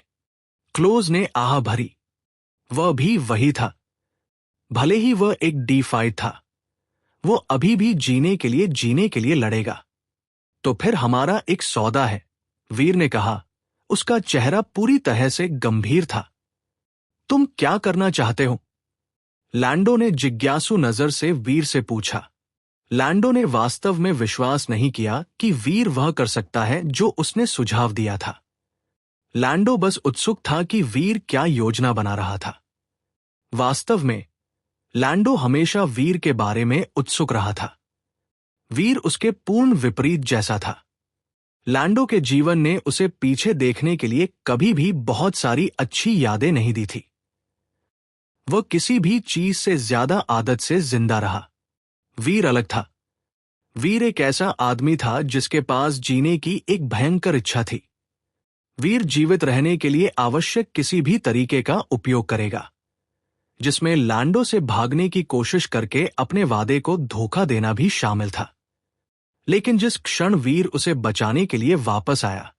क्लोज ने आह भरी। वह भी वही था। भले ही वह एक डीफाइड था, वो अभी भी जीने के लिए लड़ेगा। तो फिर हमारा एक सौदा है, वीर ने कहा। उसका चेहरा पूरी तरह से गंभीर था। तुम क्या करना चाहते हो? लैंडो ने जिज्ञासु नजर से वीर से पूछा। लैंडो ने वास्तव में विश्वास नहीं किया कि वीर वह कर सकता है जो उसने सुझाव दिया था। लैंडो बस उत्सुक था कि वीर क्या योजना बना रहा था। वास्तव में लैंडो हमेशा वीर के बारे में उत्सुक रहा था। वीर उसके पूर्ण विपरीत जैसा था। लैंडो के जीवन ने उसे पीछे देखने के लिए कभी भी बहुत सारी अच्छी यादें नहीं दी थी। वह किसी भी चीज से ज्यादा आदत से जिंदा रहा। वीर अलग था। वीर एक ऐसा आदमी था जिसके पास जीने की एक भयंकर इच्छा थी। वीर जीवित रहने के लिए आवश्यक किसी भी तरीके का उपयोग करेगा, जिसमें लैंडो से भागने की कोशिश करके अपने वादे को धोखा देना भी शामिल था। लेकिन जिस क्षण वीर उसे बचाने के लिए वापस आया,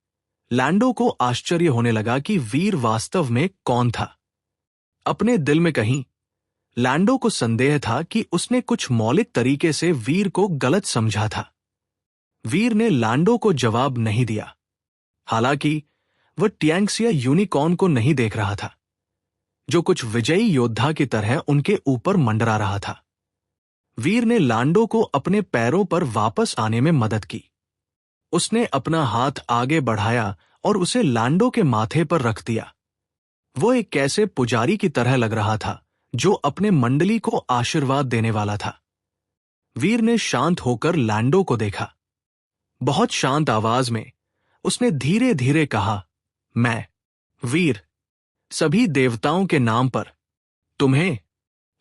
लैंडो को आश्चर्य होने लगा कि वीर वास्तव में कौन था। अपने दिल में कहीं लैंडो को संदेह था कि उसने कुछ मौलिक तरीके से वीर को गलत समझा था। वीर ने लैंडो को जवाब नहीं दिया। हालांकि वह टियांक्सिया यूनिकॉर्न को नहीं देख रहा था, जो कुछ विजयी योद्धा की तरह उनके ऊपर मंडरा रहा था। वीर ने लैंडो को अपने पैरों पर वापस आने में मदद की। उसने अपना हाथ आगे बढ़ाया और उसे लैंडो के माथे पर रख दिया। वो एक कैसे पुजारी की तरह लग रहा था जो अपने मंडली को आशीर्वाद देने वाला था। वीर ने शांत होकर लैंडो को देखा। बहुत शांत आवाज में उसने धीरे धीरे कहा, मैं वीर, सभी देवताओं के नाम पर तुम्हें,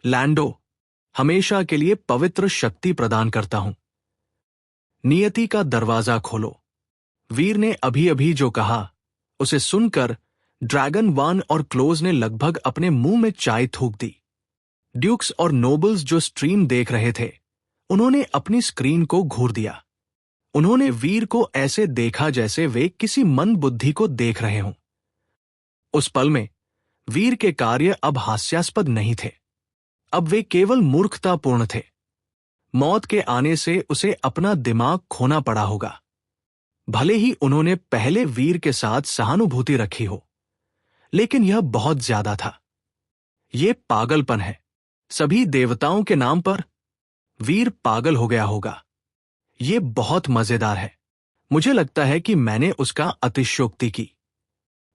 लैंडो, हमेशा के लिए पवित्र शक्ति प्रदान करता हूं। नियति का दरवाजा खोलो। वीर ने अभी अभी जो कहा, उसे सुनकर ड्रैगन वन और क्लोज ने लगभग अपने मुंह में चाय थूक दी। ड्यूक्स और नोबल्स जो स्ट्रीम देख रहे थे, उन्होंने अपनी स्क्रीन को घूर दिया। उन्होंने वीर को ऐसे देखा जैसे वे किसी मंद बुद्धि को देख रहे हों। उस पल में वीर के कार्य अब हास्यास्पद नहीं थे, अब वे केवल मूर्खतापूर्ण थे। मौत के आने से उसे अपना दिमाग खोना पड़ा होगा। भले ही उन्होंने पहले वीर के साथ सहानुभूति रखी हो, लेकिन यह बहुत ज्यादा था। यह पागलपन है। सभी देवताओं के नाम पर वीर पागल हो गया होगा। यह बहुत मजेदार है। मुझे लगता है कि मैंने उसका अतिशयोक्ति की।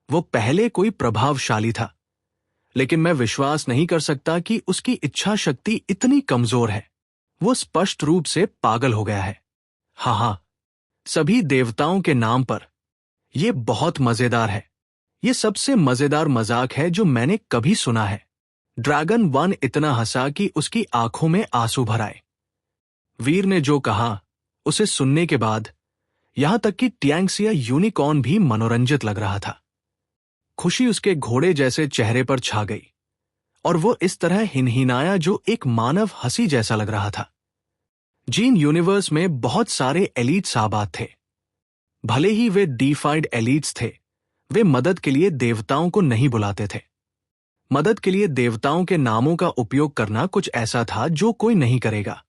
वो पहले कोई प्रभावशाली था, लेकिन मैं विश्वास नहीं कर सकता कि उसकी इच्छा शक्ति इतनी कमजोर है। वो स्पष्ट रूप से पागल हो गया है। हाँ, सभी देवताओं के नाम पर। यह बहुत मजेदार है। यह सबसे मजेदार मजाक है जो मैंने कभी सुना है। ड्रैगन वन इतना हंसा कि उसकी आंखों में आंसू भर आए। वीर ने जो कहा उसे सुनने के बाद यहां तक कि ट्यांक्सिया यूनिकॉर्न भी मनोरंजित लग रहा था। खुशी उसके घोड़े जैसे चेहरे पर छा गई और वो इस तरह हिनहिनाया जो एक मानव हंसी जैसा लग रहा था। जीन यूनिवर्स में बहुत सारे एलीट साहबात थे। भले ही वे डीफाइड एलीट्स थे, वे मदद के लिए देवताओं को नहीं बुलाते थे। मदद के लिए देवताओं के नामों का उपयोग करना कुछ ऐसा था जो कोई नहीं करेगा,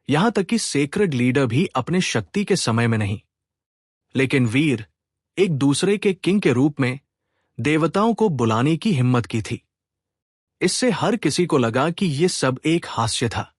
यहां तक कि सेक्रेड लीडर भी अपने शक्ति के समय में नहीं। लेकिन वीर एक दूसरे के किंग के रूप में देवताओं को बुलाने की हिम्मत की थी। इससे हर किसी को लगा कि यह सब एक हास्य था।